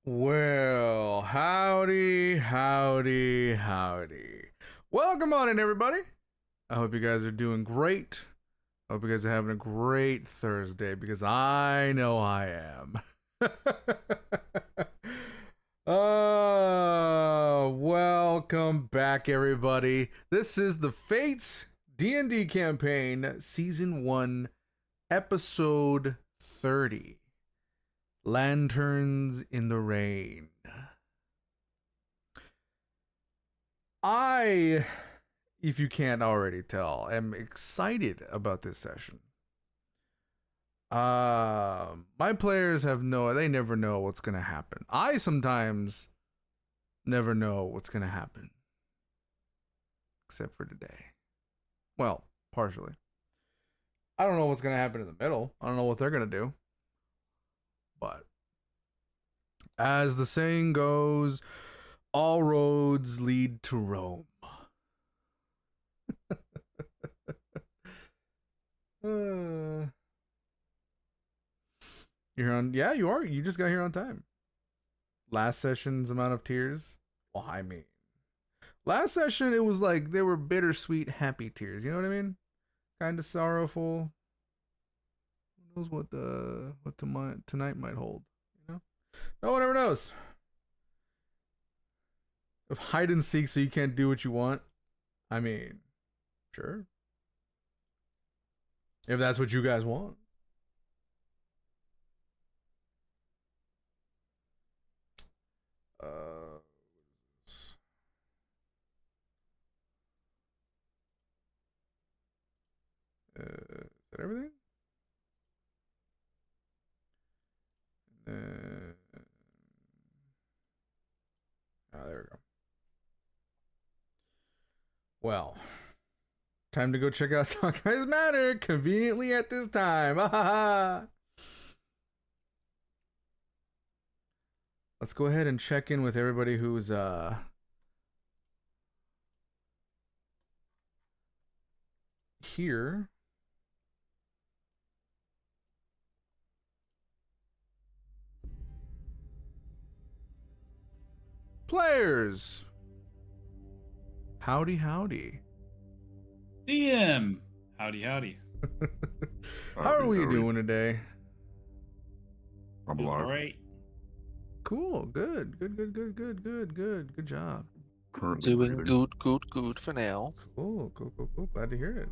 Well, howdy, howdy, howdy. Welcome on in, everybody. I hope you guys are doing great. I hope you guys are having a great Thursday because I know I am. Welcome back, everybody. This is the Fates D&D campaign, Season 1, Episode 30. Lanterns in the Rain. I, if you can't already tell, am excited about this session. My players they never know what's gonna happen. I sometimes never know what's gonna happen. Except for today. Well, partially. I don't know what's gonna happen in the middle. I don't know what they're gonna do. But as the saying goes, all roads lead to Rome. You're on. Yeah, you are. You just got here on time. Last session's amount of tears. Well, I mean, last session it was like they were bittersweet, happy tears. You know what I mean? Kind of sorrowful. Who knows what tonight might hold? You know, no one ever knows. If hide and seek, so you can't do what you want. I mean, sure. If that's what you guys want. Is that everything? There we go. Well, time to go check out Talk Guys Matter conveniently at this time. Let's go ahead and check in with everybody who's here. Players, howdy, howdy. DM, howdy, howdy. How are we doing today? I'm alive. All right. Cool, good job. Currently Doing breathing. good for now. Cool. Glad to hear it.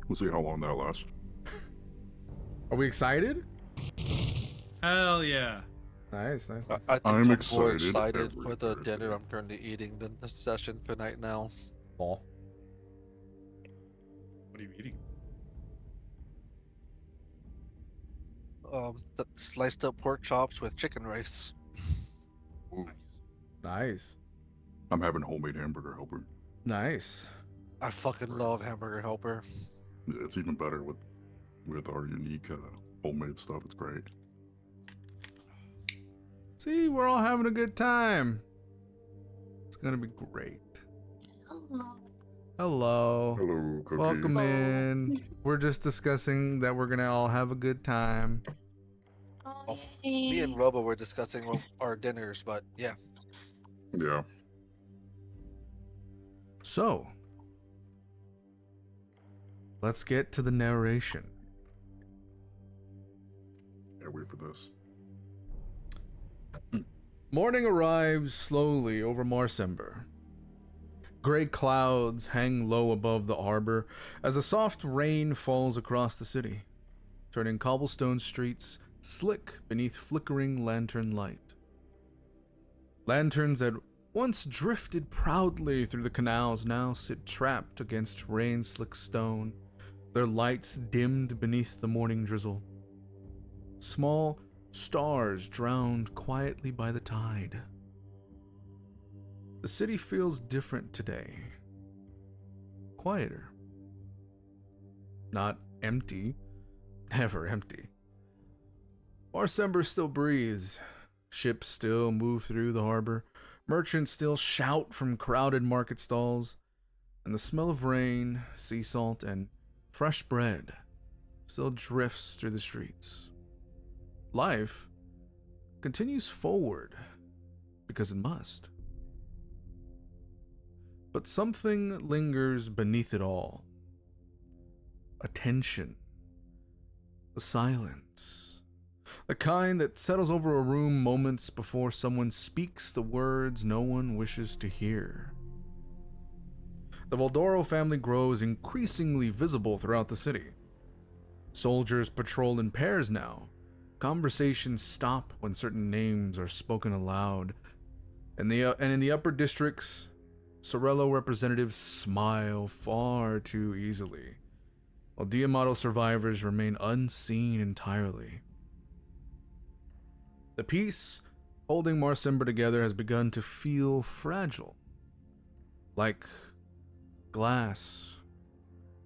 We'll see how long that lasts. Are we excited? Hell yeah. Nice. I think I'm I'm more excited excited every for the Thursday. dinner I'm currently eating than the session for night now. Paul. What are you eating? The sliced up pork chops with chicken rice. Ooh, Nice. I'm having homemade hamburger helper. Nice. I fucking love hamburger helper. Yeah, it's even better with our unique homemade stuff. It's great. See, we're all having a good time. It's gonna be great. Hello. Hello, Cookie. Welcome in. We're just discussing that we're gonna all have a good time. Oh, me and Robo were discussing our dinners, but yeah. Yeah. So, let's get to the narration. Can't wait for this. Morning arrives slowly over Marsember. Gray clouds hang low above the harbor as a soft rain falls across the city, turning cobblestone streets slick beneath flickering lantern light. Lanterns that once drifted proudly through the canals now sit trapped against rain-slick stone, their lights dimmed beneath the morning drizzle. Small stars drowned quietly by the tide. The city feels different today. Quieter. Not empty. Never empty. Marsember still breathes. Ships still move through the harbor. Merchants still shout from crowded market stalls. And the smell of rain, sea salt, and fresh bread still drifts through the streets. Life continues forward because it must. But something lingers beneath it all. A tension. A silence. The kind that settles over a room moments before someone speaks the words no one wishes to hear. The Valdoro family grows increasingly visible throughout the city. Soldiers patrol in pairs now. Conversations stop when certain names are spoken aloud. And in the upper districts, Sorello representatives smile far too easily, while Diamato survivors remain unseen entirely. The peace holding Marsember together has begun to feel fragile, like glass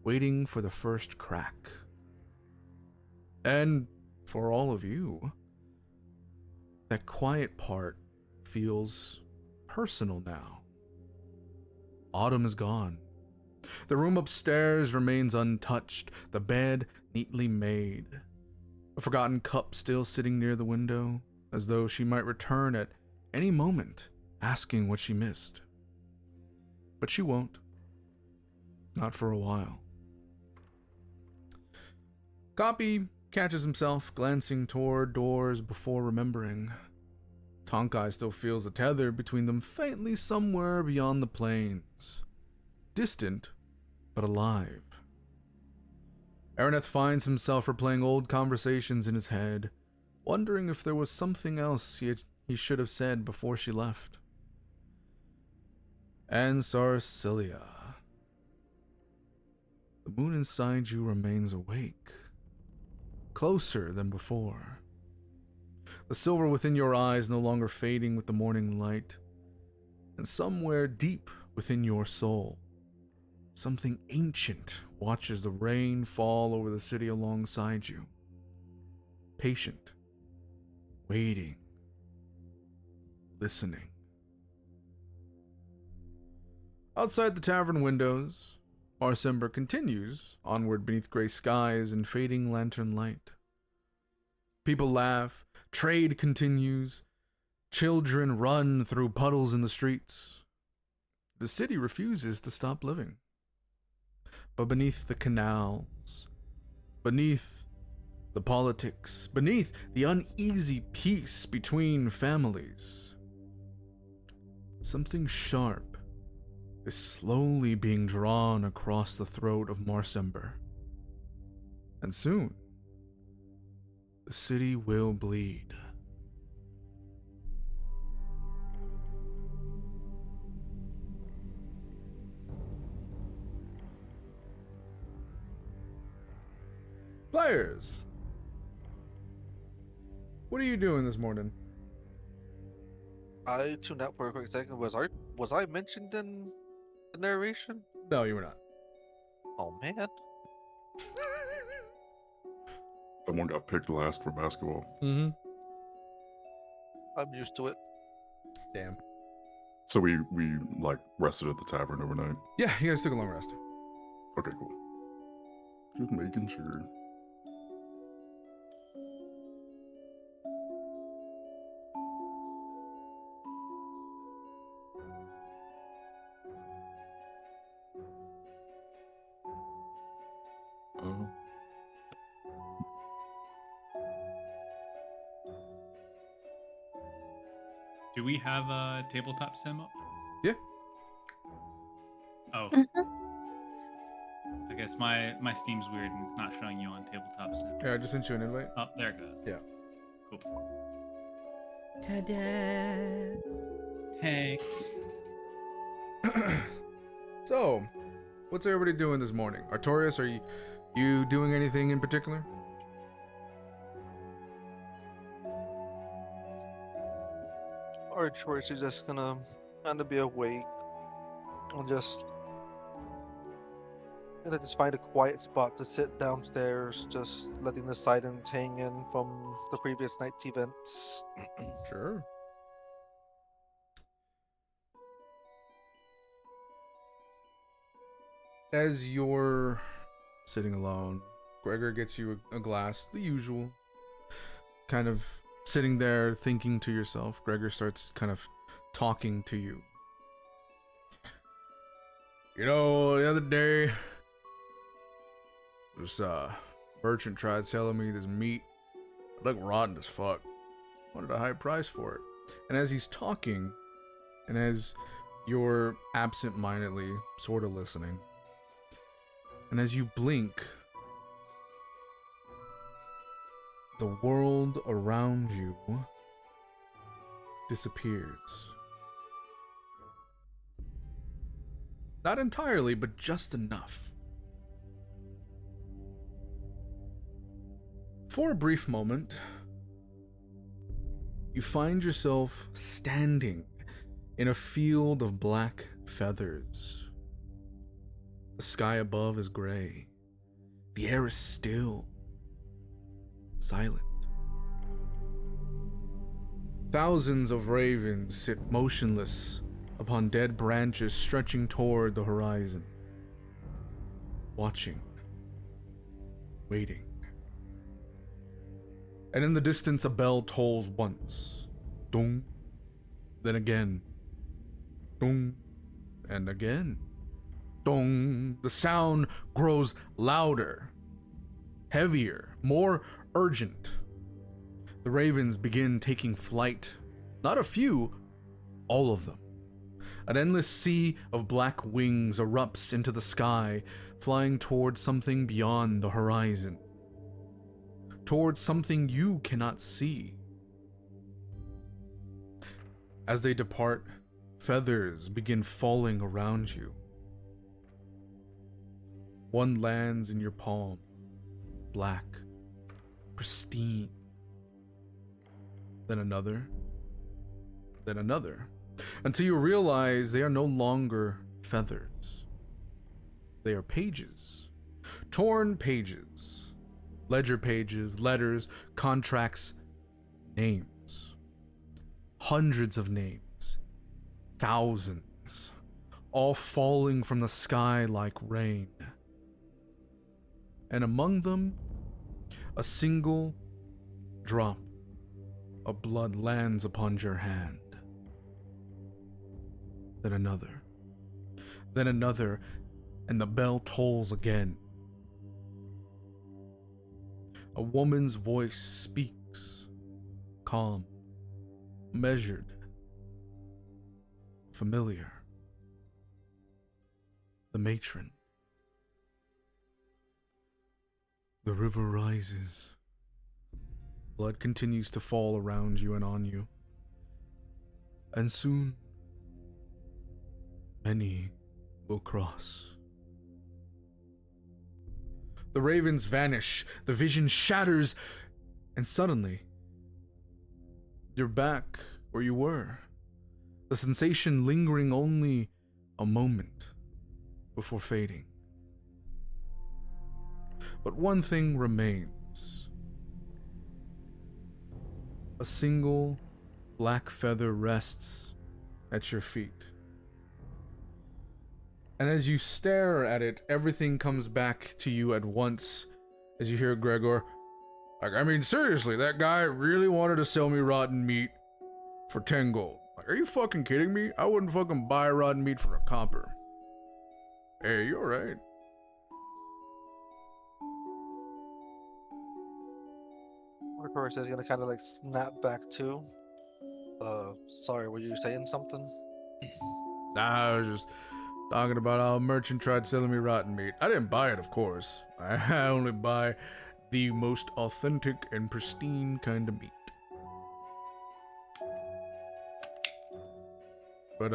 waiting for the first crack. And for all of you, that quiet part feels personal now. Autumn is gone. The room upstairs remains untouched, the bed neatly made. A forgotten cup still sitting near the window, as though she might return at any moment, asking what she missed. But she won't. Not for a while. Cawpy catches himself glancing toward doors before remembering. Tonkai still feels a tether between them faintly somewhere beyond the plains. Distant, but alive. Araneth finds himself replaying old conversations in his head, wondering if there was something else he should have said before she left. And Sarsilia. The moon inside you remains awake, closer than before. The silver within your eyes no longer fading with the morning light, and somewhere deep within your soul, something ancient watches the rain fall over the city alongside you. Patient, waiting, listening. Outside the tavern windows, Marsember continues onward beneath gray skies and fading lantern light. People laugh, trade continues, children run through puddles in the streets. The city refuses to stop living. But beneath the canals, beneath the politics, beneath the uneasy peace between families, something sharp is slowly being drawn across the throat of Marsember. And soon, the city will bleed. Players! What are you doing this morning? I tuned out for a quick second. Was I mentioned in the narration? No, you were not. Oh man. Someone got picked last for basketball. Mm-hmm. I'm used to it. Damn. So we like rested at the tavern overnight. Yeah, you guys took a long rest. Okay, cool. Just making sure. Do we have a tabletop sim up? Yeah. Oh. I guess my Steam's weird and it's not showing you on tabletop sim. Yeah, I just sent you an invite. Oh, there it goes. Yeah. Cool. Ta-da! Thanks. So, what's everybody doing this morning? Artorias, are you doing anything in particular? Our choice is just gonna be awake and just find a quiet spot to sit downstairs, just letting the silence hang in from the previous night's events. Sure. As you're sitting alone, Gregor gets you a glass, the usual. Kind of sitting there thinking to yourself, Gregor starts kind of talking to you. You know, the other day, this merchant tried selling me this meat. It looked rotten as fuck. Wanted a high price for it. And as he's talking, and as you're absent-mindedly sort of listening, and as you blink, the world around you disappears. Not entirely, but just enough. For a brief moment, you find yourself standing in a field of black feathers. The sky above is gray. The air is still, silent. Thousands of ravens sit motionless upon dead branches stretching toward the horizon, watching, waiting. And in the distance, a bell tolls once, dong, then again, dong, and again, dong. The sound grows louder, heavier, more urgent. The ravens begin taking flight. Not a few, all of them. An endless sea of black wings erupts into the sky, flying towards something beyond the horizon. Towards something you cannot see. As they depart, feathers begin falling around you. One lands in your palm, black, pristine. Then another, until you realize they are no longer feathers. They are pages, torn pages, ledger pages, letters, contracts, names. Hundreds of names, thousands, all falling from the sky like rain. And among them, a single drop of blood lands upon your hand. Then another, and the bell tolls again. A woman's voice speaks, calm, measured, familiar. The matron. The river rises. Blood continues to fall around you and on you. And soon, many will cross. The ravens vanish, the vision shatters, and suddenly, you're back where you were. The sensation lingering only a moment before fading. But one thing remains. A single black feather rests at your feet. And as you stare at it, everything comes back to you at once as you hear Gregor, like, I mean, seriously, that guy really wanted to sell me rotten meat for 10 gold. Like, are you fucking kidding me? I wouldn't fucking buy rotten meat for a copper. Hey, you alright? Artorias is gonna kind of like snap back too. Sorry, were you saying something? Nah, I was just talking about how a merchant tried selling me rotten meat. I didn't buy it, of course. I only buy the most authentic and pristine kind of meat. But,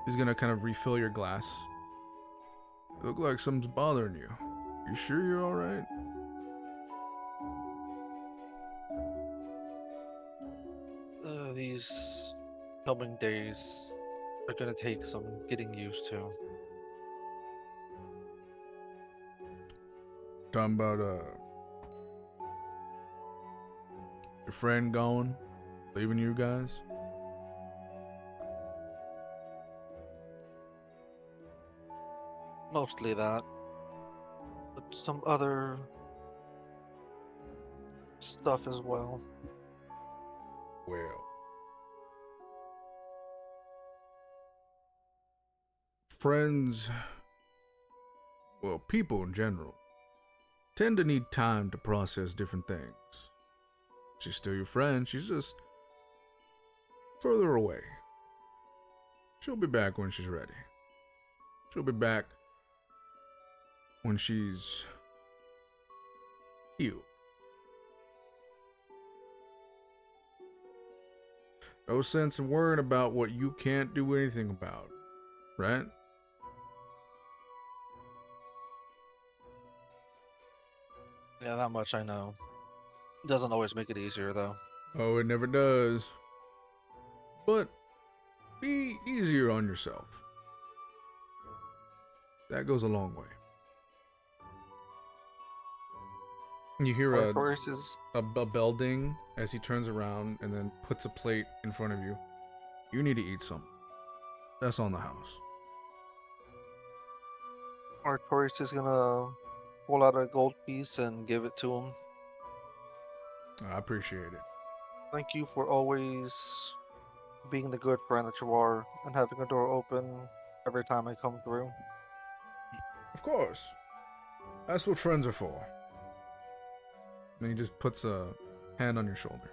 he's gonna kind of refill your glass. You look like something's bothering you. You sure you're alright? These coming days are gonna take some getting used to. Talking about, your friend going? Leaving you guys? Mostly that. But some other stuff as well. Well, friends, well, people in general, tend to need time to process different things. She's still your friend, she's just further away. She'll be back when she's ready. She'll be back when she's healed. No sense in worrying about what you can't do anything about, right? Yeah, that much I know. Doesn't always make it easier though. Oh, it never does. But be easier on yourself. That goes a long way. You hear Artorias is a bell ding as he turns around and then puts a plate in front of you. You need to eat something. That's on the house. gonna pull out a gold piece and give it to him. I appreciate it. Thank you for always being the good friend that you are and having a door open every time I come through. Of course. That's what friends are for. And he just puts a hand on your shoulder.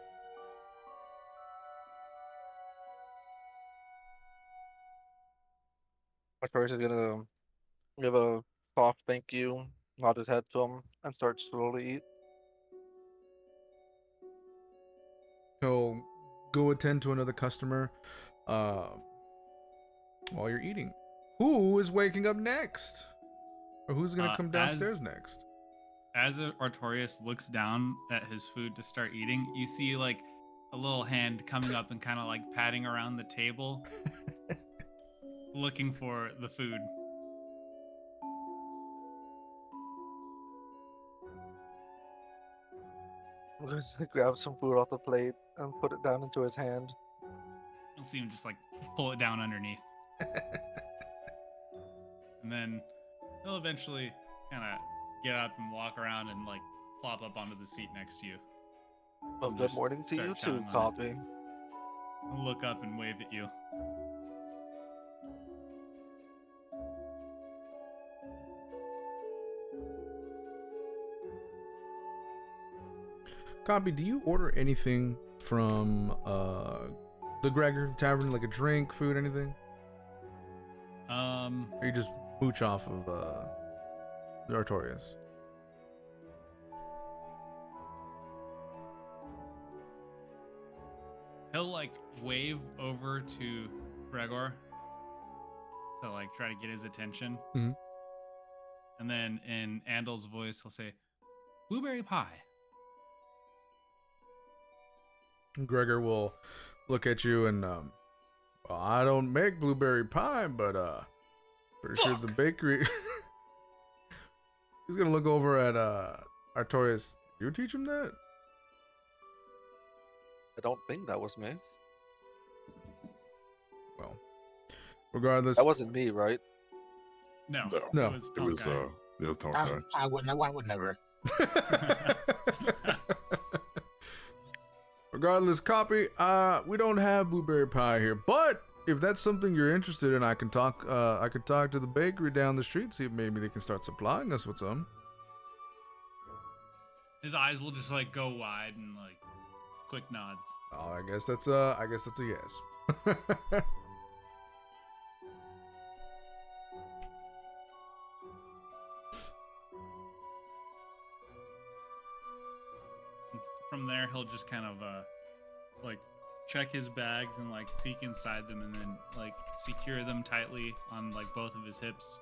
Artorias is gonna give a soft thank you, nod his head to him, and start to slowly eat. He'll go attend to another customer while you're eating. Who is waking up next? Or who's going to come downstairs next? As Artorias looks down at his food to start eating, you see like a little hand coming up and kind of like patting around the table, looking for the food. I'm going to grab some food off the plate and put it down into his hand. You'll see him just like pull it down underneath. And then he'll eventually kind of get up and walk around and like plop up onto the seat next to you. Well, And good just morning to start you too, chowing on it. Cawpy. He'll look up and wave at you. Cawpy, do you order anything from the Gregor Tavern, like a drink, food, anything? Or you just mooch off of the Artorias? He'll like wave over to Gregor to like try to get his attention. Mhm. And then in Andel's voice, he'll say, "Blueberry pie." Gregor will look at you and, well, I don't make blueberry pie, but pretty sure the bakery. He's gonna look over at Artorias. You teach him that? I don't think that was me. Well, regardless. That wasn't me, right? No, No. it was It was Tonkai. it was Tonkai. I would never. Regardless, Cawpy, we don't have blueberry pie here, but if that's something you're interested in, I can talk to the bakery down the street, see if maybe they can start supplying us with some. His eyes will just like go wide and like quick nods. Oh, I guess that's a yes. From there, he'll just kind of like check his bags and like peek inside them, and then like secure them tightly on like both of his hips.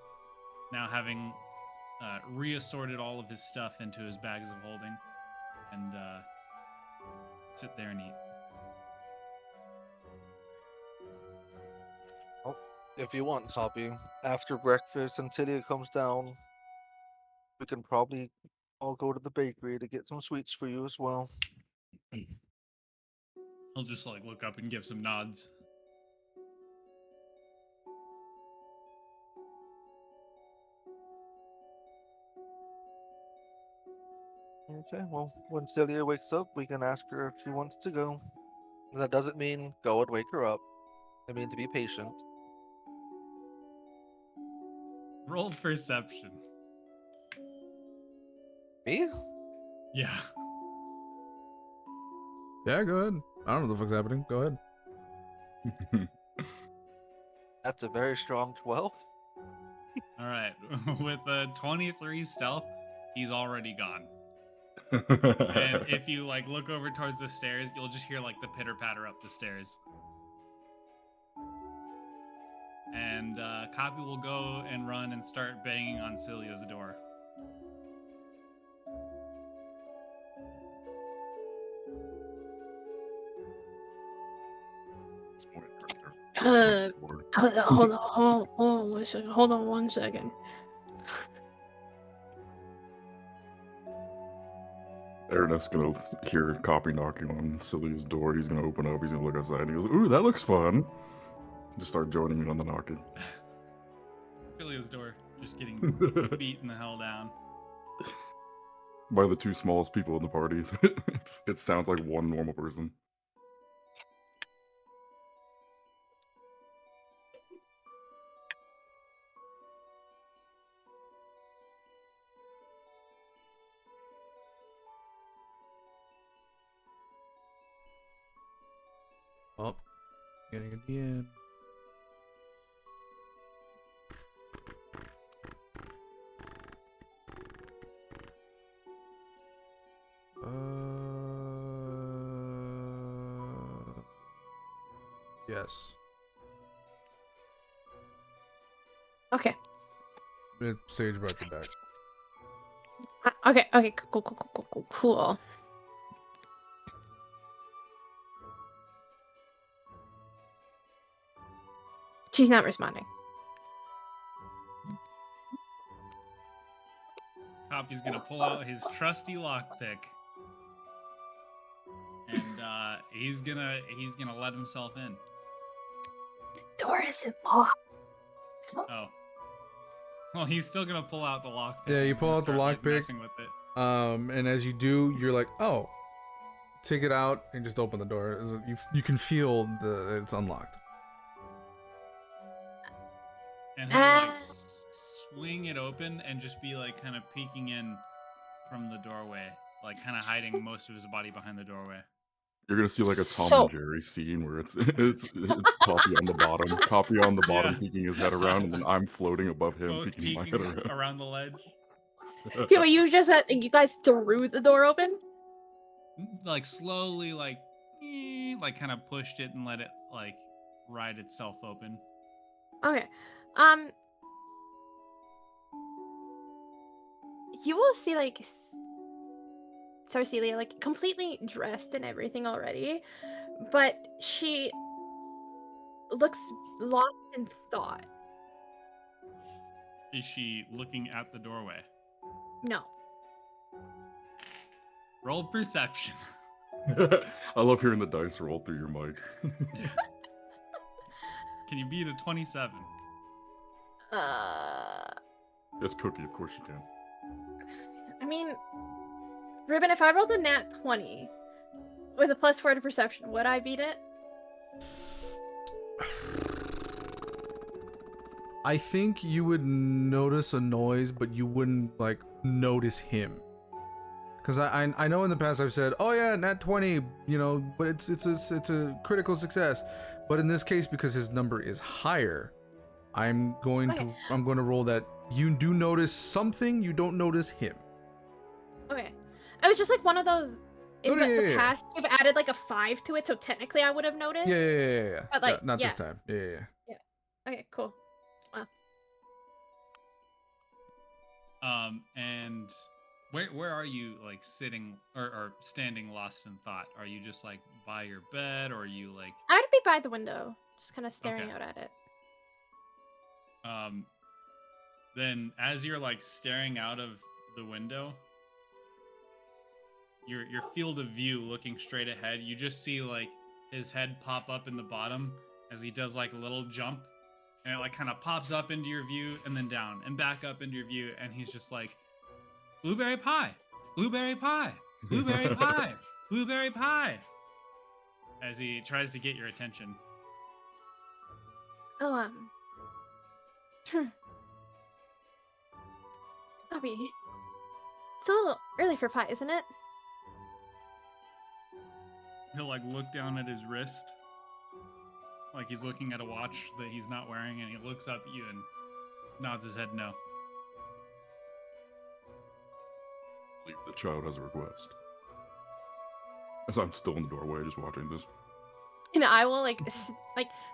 Now having reassorted all of his stuff into his bags of holding, and sit there and eat. If you want, Cawpy, after breakfast and Tilia comes down, we can probably all go to the bakery to get some sweets for you as well. He'll just like look up and give some nods. Okay, well, when Celia wakes up, we can ask her if she wants to go. That doesn't mean go and wake her up. I mean to be patient. Roll perception. Me? Yeah. Yeah, go ahead. I don't know what the fuck's happening. Go ahead. That's a very strong 12. All right. With a 23 stealth, he's already gone. And if you like look over towards the stairs, you'll just hear like the pitter patter up the stairs. And Cawpy will go and run and start banging on Celia's door. It's more interesting. Hold on 1 second. Hold on 1 second. Araneth's gonna hear Cawpy knocking on Celia's door. He's gonna open up. He's gonna look outside. And he goes, "Ooh, that looks fun." Just start joining in on the knocking. Celia's door just getting beaten the hell down. By the two smallest people in the party. So it sounds like one normal person. Oh, getting at the end. Yes. Okay. Sage brought you back. Okay, cool. She's not responding. Cawpy's gonna pull out his trusty lockpick. And he's gonna let himself in. Door isn't locked. Oh. Well, he's still gonna pull out the lockpick. Yeah, you He's pull gonna out the start, like, lockpick. messing with it. And as you do, you're like, oh, take it out and just open the door. You can feel that it's unlocked. And he'll like swing it open and just be like kind of peeking in from the doorway, like kind of hiding most of his body behind the doorway. You're gonna see like a Tom So- and Jerry scene where it's Cawpy on the bottom, Cawpy on the bottom, Yeah. peeking his head around, and then I'm floating above him, Both peeking my peeking head around. around the ledge. Okay, but you guys threw the door open? Like slowly, like kind of pushed it and let it like ride itself open. Okay. You will see like Celia like completely dressed and everything already, but she looks lost in thought. Is she looking at the doorway? No. Roll perception. I love hearing the dice roll through your mic. Can you beat a 27? It's Cookie, of course you can. I mean, Ruben, if I rolled a nat 20 with a +4 to perception, would I beat it? I think you would notice a noise, but you wouldn't like notice him. Because I know in the past I've said, oh yeah, nat 20, you know, but it's a critical success. But in this case, because his number is higher, I'm going to roll that you do notice something, you don't notice him. Okay. It was just like one of those. In No, the yeah. past, you've added like a 5 to it, so technically I would have noticed. Yeah. But, like, not yeah. this time. Yeah. Okay, cool. Wow. And where are you like sitting or standing lost in thought? Are you just like by your bed, or are you like I would be by the window, just kind of staring Okay. out at it. then as you're like staring out of the window, your field of view looking straight ahead, you just see like his head pop up in the bottom as he does like a little jump, and it like kind of pops up into your view and then down and back up into your view, and he's just like, blueberry pie. Blueberry pie, blueberry pie, blueberry pie. As he tries to get your attention. Oh, Cawpy. It's a little early for pie, isn't it? He'll like look down at his wrist, like he's looking at a watch that he's not wearing, and he looks up at you and nods his head no. I believe the child has a request. As I'm still in the doorway, just watching this. And I will like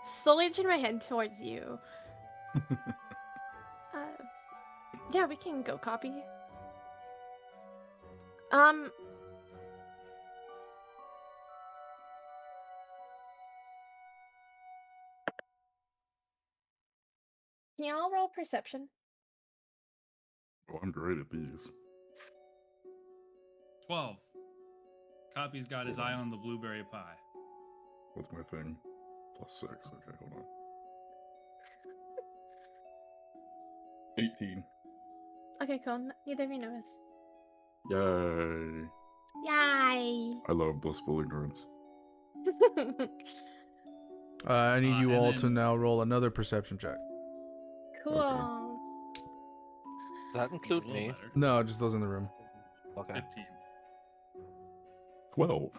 slowly turn my head towards you. Yeah, we can go Cawpy. Can y'all roll perception? Oh, I'm great at these. 12. Cawpy's got his eye on the blueberry pie. What's my thing? +6. Okay, hold on. 18. Okay, cool. Neither of you notice. Yay. Yay! I love blissful ignorance. I need you And all to then- now roll another perception check. Cool. That include A little me. better. No, just those in the room. Okay. 15. 12.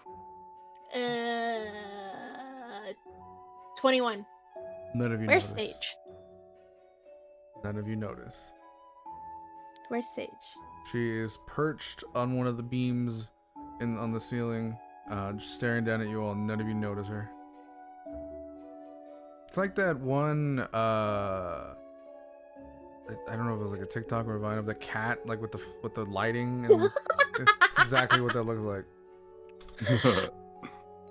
21. None of you Where's notice. Sage? None of you notice. Where's Sage? She is perched on one of the beams on the ceiling, just staring down at you all. None of you notice her. It's like that one, I don't know if it was like a TikTok or a Vine of the cat, like with the lighting, and it's exactly what that looks like.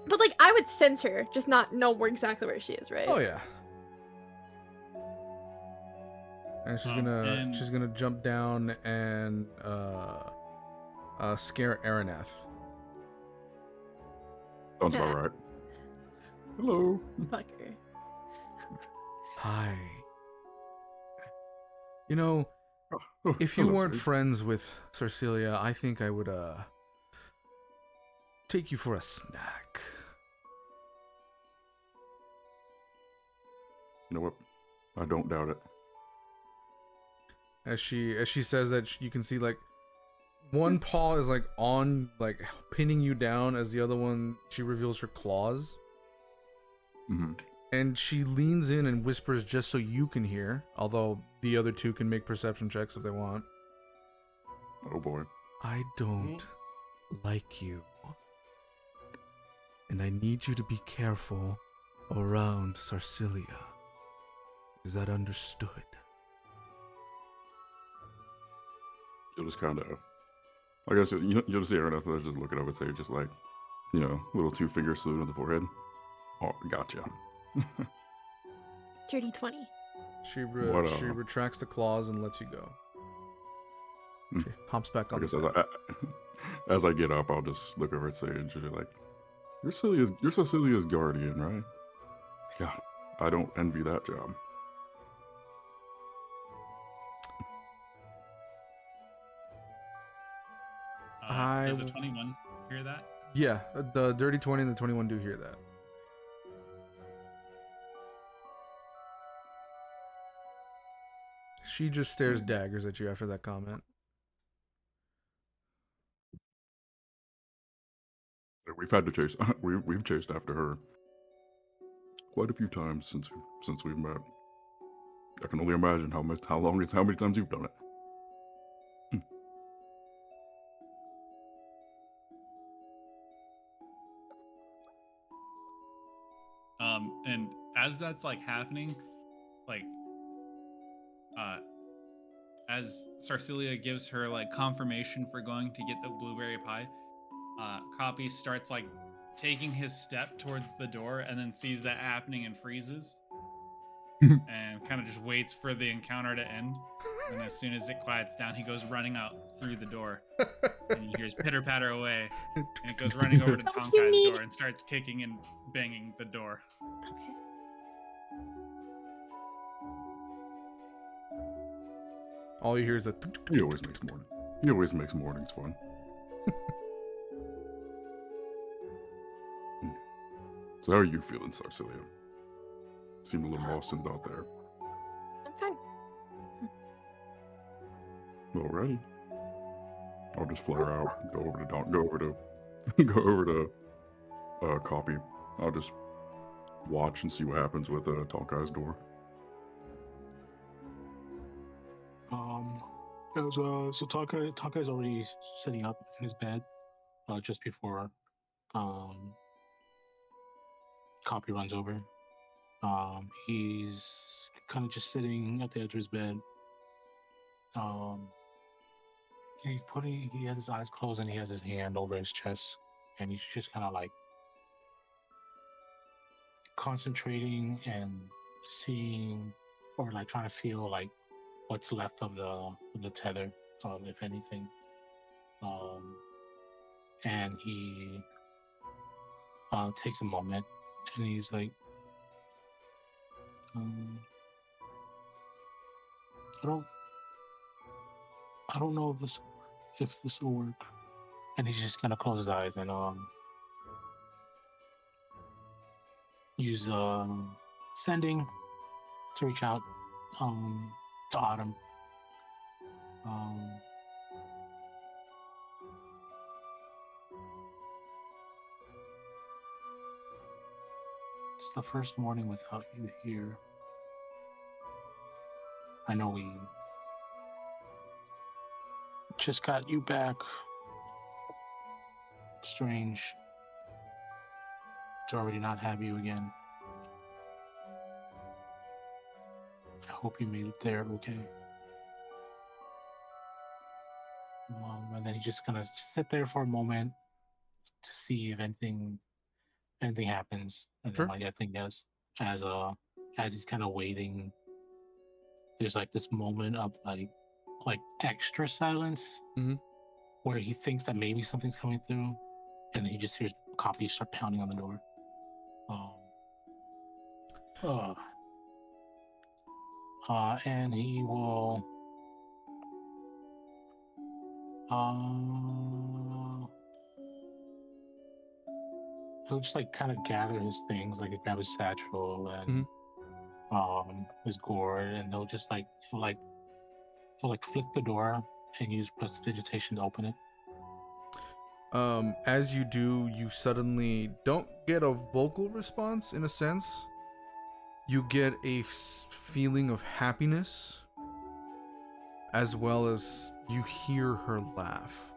But like, I would sense her, just not know exactly where she is, right? Oh yeah. And and- she's gonna jump down and scare Araneth. Sounds about right. Hello. Fucker. Hi. You know, Oh, if you hello, weren't Sage. friends with Cercilia, I think I would take you for a snack. You know what? I don't doubt it. As she says that, you can see like one paw is like on, like pinning you down, as the other one, she reveals her claws. Mm-hmm. And she leans in and whispers just so you can hear, although the other two can make perception checks if they want. Oh boy. I don't like you. And I need you to be careful around Cercilia. Is that understood? You'll just kind of, I guess you'll just see Araneth just looking up and say, just like, you know, little 2-finger salute on the forehead. Oh, gotcha. Dirty 20. She What, she retracts the claws and lets you go. Hmm. She hops back I on guess the bed. as I get up, I'll just look over at Sage and be like, you're Cecilia's guardian, right? Yeah, I don't envy that job. Does a 21 hear that? Yeah, the dirty 20 and the 21 do hear that. She just stares daggers at you after that comment. We've had to chase. We've chased after her quite a few times since we've met. I can only imagine how many times you've done it. And as that's like happening, like as Cercilia gives her like confirmation for going to get the blueberry pie, Cawpy starts like taking his step towards the door and then sees that happening and freezes. And kind of just waits for the encounter to end. And as soon as it quiets down, he goes running out through the door. And he hears pitter patter away. And it goes running over to Don't you Tonkai's need- door and starts kicking and banging the door. Okay. All you hear is a He always makes mornings fun. So how are you feeling, Sarcilia? Seem a little lost in thought there. I'm fine. Alrighty. I'll just flare out. Go over to go over to Cawpy. I'll just watch and see what happens with Tall Guy's door. So Takai's already sitting up in his bed, just before Cawpy runs over. He's kind of just sitting at the edge of his bed. He has his eyes closed and he has his hand over his chest, and he's just kind of like concentrating and seeing, or like trying to feel like what's left of the tether, if anything. And he takes a moment and he's like, I don't know if this will work. And he's just gonna close his eyes and use sending to reach out to Autumn. It's the first morning without you here. I know we just got you back. Strange to already not have you again. I hope you made it there okay. And then he's just gonna sit there for a moment to see if anything happens. And then Sure. I think as he's kind of waiting, there's like this moment of like extra silence, where he thinks that maybe something's coming through, and then he just hears Cawpy start pounding on the door. And he will he'll just like kind of gather his things, like grab his satchel and his gourd, and he'll flick the door and use prestidigitation to open it. As you do, you suddenly don't get a vocal response in a sense. You get a feeling of happiness, as well as you hear her laugh.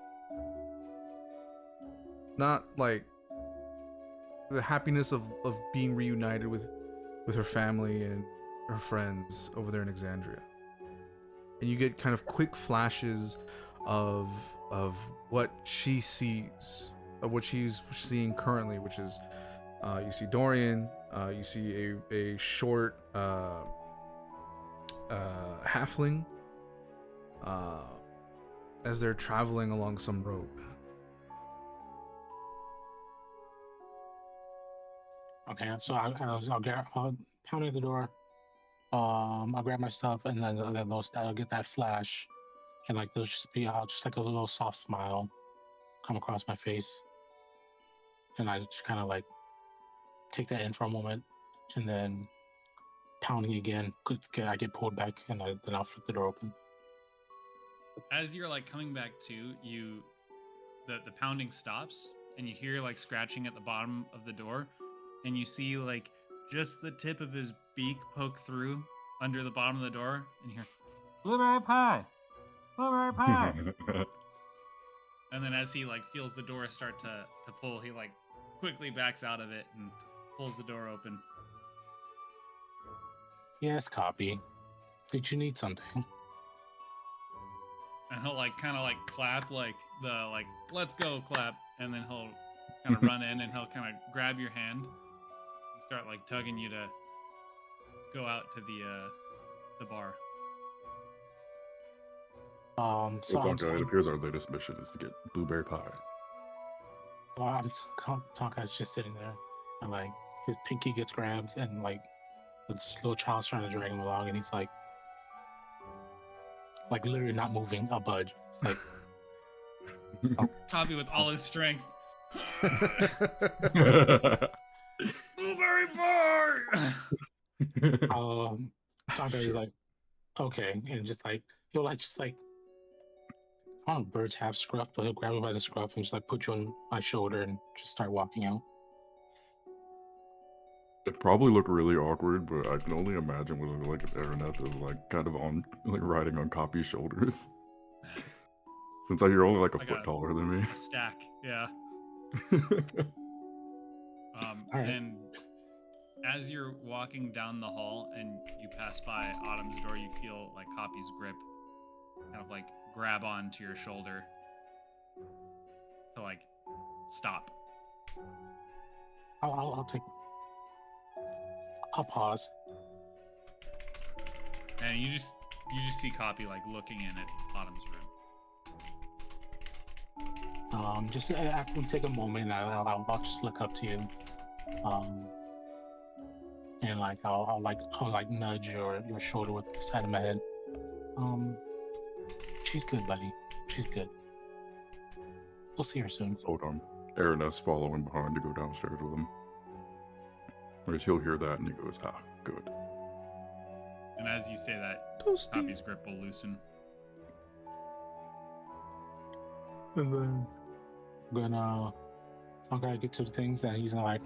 Not like the happiness of being reunited with her family and her friends over there in Exandria. And you get kind of quick flashes of what she sees, of what she's seeing currently, which is you see Dorian, you see a short halfling as they're traveling along some road. Okay, so I'll pound at the door. I'll grab my stuff, and then I'll get that flash, and like there'll just be just like a little soft smile come across my face, and I just kind of like take that in for a moment, and then pounding again. I get pulled back, and then I'll flip the door open. As you're like coming back to, the pounding stops, and you hear like scratching at the bottom of the door, and you see like just the tip of his beak poke through under the bottom of the door, and you hear blueberry pie. And then as he like feels the door start to pull, he like quickly backs out of it and pulls the door open. Yes, Cawpy. Did you need something? And he'll like kind of like clap like the like let's go clap, and then he'll kind of run in and he'll kind of grab your hand and start like tugging you to go out to the bar. It appears our latest mission is to get blueberry pie. Well, Tonka's just sitting there, and like his pinky gets grabbed, and like this little child's trying to drag him along, and he's like literally not moving a budge. It's like Cawpy with all his strength. Blueberry bar. Tonka's like, okay, and just like he'll like just like I don't know, birds have scruff, but he'll grab you by the scruff and just like put you on my shoulder and just start walking out. It'd probably look really awkward, but I can only imagine what it would look like if Araneth is like kind of on like riding on Cawpy's shoulders. Since you're only like a foot taller than me. A stack, yeah. Right. And as you're walking down the hall and you pass by Autumn's door, you feel like Cawpy's grip kind of like grab onto your shoulder to like stop. I'll pause. And you just see Cawpy like looking in at Autumn's room. Just after we take a moment, and I'll just look up to you, and like I'll nudge your shoulder with the side of my head. She's good, buddy. She's good. We'll see her soon. Hold on. Araneth's following behind to go downstairs with him. Whereas he'll hear that and he goes, ah, good. And as you say that, Cawpy's grip will loosen. And then I'm gonna get to the things that he's gonna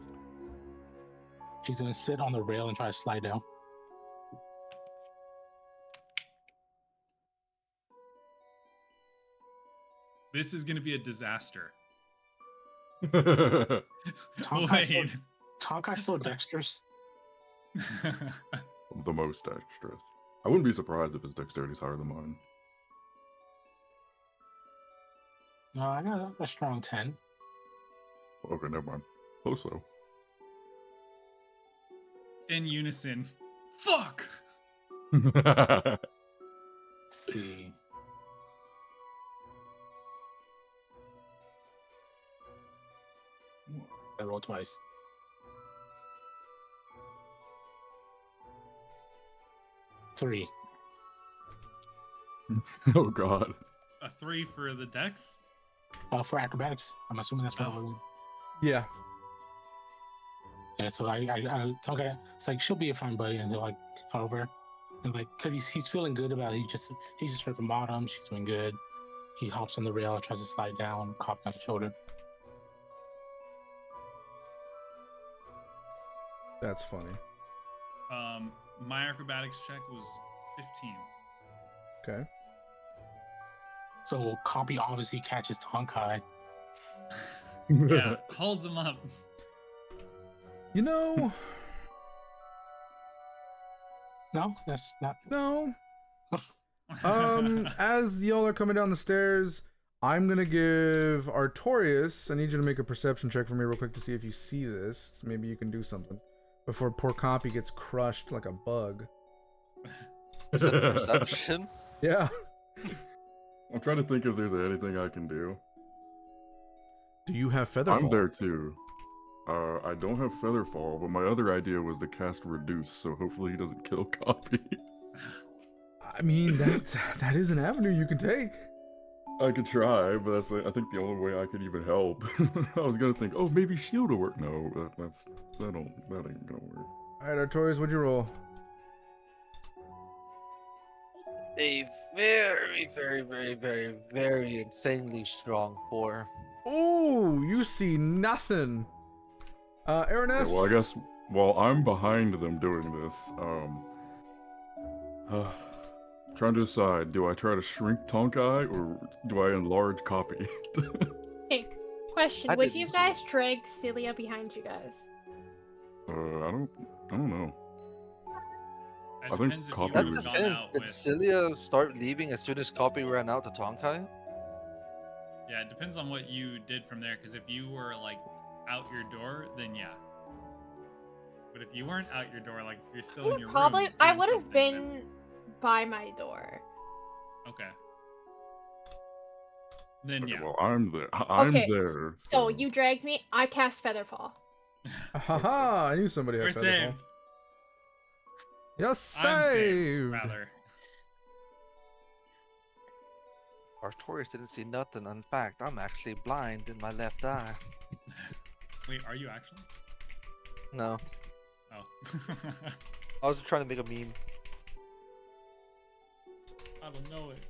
sit on the rail and try to slide down. This is gonna be a disaster. Tonkai's so dexterous. The most dexterous. I wouldn't be surprised if his dexterity's higher than mine. No, I got a strong 10. Okay, never mind. Close though. In unison. Fuck! Let's see. I rolled twice. Three. Oh god. A 3 for the dex? For acrobatics. I'm assuming that's what it was. Yeah. Yeah, so I Tonka, it's like she'll be a fine buddy, and they're like over, and like because he's feeling good about it. He just heard the bottom. She's doing good. He hops on the rail, tries to slide down, caught on the shoulder. That's funny. My acrobatics check was 15. Okay. So Cawpy obviously catches Tonkai. Yeah, holds him up. You know, No, that's not. no. As y'all are coming down the stairs, I'm gonna give Artorias. I need you to make a perception check for me real quick to see if you see this. Maybe you can do something before poor Cawpy gets crushed like a bug. Is that perception? Yeah. I'm trying to think if there's anything I can do. Do you have Featherfall? I'm there too. I don't have Featherfall, but my other idea was to cast Reduce, so hopefully he doesn't kill Cawpy. I mean, that is an avenue you can take. I could try, but that's I think the only way I could even help. I was gonna think, oh, maybe shield will work. No, that ain't gonna work. All right, Artorias, what'd you roll? A very, very, very, very, very insanely strong 4. Ooh, you see nothing. Araneth? Yeah, well, I guess while I'm behind them doing this, trying to decide, do I try to shrink Tonkai or do I enlarge Cawpy? Hey, question. I Would didn't you see guys drag Celia behind you guys? I don't know. It I think depends if Cawpy you That were was- gone depends. out Did with. Celia start leaving as soon as Cawpy ran out to Tonkai? Yeah, it depends on what you did from there. Because if you were like out your door, then yeah. But if you weren't out your door, like if you're still in your Probably, room, I doing would have something, then- been by my door. Okay. Then Okay, yeah. well, I'm there. I'm Okay, there. So you dragged me. I cast Featherfall. Haha, I knew somebody We're had Featherfall. saved. You're I'm saved, saved. rather. Artorias didn't see nothing. In fact, I'm actually blind in my left eye. Wait, are you actually? No, Oh. I was trying to make a meme. I don't know it.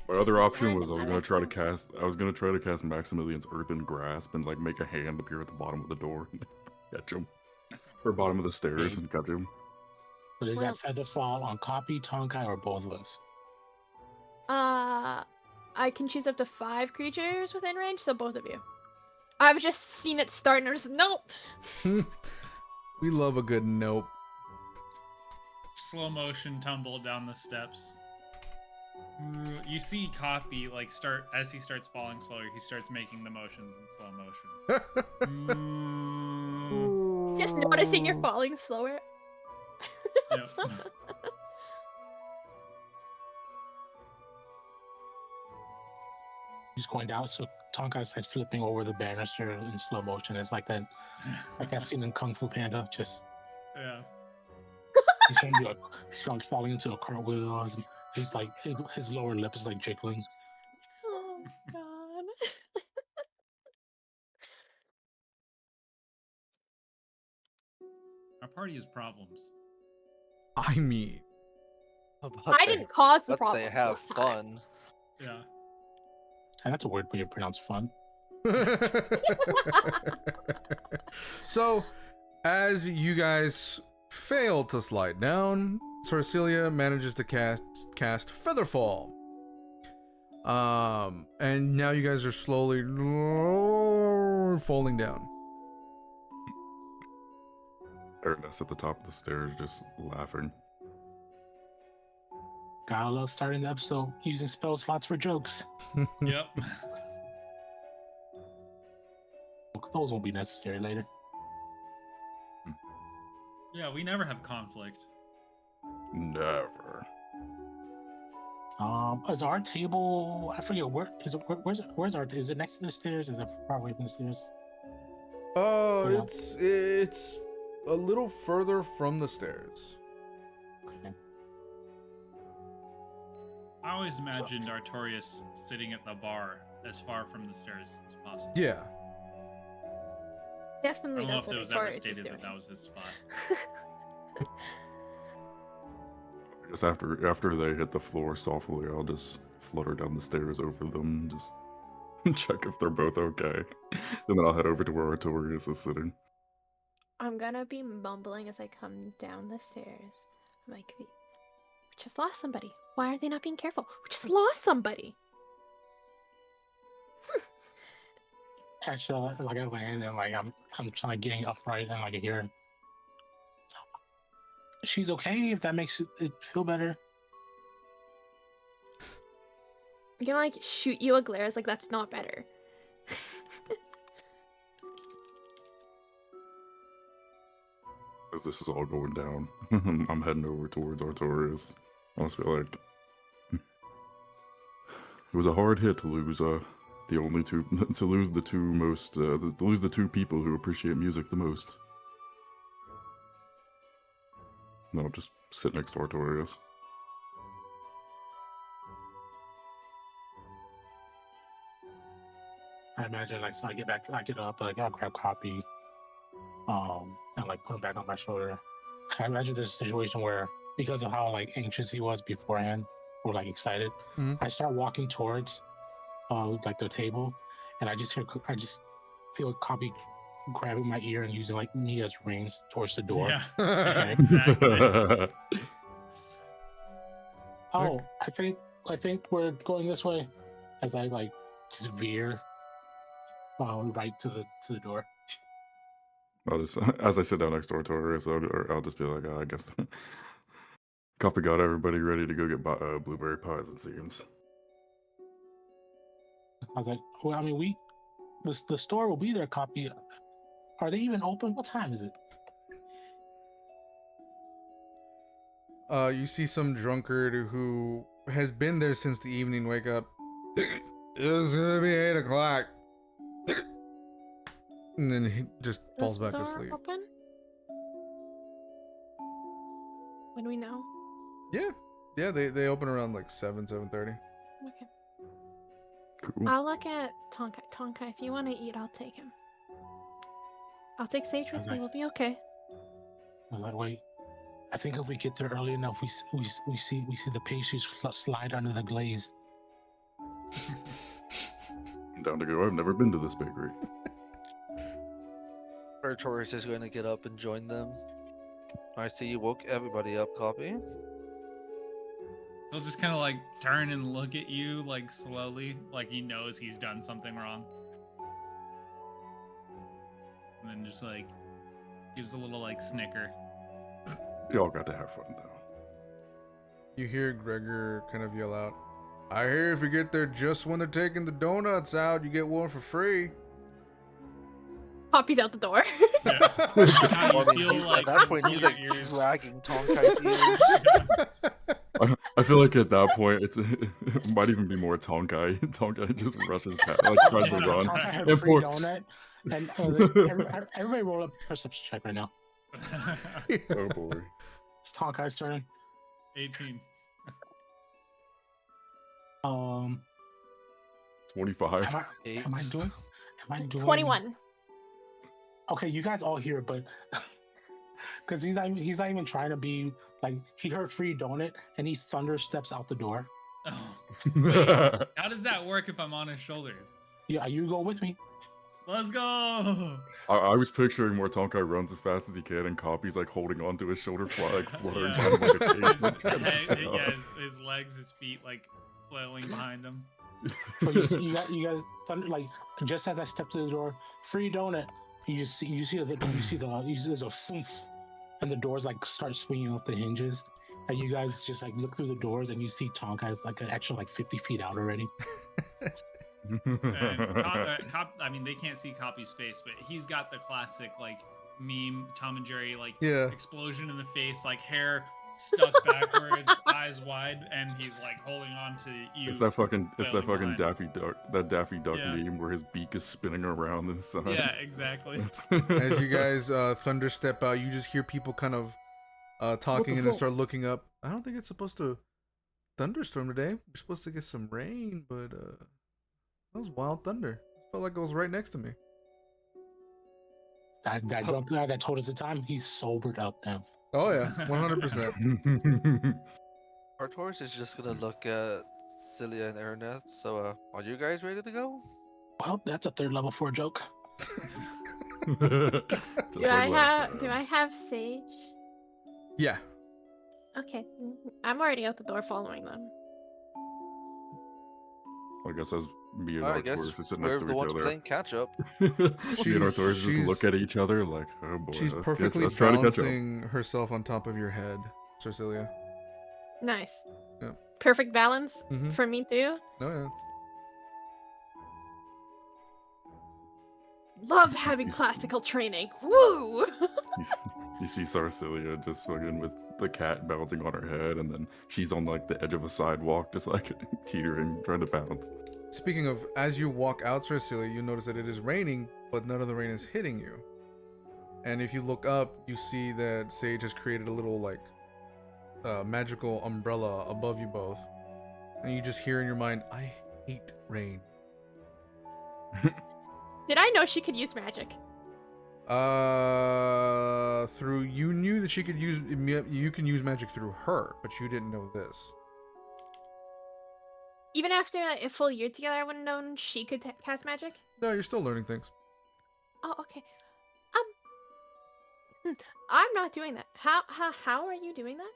My other option Fine, was I was gonna try to cast Maximilian's Earthen Grasp and like make a hand appear at the bottom of the door. Catch him. Or bottom of the stairs and catch him. But is Well- that feather fall on Cawpy, Tonkai, or both of us? I can choose up to 5 creatures within range, so both of you. I've just seen it start and I was nope. We love a good nope. Slow motion tumble down the steps. You see Cawpy like start as he starts falling slower. He starts making the motions in slow motion. Just noticing you're falling slower. Yep. He's going down, so Tonkai's like flipping over the banister in slow motion. It's like that scene in Kung Fu Panda. Just Yeah. he's trying to do he's falling into a cartwheel. He's like his lower lip is like jiggling. Oh god. Our party has problems. I mean, But I they- didn't cause the but problem. they have fun. Yeah. And that's a word when you pronounce fun. so, as you guys fail to slide down, Sorcelia manages to cast Featherfall. And now you guys are slowly falling down. Araneth at the top of the stairs just laughing. Gotta love starting the episode using spell slots for jokes. Yep. Those won't be necessary later. Yeah, we never have conflict. Never. Is our table? I forget where is it. Where's our? Is it next to the stairs? Is it far away from the stairs? Yeah. It's a little further from the stairs. Okay. I always imagined Artorias sitting at the bar as far from the stairs as possible. Yeah. I Definitely don't know that's if it what was ever Artorias is stated doing. that that was his spot. Just after they hit the floor softly, I'll just flutter down the stairs over them, just check if they're both okay. And then I'll head over to where Artorias is sitting. I'm gonna be mumbling as I come down the stairs. I'm like, we just lost somebody. Why are they not being careful? We just lost somebody. Actually, like I land and like I'm trying to getting upright and like I hear, she's okay if that makes it feel better. I'm gonna like shoot you a glare. It's like that's not better. As this is all going down, I'm heading over towards Artorias. I'll just be like, it was a hard hit to lose the only two to lose the two most to lose the two people who appreciate music the most. And then I'll just sit next to Artorias. I imagine like so I get up, like I'll grab Cawpy, and like put him back on my shoulder. I imagine there's a situation where because of how like anxious he was beforehand or like excited, Mhm. I start walking towards like the table, and I just feel Cawpy grabbing my ear and using like me as reins towards the door. Yeah, exactly. Oh, I think we're going this way, as I like just veer right to the door. I'll just, as I sit down next to Artorias, I'll just be like, I guess Cawpy got everybody ready to go get blueberry pies, it seems. I was like, well, I mean, the store will be there. Cawpy. Are they even open? What time is it? You see some drunkard who has been there since the evening wake up. It's gonna be 8 o'clock. And then he just falls back Is this door asleep. open? When do we know? Yeah, they open around like 7:30. Okay. Cool. I'll look at Tonka. Tonka, if you want to eat, I'll take him. I'll take Sage with me. We'll be okay. I was like, wait. I think if we get there early enough, we see the pastries slide under the glaze. I'm down to go. I've never been to this bakery. Artorias is going to get up and join them. I see you woke everybody up, Cawpy. He'll just kind of like turn and look at you like slowly, like he knows he's done something wrong. And then just like gives a little like snicker. Y'all got to have fun though. You hear Gregor kind of yell out, I hear if you get there just when they're taking the donuts out, you get one for free. Poppy's out the door. Yeah. I mean, feel like at that point, he's like your ears. dragging Tonkai's ears. I feel like at that point, it might even be more Tonkai. Tonkai just rushes past, like tries to run. Tonka had And free for- donut, and everybody roll up perception check right now. Oh boy. It's Tonkai's turn. 18. 25. Am I doing? 21. Okay, you guys all hear it, but because he's not even trying to be like, he heard free donut and he thunder steps out the door. Oh, wait, how does that work if I'm on his shoulders? Yeah, you go with me. Let's go. I was picturing where Tonkai runs as fast as he can, and Cawpy's like holding onto his shoulder, like fluttering Yeah. kind of like a His, cape. his legs, his feet, like flailing behind him. So you guys thunder, like, just as I step through the door, free donut. You see there's a thump, and the doors like start swinging off the hinges, and you guys just like look through the doors and you see Tonkai's like an extra like 50 feet out already. And I mean, they can't see Cawpy's face, but he's got the classic like meme Tom and Jerry like explosion in the face, like hair stuck backwards, eyes wide, and he's like holding on to you. It's that fucking behind. Daffy Duck meme where his beak is spinning around the sun. Yeah, exactly. As you guys thunder step out, you just hear people kind of talking and then start looking up. I don't think it's supposed to thunderstorm today. We're supposed to get some rain, but that was wild thunder. It felt like it was right next to me. That drunk guy that told us the time, he's sobered up now. Oh yeah, 100%. Artorias is just gonna look at Cilia and Araneth. So, are you guys ready to go? Well, that's a third level 4 joke. Do I have Sage? Yeah. Okay. I'm already out the door following them. I guess as me and Alright, I guess Artorias are sitting we're next the to each ones other. playing catch up. Me and Artorias just she's- look at each other like, oh boy, She's let's perfectly try to catch up. balancing herself on top of your head, Cecilia. Nice. Yeah. Perfect balance Mhm. for me too. Oh yeah. Love having classical training. Woo! You see Sarcilia just fucking with the cat bouncing on her head, and then she's on like the edge of a sidewalk, just like teetering, trying to bounce. Speaking of, as you walk out, Cecilia, you notice that it is raining, but none of the rain is hitting you. And if you look up, you see that Sage has created a little like magical umbrella above you both, and you just hear in your mind, "I hate rain." Did I know she could use magic? Through you knew that she could use, you can use magic through her, but you didn't know this. Even after a full year together, I wouldn't have known she could cast magic. No, you're still learning things. Oh, okay. I'm not doing that. How are you doing that?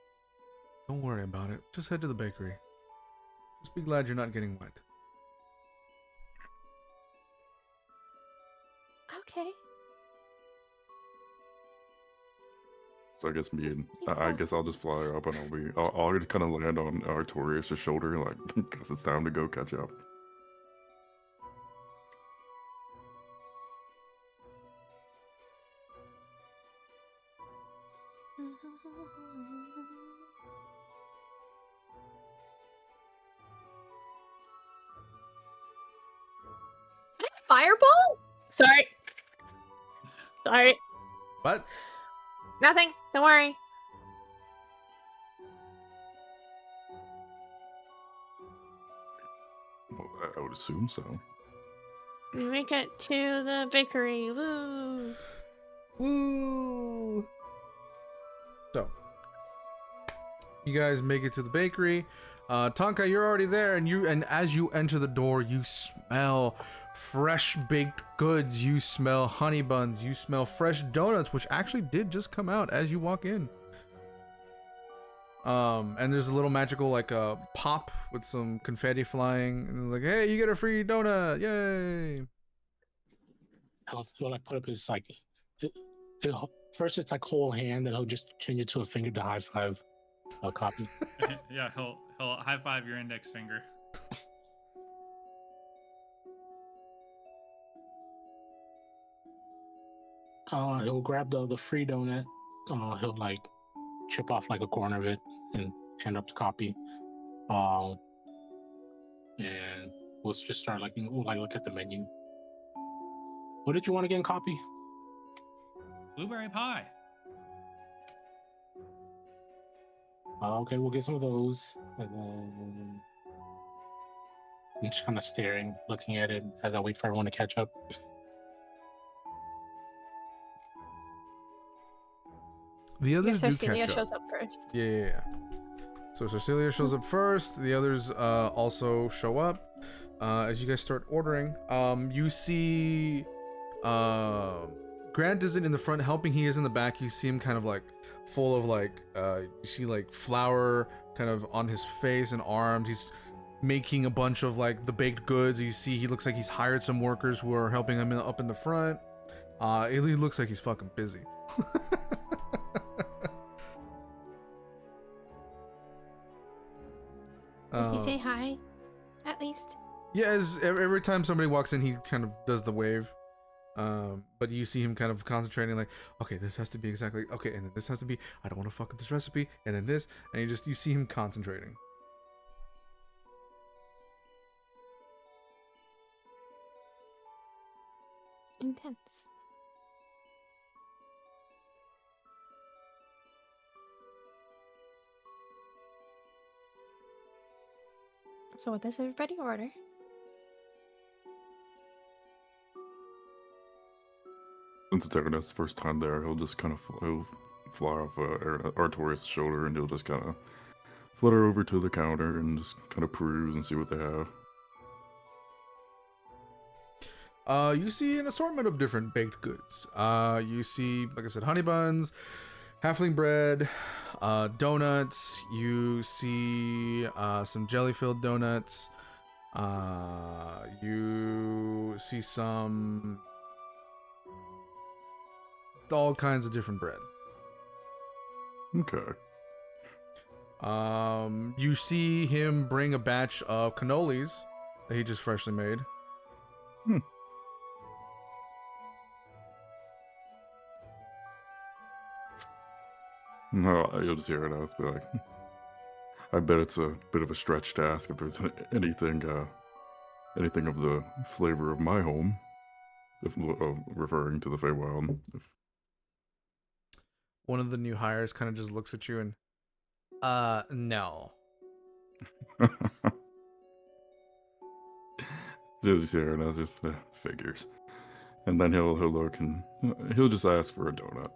Don't worry about it. Just head to the bakery. Just be glad you're not getting wet. Okay. So I guess I guess I'll just fly up, and I'll just kind of land on Artorias' shoulder, like, guess it's time to go catch up. Fireball? Sorry. Sorry. What? Nothing. Don't worry. Well, I would assume so. Make it to the bakery. Woo! Woo! So, you guys make it to the bakery. Tonka, you're already there, and as you enter the door, you smell fresh baked goods. You smell honey buns. You smell fresh donuts, which actually did just come out as you walk in. And there's a little magical like pop with some confetti flying, and like, hey, you get a free donut! Yay! He'll like put up his like, first it's like whole hand, then he'll just change it to a finger to high five a Cawpy. Yeah, he'll high five your index finger. He'll grab the free donut. He'll like chip off like a corner of it and hand up to Cawpy. And we'll just start like look at the menu. What did you want again, Cawpy? Blueberry pie. Okay, we'll get some of those. And then I'm just kind of staring, looking at it as I wait for everyone to catch up. The others do Cecilia catch up. shows up first. Yeah. So Cecilia shows up first. The others also show up. As you guys start ordering, you see Grant isn't in the front helping. He is in the back. You see him kind of like full of like you see like flour kind of on his face and arms. He's making a bunch of like the baked goods. You see he looks like he's hired some workers who are helping him up in the front. He looks like he's fucking busy. Does he say hi? At least. Yeah, as every time somebody walks in, he kind of does the wave. But you see him kind of concentrating, like, okay, this has to be exactly okay, and then this has to be. I don't want to fuck up this recipe, and then this, and you see him concentrating. Intense. So what does everybody order? Since it's Araneth's first time there, he'll just kind of he'll fly off Artorias' shoulder, and he'll just kind of flutter over to the counter and just kind of peruse and see what they have. You see an assortment of different baked goods. You see, like I said, honey buns, halfling bread, donuts. You see some jelly-filled donuts. You see some all kinds of different bread. Okay. You see him bring a batch of cannolis that he just freshly made. No, you'll just hear it out. Be like, I bet it's a bit of a stretch to ask if there's anything of the flavor of my home, if referring to the Feywild. One of the new hires kind of just looks at you and, no. You'll just hear it out. Just figures, and then he'll look and he'll just ask for a donut.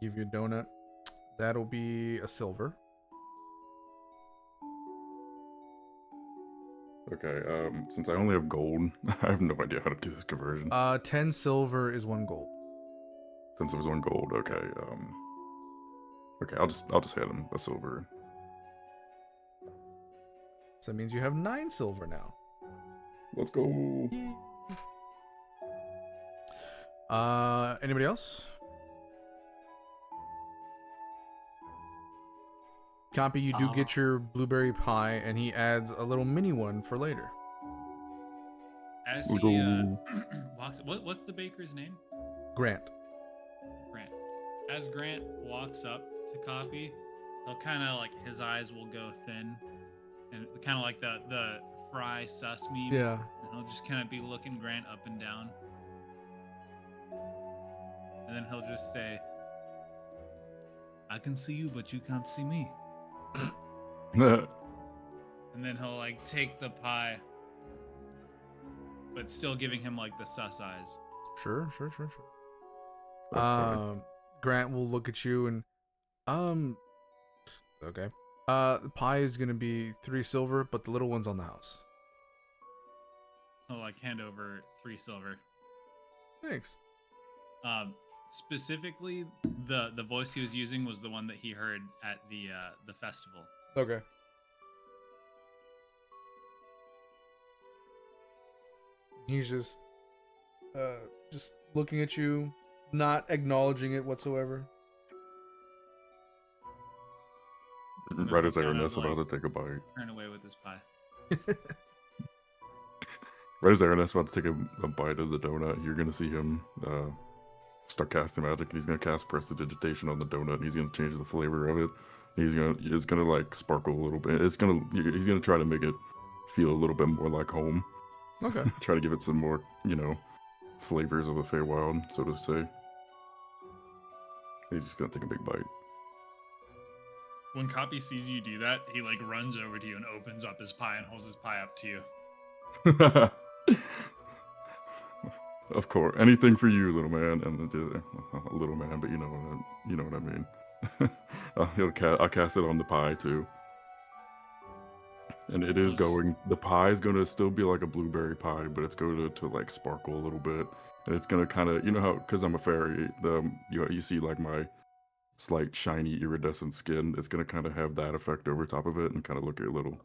Give you a donut. That'll be a silver. Okay, since I only have gold, I have no idea how to do this conversion. 10 silver is 1 gold. Since it was 1 gold, okay, okay, I'll just hand him a silver. So that means you have 9 silver now. Let's go. Anybody else? Cawpy, you do get your blueberry pie, and he adds a little mini one for later. As he walks, what's the baker's name? Grant. Grant. As Grant walks up to Cawpy, he'll kind of like his eyes will go thin, and kind of like the fry sus meme. Yeah. And he'll just kind of be looking Grant up and down, and then he'll just say, "I can see you, but you can't see me." And then he'll like take the pie, but still giving him like the sus eyes. Sure. That's fine. Grant will look at you and okay. The pie is gonna be 3 silver, but the little one's on the house. He'll like hand over 3 silver. Thanks. Specifically, the voice he was using was the one that he heard at the festival. Okay. He's just looking at you, not acknowledging it whatsoever. Right as Kind of, Araneth's about like, to take a bite. Turn away with his pie. Right as Araneth's about to take a bite of the donut, you're gonna see him start casting magic. He's gonna cast prestidigitation on the donut. And he's gonna change the flavor of it. It's gonna like sparkle a little bit. He's gonna try to make it feel a little bit more like home. Okay. Try to give it some more, flavors of the Feywild, so to say. He's just gonna take a big bite. When Cawpy sees you do that, he like runs over to you and opens up his pie and holds his pie up to you. Of course, anything for you, little man, and little man, but you know what I mean. I'll cast it on the pie too, and it is going. The pie is going to still be like a blueberry pie, but it's going to like sparkle a little bit, and it's going to kind of, how, because I'm a fairy, you see like my slight shiny iridescent skin. It's going to kind of have that effect over top of it, and kind of look a little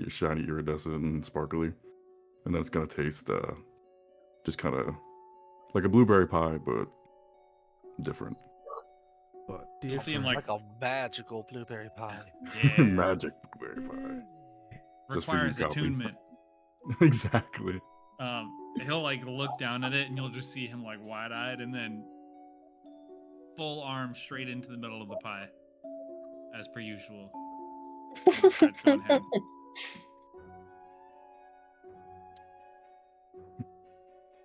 shiny, iridescent, and sparkly, and then it's going to taste just kind of like a blueberry pie, but different. But You see him Like a magical blueberry pie. Yeah. Magic blueberry pie. Just for you, Requires Cawpy. attunement. Exactly. He'll like look down at it and you'll just see him like wide-eyed and then full arm straight into the middle of the pie, as per usual. Headphone hand.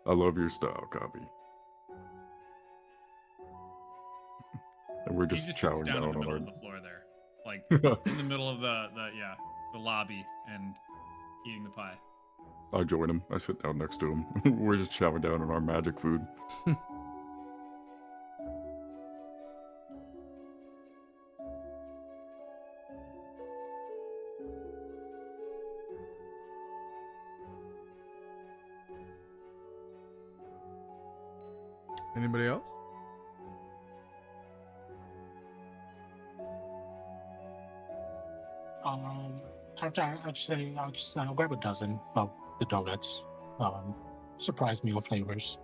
I love your style, Cawpy. And we're He just just chowing sits down down in the on middle our. of the floor there, like in the middle of the lobby and eating the pie. I join him. I sit down next to him. We're just chowing down on our magic food. Anybody else? I'll just grab a dozen of the donuts. Surprise meal flavors.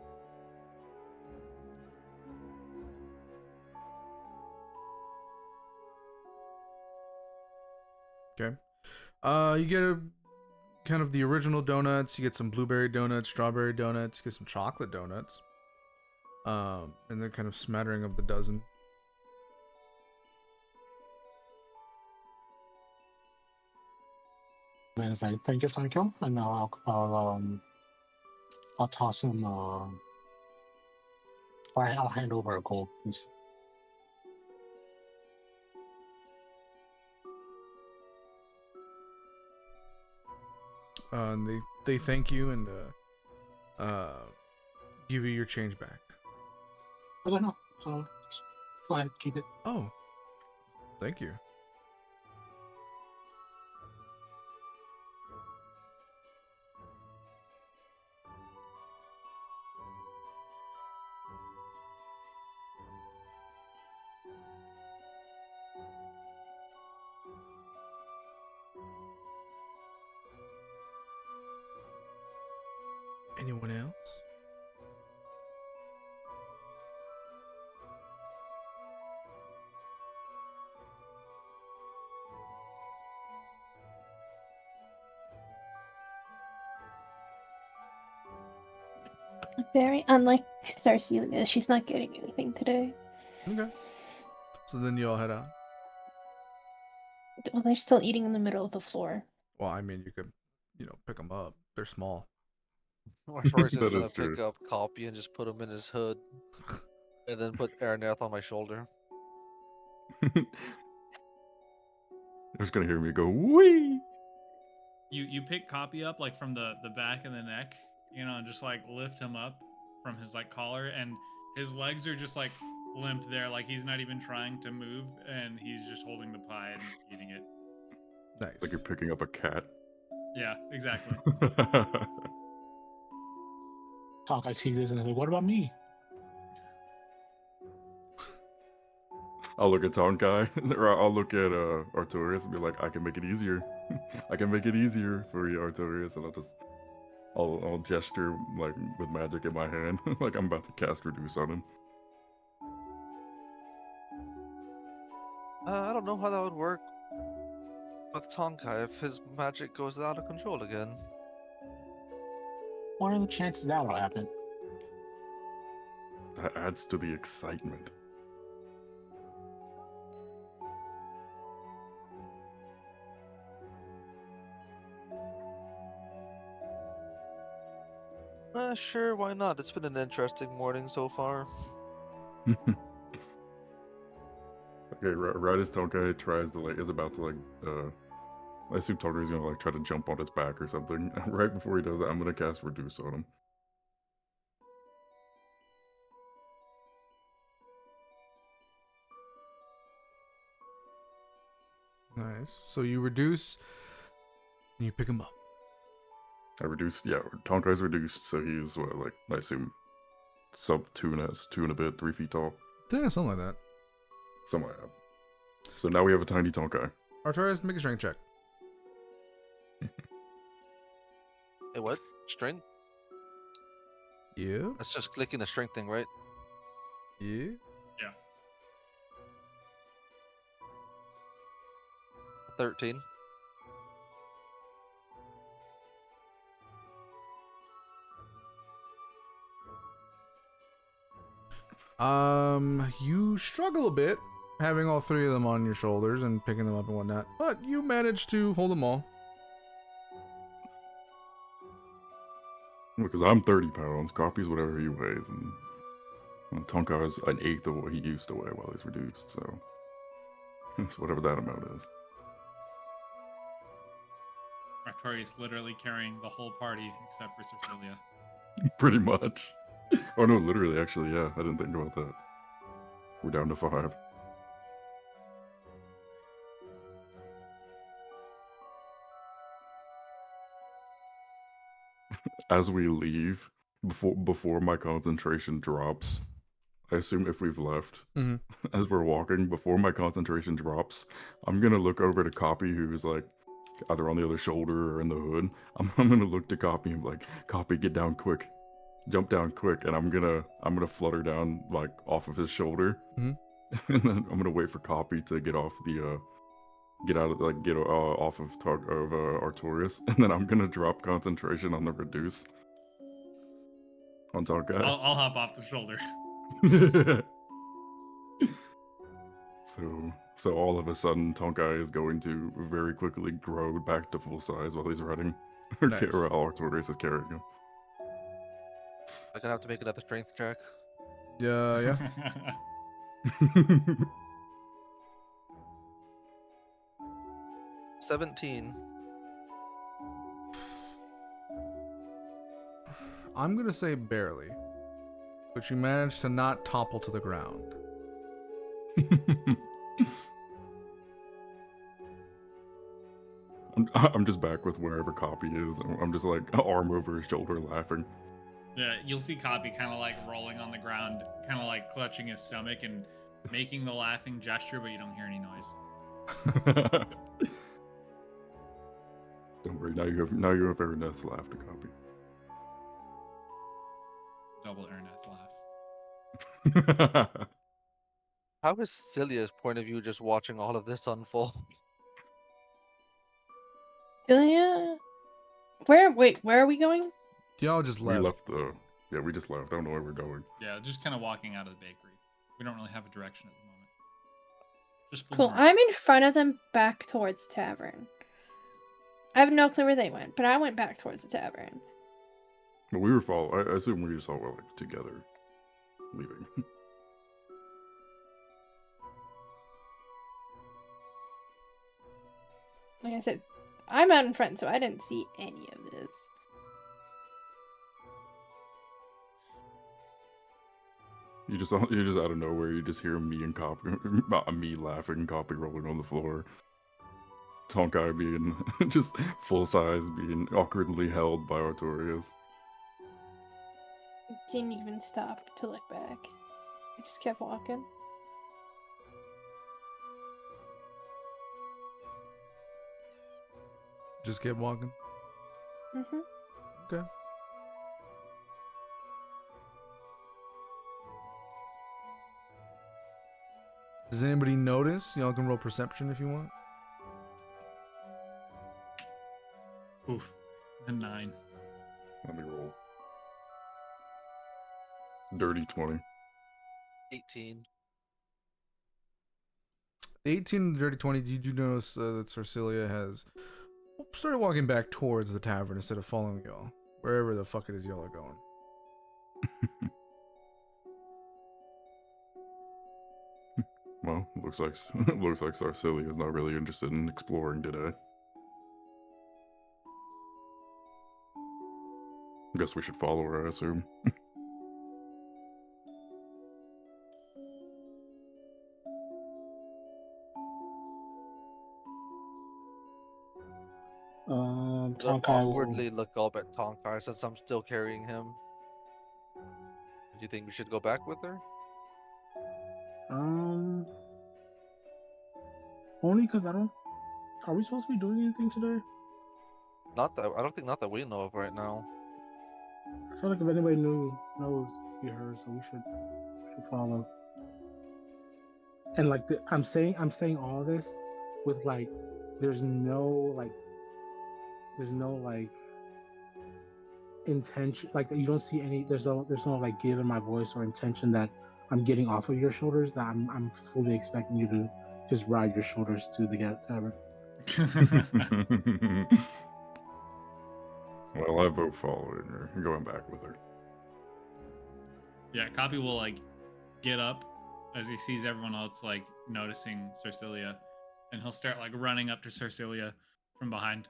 Okay. You get a kind of the original donuts. You get some blueberry donuts, strawberry donuts. You get some chocolate donuts. And then kind of smattering of the dozen. And it's like, thank you, and I'll toss him. I'll hand over a gold piece. And they thank you and give you your change back. I don't know. Go ahead, keep it. Oh, thank you. Anyone else? Very unlike Starcy, she's not getting anything today. Okay. So then you all head out. Well, they're still eating in the middle of the floor. Well, I mean, you could, pick them up. They're small. Artorias is That gonna is pick true. up Cawpy and just put him in his hood, and then put Araneth on my shoulder. You're just gonna hear me go wee. You pick Cawpy up like from the back of the neck, you know, and just like lift him up from his like collar, and his legs are just like limp there, like he's not even trying to move, and he's just holding the pie and eating it. Nice. Like you're picking up a cat. Yeah, exactly. Talk, I see this and I say, what about me? I'll look at Tonkai, or I'll look at Artorias and be like, I can make it easier. I can make it easier for you, Artorias, and I'll gesture like with magic in my hand, like I'm about to cast Reduce on him. I don't know how that would work with Tonkai if his magic goes out of control again. What are the chances that will happen? That adds to the excitement. Sure, why not? It's been an interesting morning so far. Okay, right as Tonkai tries to is about to I assume Tonkai is gonna like try to jump on his back or something. Right before he does that, I'm gonna cast Reduce on him. Nice. So you reduce, and you pick him up. I reduced, yeah, Tonkai's reduced, so he's what, like, I assume sub 2 and a bit, 3 feet tall. Yeah, something like that. Something like that. So now we have a tiny Tonkai. Artorias, make a strength check. Hey, what? Strength? Yeah. That's just clicking the strength thing, right? Yeah. Yeah. 13. You struggle a bit having all three of them on your shoulders and picking them up and whatnot, but you manage to hold them all. Because I'm 30 pounds, Cawpy's whatever he weighs, and Tonkai is an eighth of what he used to weigh while he's reduced, so it's whatever that amount is. Artorias literally carrying the whole party except for Cecilia. Pretty much. Oh no, literally, actually, yeah, I didn't think about that. We're down to 5. As we leave, before my concentration drops, I assume if we've left, as we're walking, before my concentration drops, I'm gonna look over to Cawpy, who's like either on the other shoulder or in the hood. I'm gonna look to Cawpy and be like, Cawpy, get down quick, jump down quick, and I'm gonna flutter down like off of his shoulder, and then I'm gonna wait for Cawpy to get off the get off of Artorias, and then I'm gonna drop concentration on the reduce on Tonkai. I'll hop off the shoulder. So all of a sudden, Tonkai is going to very quickly grow back to full size while he's running. Nice. Or Artorias is carrying him. I'm gonna have to make another strength check. Yeah. 17. I'm gonna say barely, but you managed to not topple to the ground. I'm just back with wherever Cawpy is. I'm just like arm over his shoulder laughing. Yeah, you'll see Cawpy kind of like rolling on the ground, kind of like clutching his stomach and making the laughing gesture, but you don't hear any noise. Don't worry, now you have Araneth's laugh to Cawpy. Double Araneth laugh. How is Celia's point of view just watching all of this unfold? Julia? Where are we going? Y'all just We left. we just left. I don't know where we're going. Yeah, just kind of walking out of the bakery. We don't really have a direction at the moment. Just Cool. fooling I'm in front of them back towards the tavern. I have no clue where they went, but I went back towards the tavern. But we were I assume we just all were like together, leaving. Like I said, I'm out in front, so I didn't see any of this. You just out of nowhere, you just hear me and Cawpy, me laughing, Cawpy rolling on the floor. Tonkai being just full size, being awkwardly held by Artorias. Didn't even stop to look back. I just kept walking. Just kept walking. Mm-hmm. Okay. Does anybody notice? Y'all can roll perception if you want. Oof. A 9. Let me roll. Dirty 20. 18. 18 and dirty 20. Did you notice that Cercilia has started walking back towards the tavern instead of following y'all? Wherever the fuck it is y'all are going. Well, looks like Sarcilia is not really interested in exploring today. Guess we should follow her, I assume. I'll Tonkai will. awkwardly look up at Tonkai since I'm still carrying him. Do you think we should go back with her? Only because I don't. Are we supposed to be doing anything today? Not that I don't think not that we know of right now. I feel like if anybody knows, be her, so we should follow. And like I'm saying all this with like, there's no intention. Like you don't see any. There's no like give in my voice or intention that I'm getting off of your shoulders. That I'm fully expecting you to just ride your shoulders to the tavern. Well, I vote following her, going back with her. Yeah, Cawpy will like get up as he sees everyone else like noticing Cercilia, and he'll start like running up to Cercilia from behind,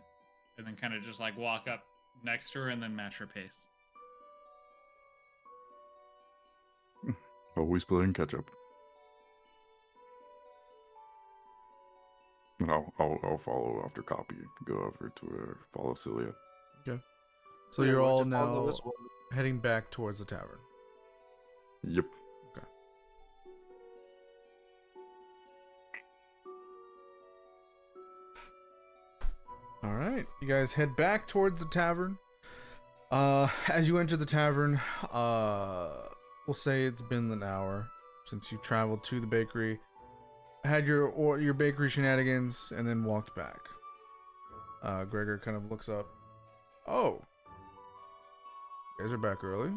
and then kind of just like walk up next to her and then match her pace. Always playing catch up. And I'll follow after Cawpy. Go over to her, follow Cilia. Okay. So Yeah, you're we're all just on now this one. heading back towards the tavern. Yep. Okay. All right, you guys head back towards the tavern. As you enter the tavern, we'll say it's been an hour since you traveled to the bakery, had your bakery shenanigans, and then walked back. Gregor kind of looks up. Oh, you guys are back early.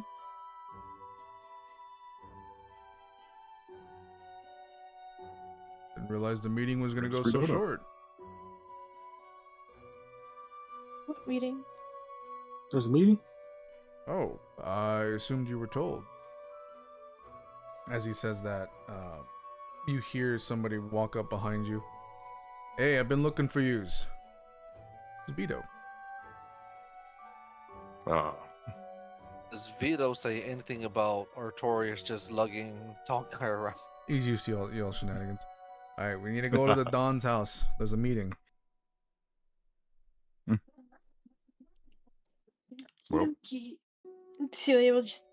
Didn't realize the meeting was gonna go Thanks for so doing it. short. What meeting? There's a meeting. Oh, I assumed you were told. As he says that, you hear somebody walk up behind you. Hey, I've been looking for yous. It's Vito. Ah, Does Vito say anything about Artorias just lugging Tonkai around? He's used to y'all shenanigans. Alright, we need to go to the Don's house. There's a meeting. well, Celia will just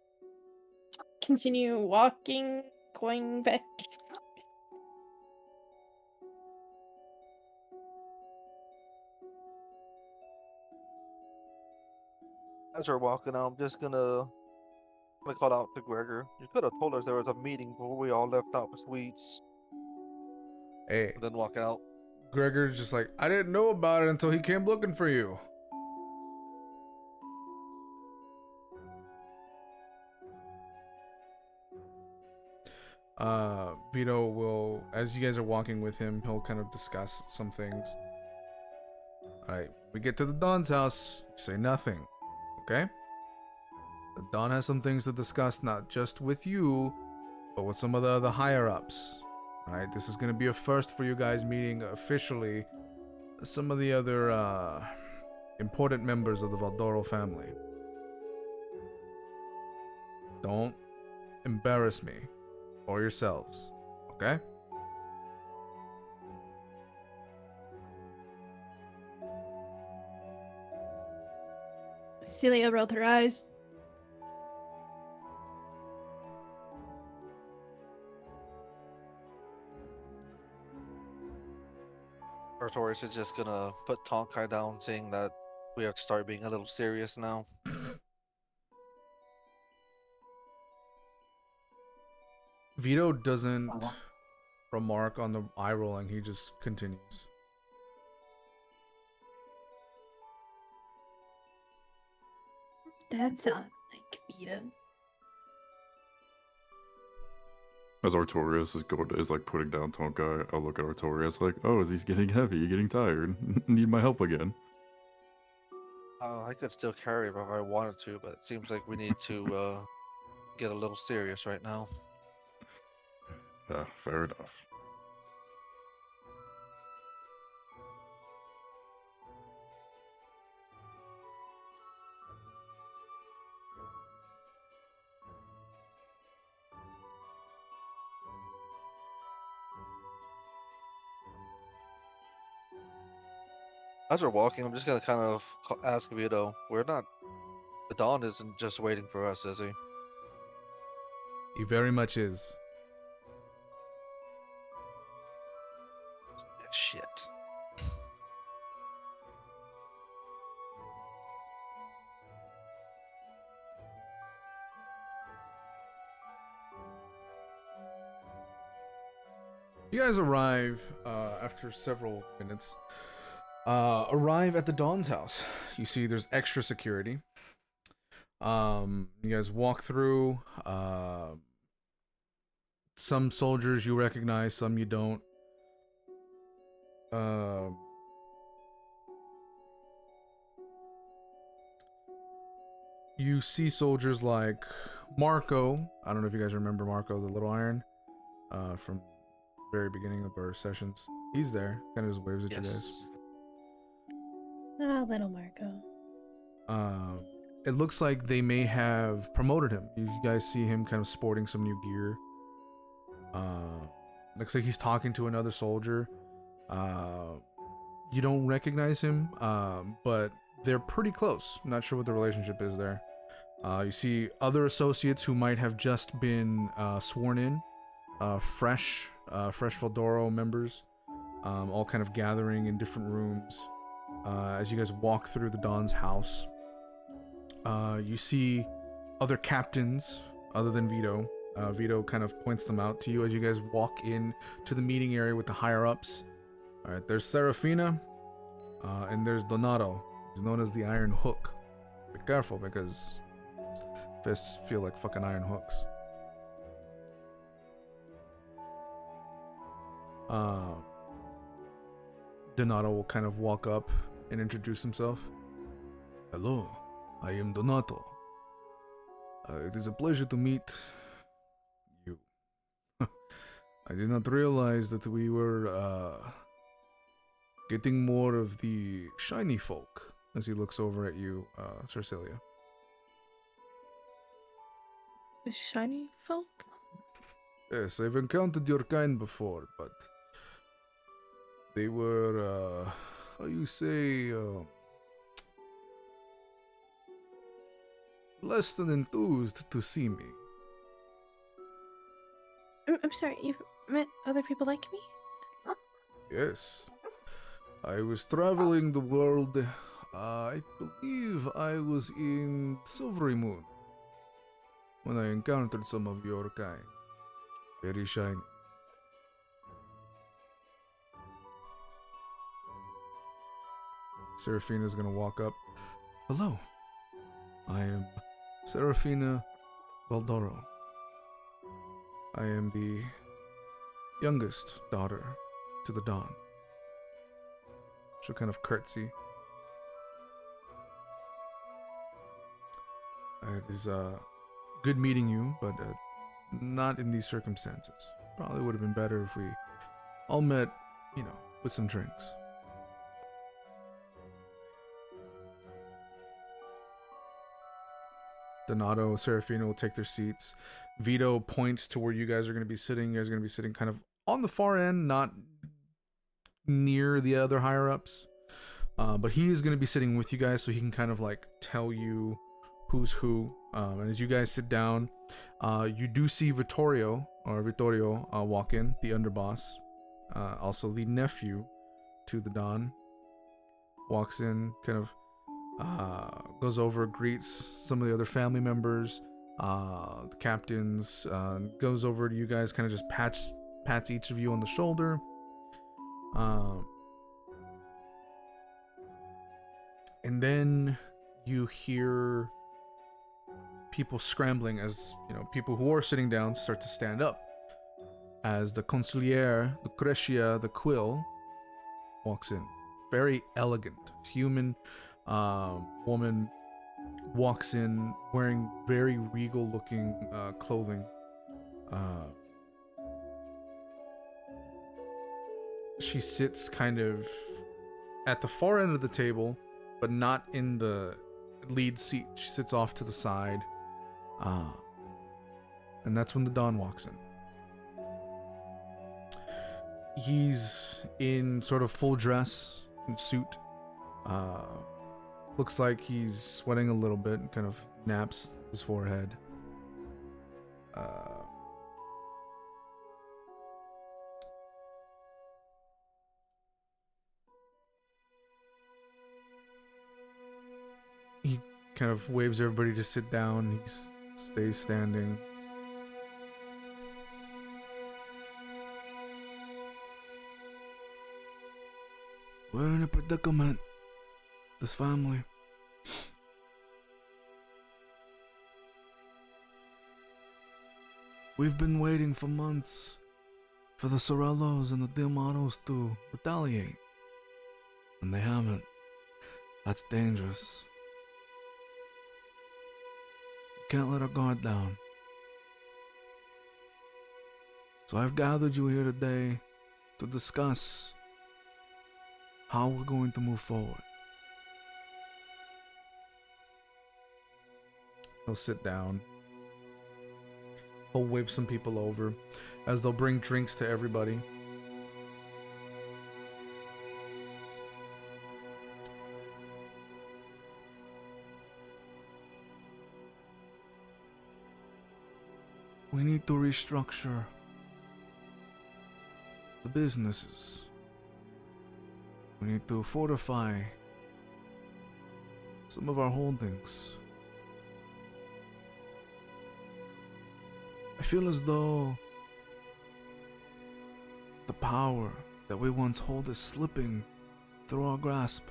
continue walking, going back. As we're walking out, I'm just gonna call out to Gregor. You could have told us there was a meeting before we all left out for sweets, Hey, and then walk out. Gregor's just like, I didn't know about it until he came looking for you. Vito will, as you guys are walking with him, he'll kind of discuss some things. Alright, we get to the Don's house, say nothing, okay? The Don has some things to discuss, not just with you, but with some of the other higher ups. Alright, this is gonna be a first for you guys meeting officially some of the other important members of the Valdoro family. Don't embarrass me or yourselves, okay? Celia rolled her eyes. Artorias is just gonna put Tonkai down, saying that we have to start being a little serious now. Vito doesn't remark on the eye rolling, he just continues. That sounds like Vita. As Artorias is like putting down Tonkai, I look at Artorias like, oh, is he getting heavy? You getting tired? Need my help again? I could still carry him if I wanted to, but it seems like we need to get a little serious right now. Yeah, fair enough. As we're walking, I'm just gonna kind of ask Vito, the Dawn isn't just waiting for us, is he? He very much is. Shit. You guys arrive after several minutes. Arrive at the Dawn's house. You see there's extra security. You guys walk through. Some soldiers you recognize, some you don't. You see soldiers like Marco. I don't know if you guys remember Marco, the Little Iron, from the very beginning of our sessions. He's there, kind of just waves at you guys. Ah, little Marco. It looks like they may have promoted him. You guys see him kind of sporting some new gear. Looks like he's talking to another soldier. You don't recognize him, but they're pretty close. I'm not sure what the relationship is there. You see other associates who might have just been sworn in, fresh Valdoro members, all kind of gathering in different rooms. As you guys walk through the Dawn's house, you see other captains other than Vito. Vito kind of points them out to you as you guys walk in to the meeting area with the higher ups. All right, there's Serafina, and there's Donato. He's known as the Iron Hook. Be careful because fists feel like fucking iron hooks. Donato will kind of walk up and introduce himself. Hello, I am Donato. It is a pleasure to meet you. I did not realize that we were getting more of the shiny folk, as he looks over at you, Cercilia. The shiny folk? Yes, I've encountered your kind before, but they were, how you say, less than enthused to see me. I'm sorry, you've met other people like me? Yes. I was traveling the world. I believe I was in Silvery Moon when I encountered some of your kind. Very shiny. Serafina's gonna walk up. Hello. I am Serafina Valdoro. I am the youngest daughter to the Dawn. She'll kind of curtsy. It is good meeting you, but not in these circumstances. Probably would have been better if we all met, with some drinks. Donato, Serafino will take their seats. Vito points to where you guys are going to be sitting. You guys are going to be sitting kind of on the far end, not near the other higher ups. But he is going to be sitting with you guys, so he can kind of like tell you who's who. And as you guys sit down, you do see Vittorio walk in, the underboss, also the nephew to the Don. Walks in, kind of goes over, greets some of the other family members, the captains, goes over to you guys, kind of just pats each of you on the shoulder. And then you hear people scrambling as, you know, people who are sitting down start to stand up. As the consigliere, Lucretia, the Quill, walks in. Very elegant, human woman walks in wearing very regal looking clothing. She sits kind of at the far end of the table, but not in the lead seat. She sits off to the side. And that's when the Don walks in. He's in sort of full dress and suit. Looks like he's sweating a little bit and kind of naps his forehead. He kind of waves everybody to sit down. He stays standing. We're in a predicament, this family. We've been waiting for months for the Sorellos and the Diamatos to retaliate. And they haven't. That's dangerous. We can't let our guard down. So I've gathered you here today to discuss how we're going to move forward. He'll sit down. He'll wave some people over as they'll bring drinks to everybody. We need to restructure the businesses. We need to fortify some of our holdings. I feel as though the power that we once hold is slipping through our grasp.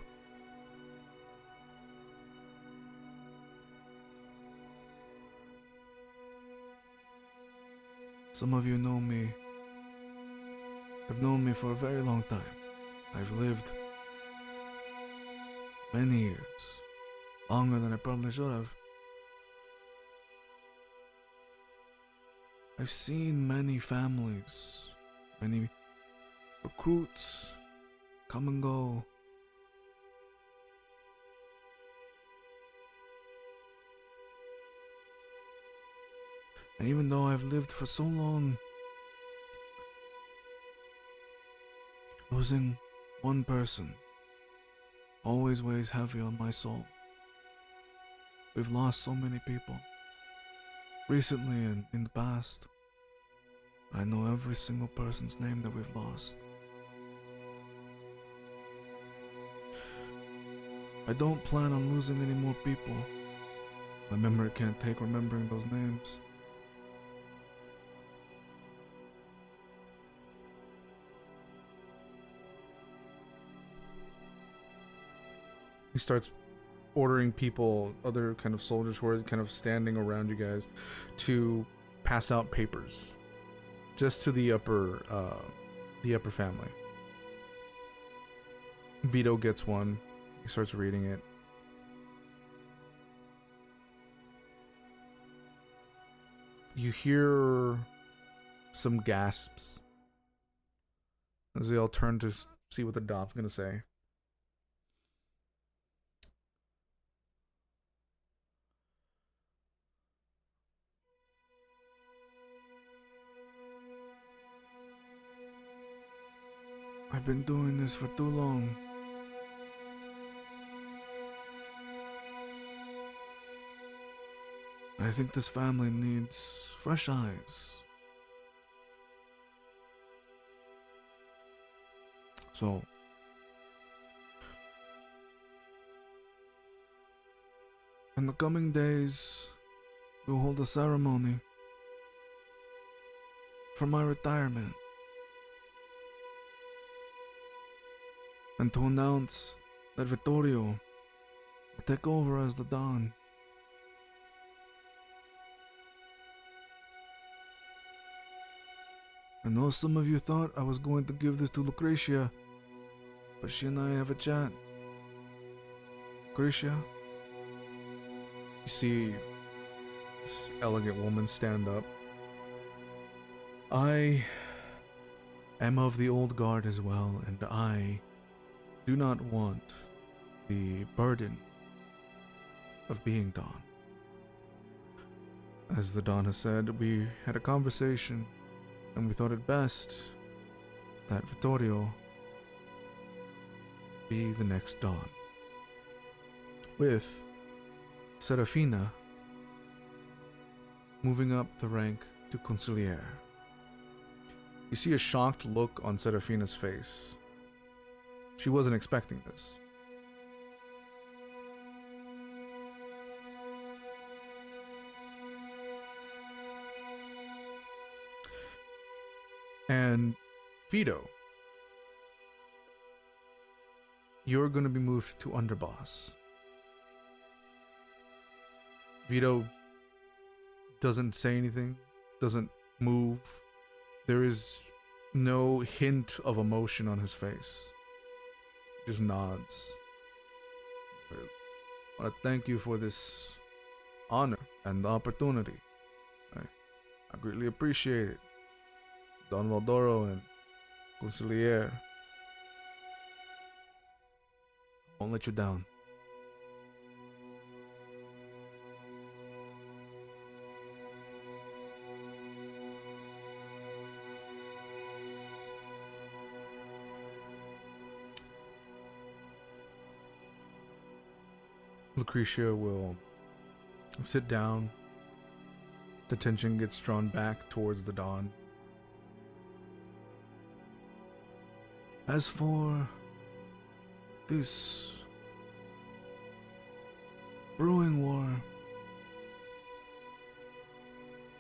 Some of you know me, have known me for a very long time. I've lived many years, longer than I probably should have. I've seen many families, many recruits come and go. And even though I've lived for so long, losing one person always weighs heavy on my soul. We've lost so many people, recently and in the past. I know every single person's name that we've lost. I don't plan on losing any more people. My memory can't take remembering those names. He starts ordering people, other kind of soldiers who are kind of standing around you guys, to pass out papers, just to the upper family. Vito gets one. He starts reading it. You hear some gasps as they all turn to see what the Don's gonna say. I've been doing this for too long. I think this family needs fresh eyes. So, in the coming days, we'll hold a ceremony for my retirement and to announce that Vittorio will take over as the Don. I know some of you thought I was going to give this to Lucretia, but she and I have a chat. Lucretia, you see this elegant woman stand up. I am of the old guard as well, and I do not want the burden of being Don. As the Don has said, we had a conversation, and we thought it best that Vittorio be the next Don, with Serafina moving up the rank to Consigliere. You see a shocked look on Serafina's face. She wasn't expecting this. And Vito, you're going to be moved to underboss. Vito doesn't say anything, doesn't move. There is no hint of emotion on his face. Just nods. I want to thank you for this honor and the opportunity. I greatly appreciate it. Don Valdoro and Consigliere. Won't let you down. Lucretia will sit down. The tension gets drawn back towards the Dawn. As for this brewing war,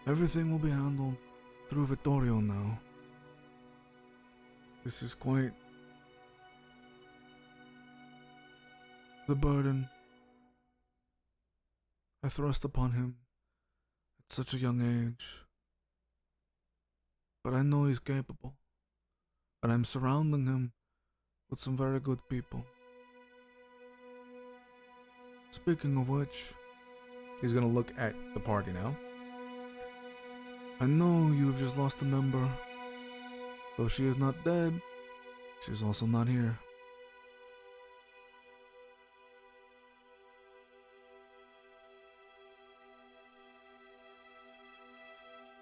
everything will be handled through Vittorio now. This is quite the burden I thrust upon him at such a young age. But I know he's capable, and I'm surrounding him with some very good people. Speaking of which, he's gonna look at the party now. I know you've just lost a member. Though she is not dead, she's also not here.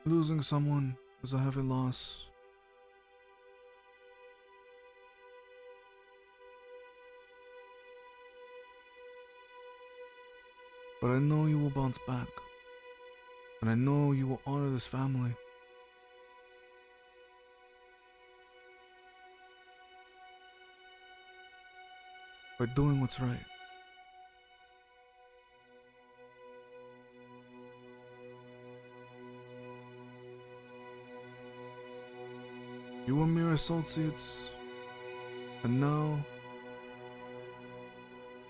Losing someone is a heavy loss. But I know you will bounce back. And I know you will honor this family. By doing what's right. You were mere associates, and now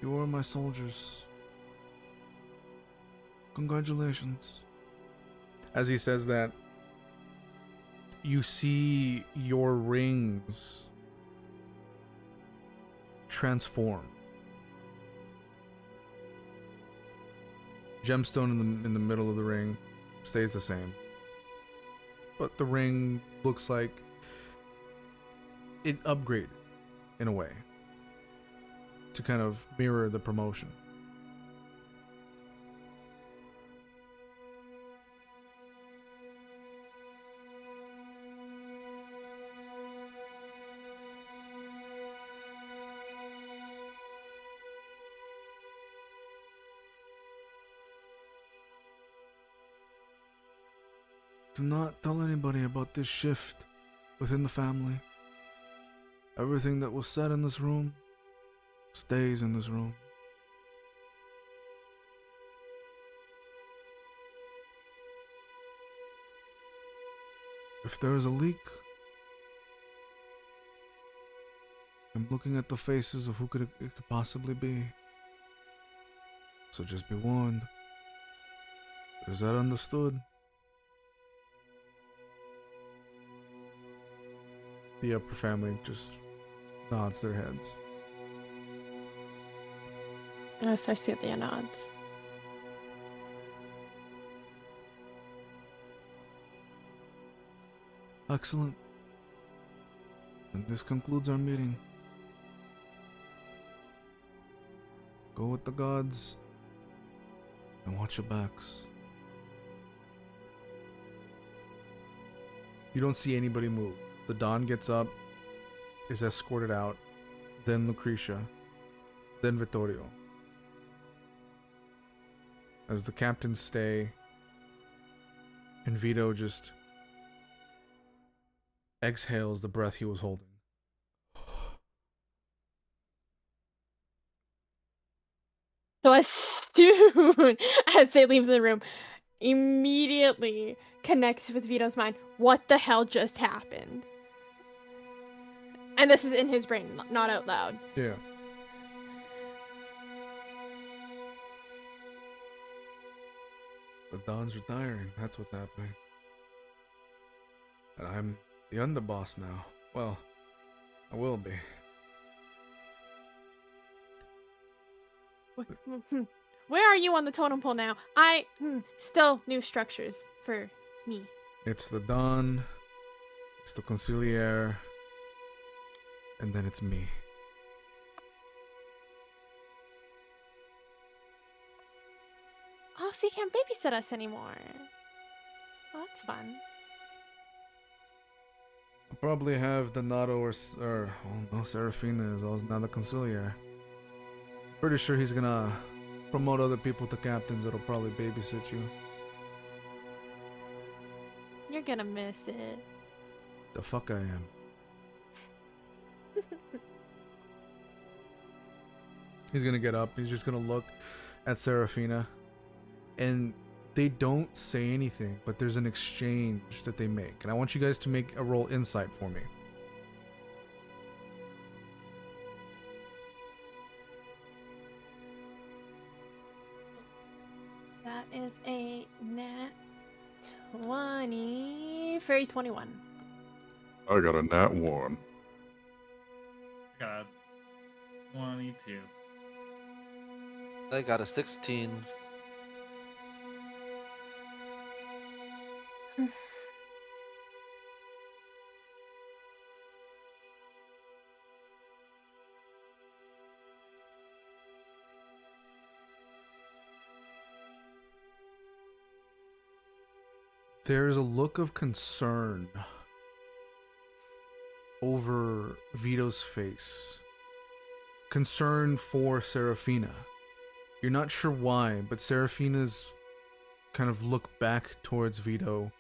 you are my soldiers. Congratulations. As he says that, you see your rings transform. Gemstone in the middle of the ring stays the same, but the ring looks like it upgraded in a way to kind of mirror the promotion. Do not tell anybody about this shift within the family. Everything that was said in this room stays in this room. If there is a leak, I'm looking at the faces of who it could possibly be. So just be warned. Is that understood? The upper family just nods their heads. Yes, I see the nods. Excellent. And this concludes our meeting. Go with the gods and watch your backs. You don't see anybody move. The Don gets up, is escorted out, then Lucretia, then Vittorio. As the captains stay, and Vito just exhales the breath he was holding. So as soon as they leave the room, immediately connects with Vito's mind. What the hell just happened? And this is in his brain, not out loud. Yeah. The Don's retiring. That's what's happening. And I'm the underboss now. Well, I will be. Where are you on the totem pole now? Still new structures for me. It's the Don, it's the Conciliere, and then it's me. Oh, so you can't babysit us anymore. Well, that's fun. I'll probably have Donato or oh no, Serafina is also now the Conciliere. Pretty sure he's gonna promote other people to captains that'll probably babysit you. You're gonna miss it. The fuck I am. He's gonna get up, he's just gonna look at Serafina, and they don't say anything, but there's an exchange that they make. And I want you guys to make a roll insight for me. That is a nat 20 for a 21. I got a nat 1. Got 22. I got a 16. There's a look of concern over Vito's face. Concern for Serafina. You're not sure why, but Serafina's kind of look back towards Vito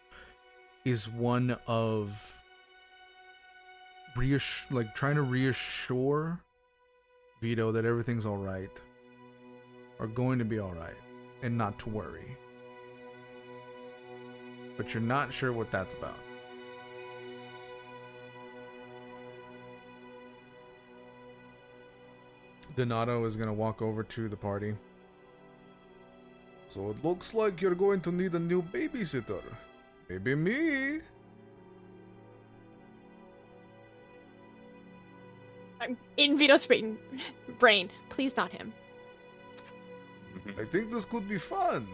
is one of trying to reassure Vito that everything's alright, or going to be alright, and not to worry. But you're not sure what that's about. Donato is going to walk over to the party. So it looks like you're going to need a new babysitter. Maybe me. In Vito's brain. Please not him. I think this could be fun.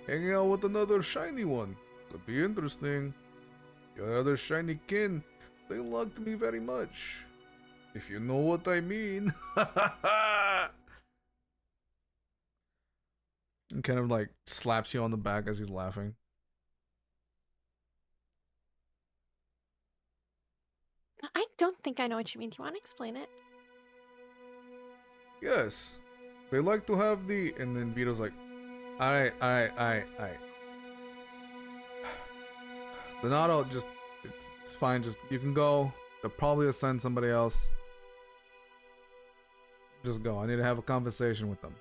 Hanging out with another shiny one. Could be interesting. Your other shiny kin, they liked me very much. If you know what I mean. And kind of like slaps you on the back as he's laughing. I don't think I know what you mean. Do you want to explain it? Yes. They like to have the... And then Vito's like, Alright. They're not all just. It's fine. Just you can go. They'll probably assign somebody else. Just go. I need to have a conversation with them.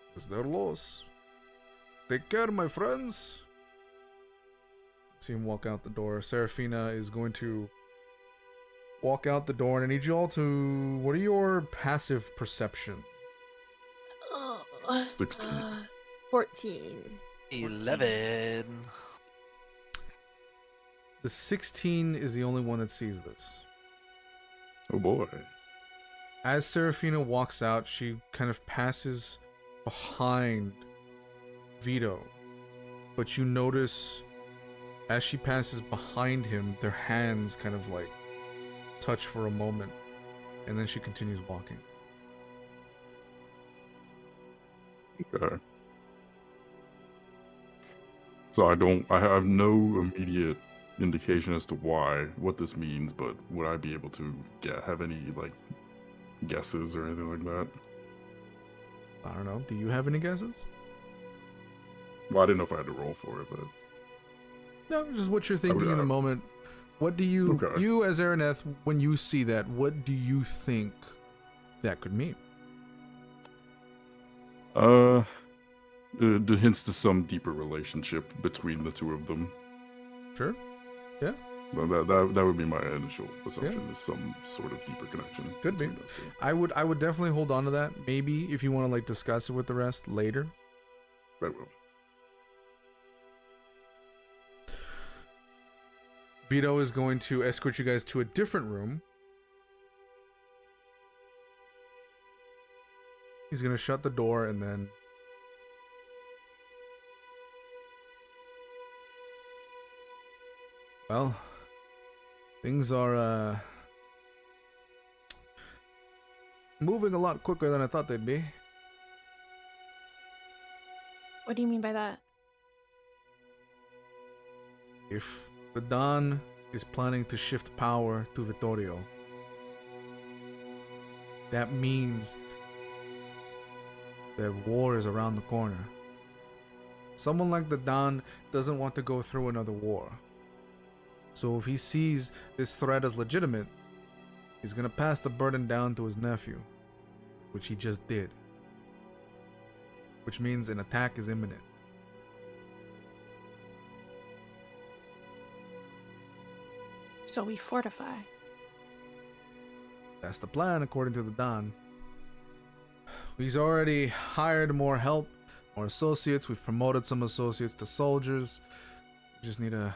Because they're lost. Take care, my friends. See him walk out the door. Serafina is going to walk out the door, and I need you all to. What are your passive perception? 16. 14. 11. The 16 is the only one that sees this. Oh boy. As Serafina walks out, she kind of passes behind Vito. But you notice, as she passes behind him, their hands kind of like touch for a moment. And then she continues walking. Okay. So I have no immediate indication as to what this means, but would I be able to have any like guesses or anything like that? I don't know. Do you have any guesses? Well, I didn't know if I had to roll for it, but No, just what you're thinking in the moment. What do you, Okay. you as Araneth, when you see that, what do you think that could mean? It hints to some deeper relationship between the two of them. Sure. Yeah. That would be my initial assumption, is some sort of deeper connection. Could be. between those two. I would definitely hold on to that. Maybe if you want to like discuss it with the rest later. I will. Vito is going to escort you guys to a different room. He's going to shut the door and then... Well, things are moving a lot quicker than I thought they'd be. What do you mean by that? If the Don is planning to shift power to Vittorio, that means that war is around the corner. Someone like the Don doesn't want to go through another war. So if he sees this threat as legitimate, he's gonna pass the burden down to his nephew, which he just did. Which means an attack is imminent. So we fortify. That's the plan, according to the Don. He's already hired more help, more associates. We've promoted some associates to soldiers. We just need to,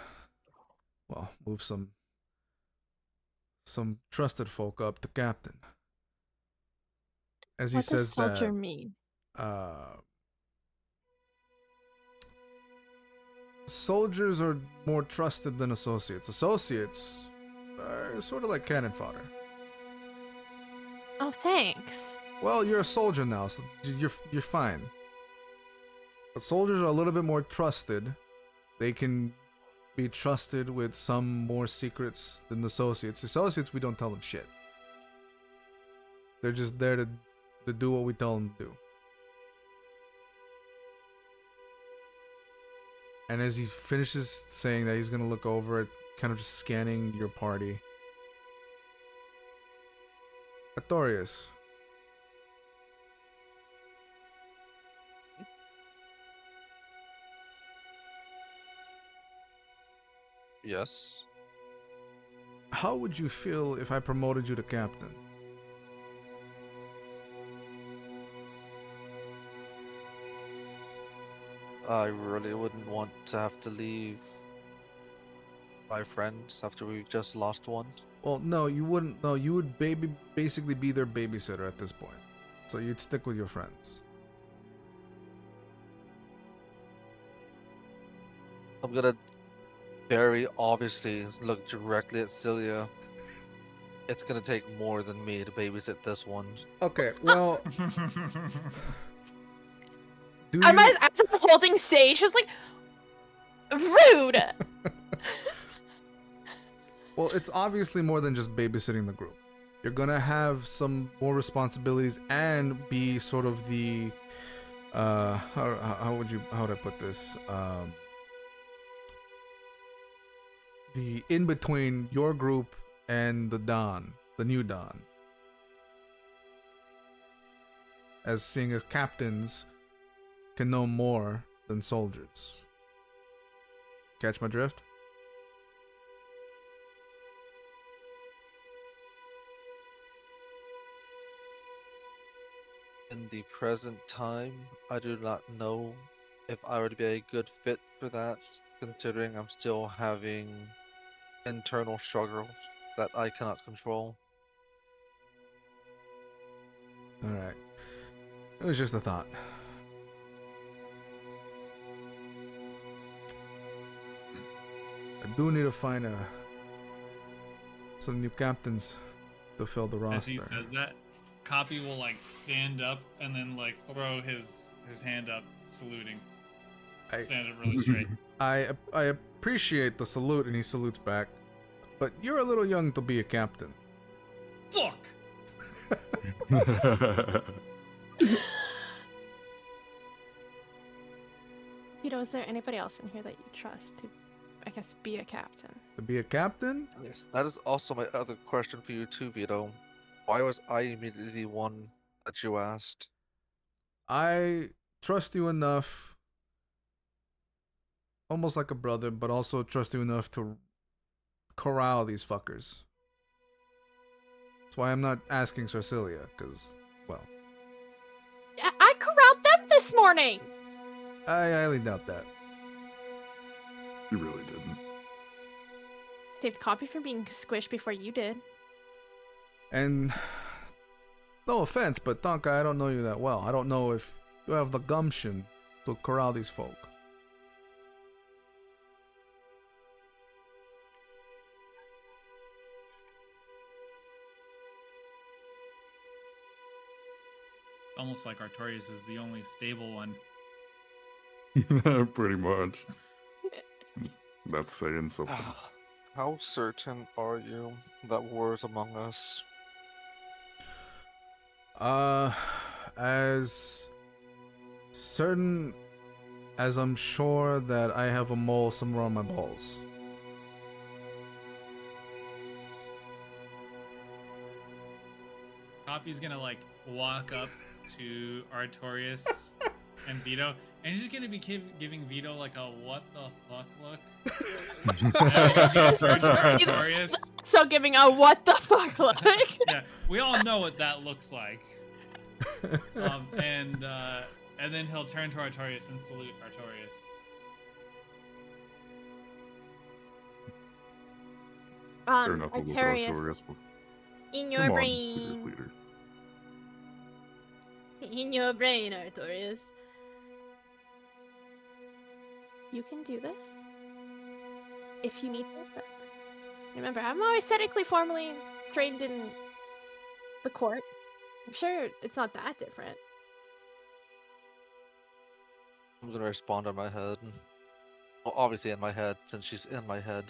well, move some trusted folk up to captain. As he What does says soldier that, mean? Soldiers are more trusted than associates. Associates are sort of like cannon fodder. Oh, thanks. Well, you're a soldier now, so you're fine. But soldiers are a little bit more trusted. They can be trusted with some more secrets than the associates. Associates, we don't tell them shit. They're just there to do what we tell them to do. And as he finishes saying that, he's gonna look over it, kind of just scanning your party. Artorias. Yes. How would you feel if I promoted you to captain? I really wouldn't want to have to leave my friends after we just lost one. Well, no, you wouldn't. No, you would basically be their babysitter at this point. So you'd stick with your friends. I'm gonna very obviously look directly at Celia. It's gonna take more than me to babysit this one. Okay, well, do I'm you- as I'm holding Sage. She was like, rude. Well, it's obviously more than just babysitting the group. You're gonna have some more responsibilities and be sort of the, how would I put this? the in between your group and the Dawn, the new Dawn. As seeing as captains can know more than soldiers. Catch my drift? In the present time, I do not know if I would be a good fit for that, considering I'm still having internal struggles that I cannot control. Alright. It was just a thought. I do need to find some new captains to fill the roster. As he says that, Cawpy will like stand up and then like throw his hand up, saluting. Stand up really straight. I appreciate the salute, and he salutes back. But you're a little young to be a captain. Fuck! Vito, is there anybody else in here that you trust to, I guess, be a captain? To be a captain? Yes, that is also my other question for you too, Vito. Why was I immediately the one that you asked? I trust you enough, almost like a brother, but also trust you enough to corral these fuckers. That's why I'm not asking Cercilia, because, well, I corralled them this morning! I highly doubt that. You really didn't. Saved Cawpy from being squished before you did. And no offense, but Tonka, I don't know you that well. I don't know if you have the gumption to corral these folk. It's almost like Artorias is the only stable one. Pretty much. That's saying something. How certain are you that war is among us? As certain as I'm sure that I have a mole somewhere on my balls. Cawpy's gonna like walk up to Artorias and Vito, and he's just gonna be giving Vito like a what the fuck look. Artorias. So giving a what the fuck look. Yeah, we all know what that looks like. And then he'll turn to Artorias and salute Artorias. Fair enough, we'll go for Artorias, Artorias, but in come your on, brain. previous leader. In your brain, Artorias. You can do this. If you need backup. Remember, I'm always technically formally trained in the court. I'm sure it's not that different. I'm gonna respond in my head. Well, obviously in my head, since she's in my head.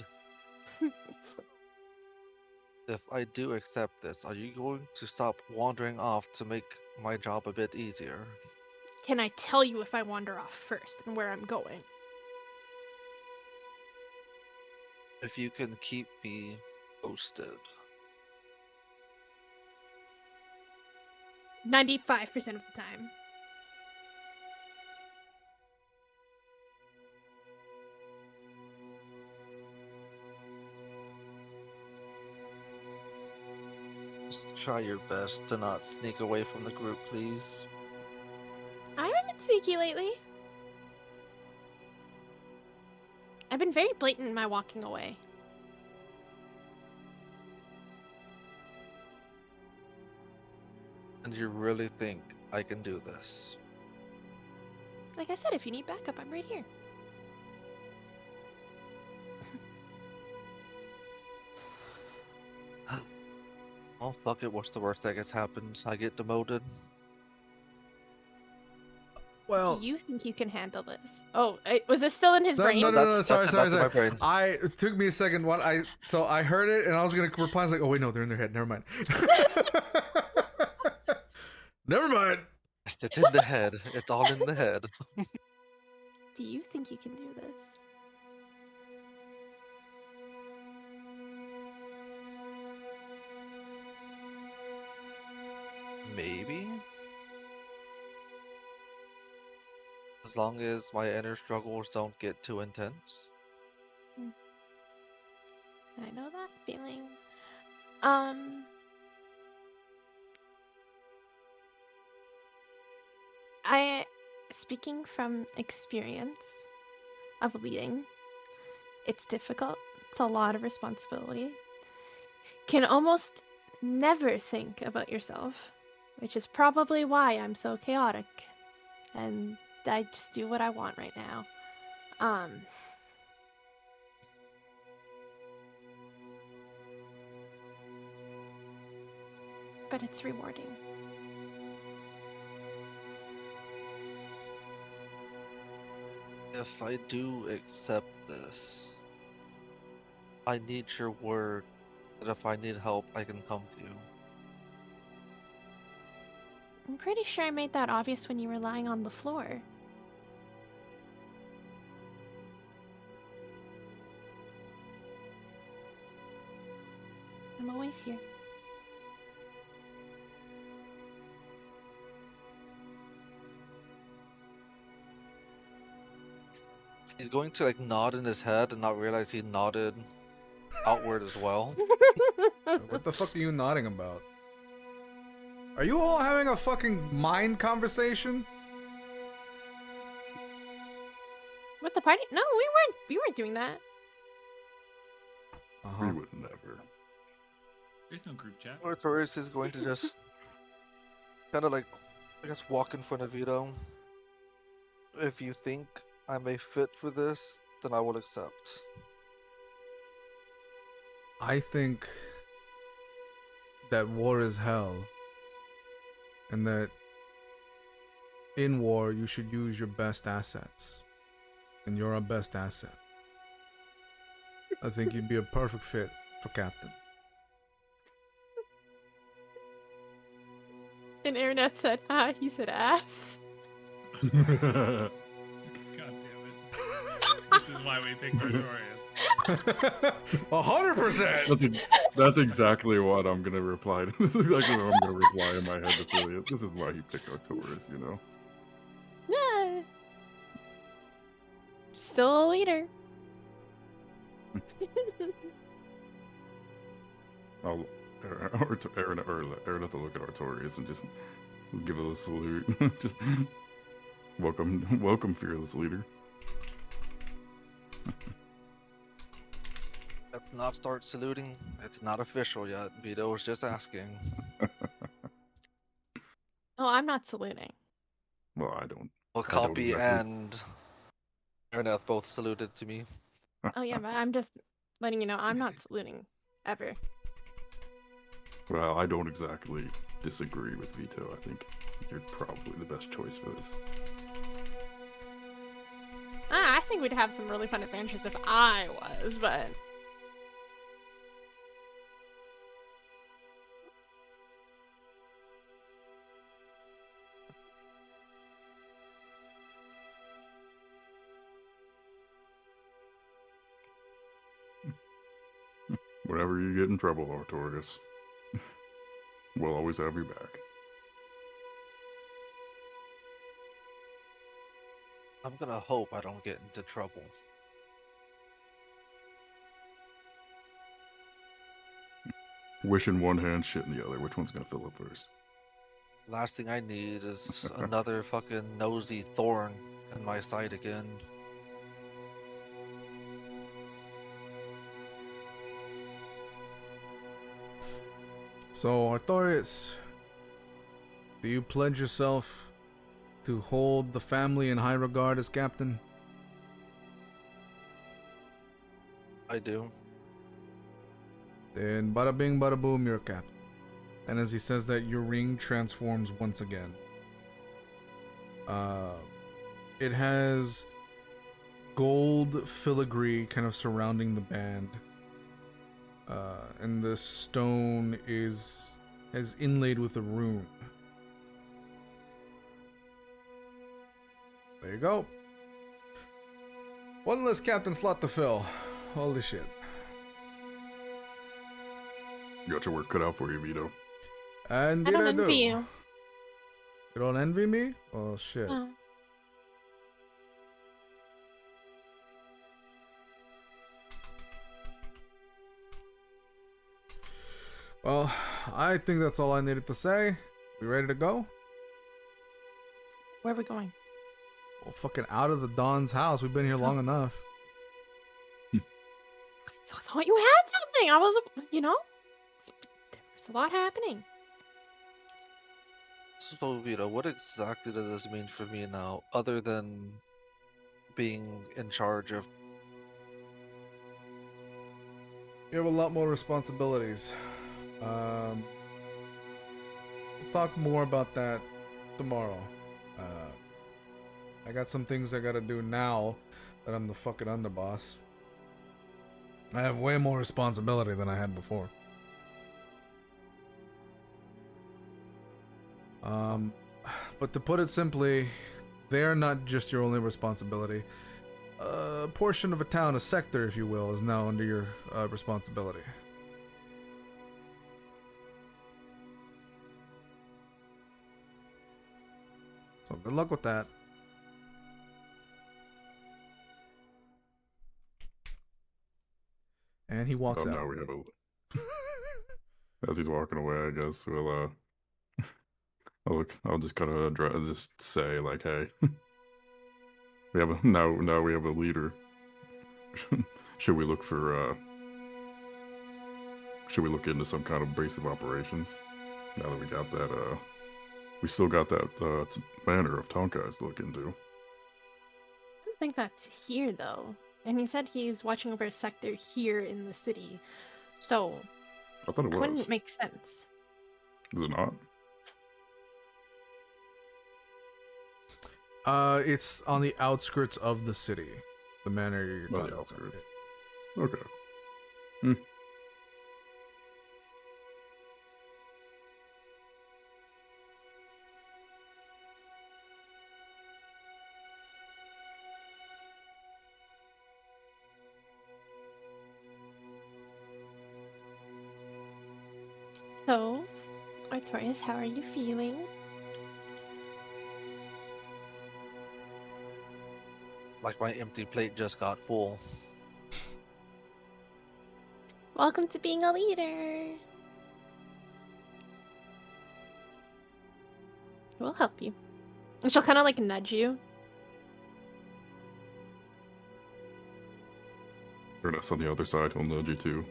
If I do accept this, are you going to stop wandering off to make my job a bit easier? Can I tell you if I wander off first and where I'm going? If you can keep me posted. 95% of the time. Just try your best to not sneak away from the group, please. I haven't been sneaky lately. I've been very blatant in my walking away. And you really think I can do this? Like I said, if you need backup, I'm right here. Oh, fuck it. What's the worst that gets happened? I get demoted. Well, Do you think you can handle this? Oh, was this still in his no, brain? no, no, no, That's- sorry, that's sorry, in my sorry. brain. It took me a second. So I heard it and I was gonna reply. I was like, oh wait, no, they're in their head. Never mind. Never mind. It's in the head. It's all in the head. Do you think you can do this? Maybe. As long as my inner struggles don't get too intense. I know that feeling. Speaking from experience of leading, it's difficult. It's a lot of responsibility. Can almost never think about yourself, which is probably why I'm so chaotic. And I just do what I want right now. But it's rewarding. If I do accept this, I need your word that if I need help, I can come to you. I'm pretty sure I made that obvious when you were lying on the floor. I'm always here. He's going to like nod in his head and not realize he nodded outward as well. What the fuck are you nodding about? Are you all having a fucking mind conversation? With the party? No, we weren't doing that. We would never. There's no group chat. Artorias is going to just kind of like, I guess, walk in front of Vito. If you think I'm a fit for this, then I will accept. I think that war is hell, and that in war you should use your best assets, and you're our best asset. I think you'd be a perfect fit for captain. And Araneth said, he said ass. God damn it. This is why we picked Artorias. 100%. That's exactly what I'm gonna reply to. This is exactly what I'm gonna reply in my head to Celia. This is why he picked Artorias, you know. Yeah. Still a leader. I'll Araneth will look at Artorias and just give it a salute. Just welcome, fearless leader. Let's not start saluting. It's not official yet. Vito was just asking. Oh, I'm not saluting. Well, I don't. Well, I don't Cawpy exactly. and Araneth both saluted to me. Oh yeah, but I'm just letting you know I'm not saluting ever. Well, I don't exactly disagree with Vito. I think you're probably the best choice for this. I think we'd have some really fun adventures if I was, but Whenever you get in trouble, Artorias, we'll always have your back. I'm gonna hope I don't get into trouble. Wish in one hand, shit in the other. Which one's gonna fill up first? Last thing I need is another fucking nosy thorn in my side again. So, Artorias, do you pledge yourself to hold the family in high regard as captain? I do. Then bada bing bada boom, you're a captain. And as he says that, your ring transforms once again. It has gold filigree kind of surrounding the band. And the stone is inlaid with a rune. There you go. One less captain slot to fill. Holy shit. You got your work cut out for you, Vito. And I did don't I do? envy you. You don't envy me? Oh shit. No. Well, I think that's all I needed to say. We ready to go? Where are we going? Well, fucking out of the Don's house. We've been here long enough. So I thought you had something. I was, there's a lot happening. So, Vito, what exactly does this mean for me now, other than being in charge of? You have a lot more responsibilities. We'll talk more about that tomorrow. I got some things I gotta do now that I'm the fucking underboss. I have way more responsibility than I had before. But to put it simply, they're not just your only responsibility. A portion of a town, a sector, if you will, is now under your responsibility. So good luck with that. And he walks out. Now we have a. As he's walking away, I guess we'll I'll just kind of just say like, hey, we have a now we have a leader. Should we look for should we look into some kind of base of operations? Now that we got that we still got that banner of Tonkai's to look into. I don't think that's here though. And he said he's watching over a sector here in the city. So I thought it that was. wouldn't make sense. Is it not? It's on the outskirts of the city. The manor you're On talking the about. outskirts. Okay. So, Artorias, how are you feeling? Like my empty plate just got full. Welcome to being a leader. We'll help you. And she'll kind of like nudge you. Ernest on the other side, he'll nudge you too.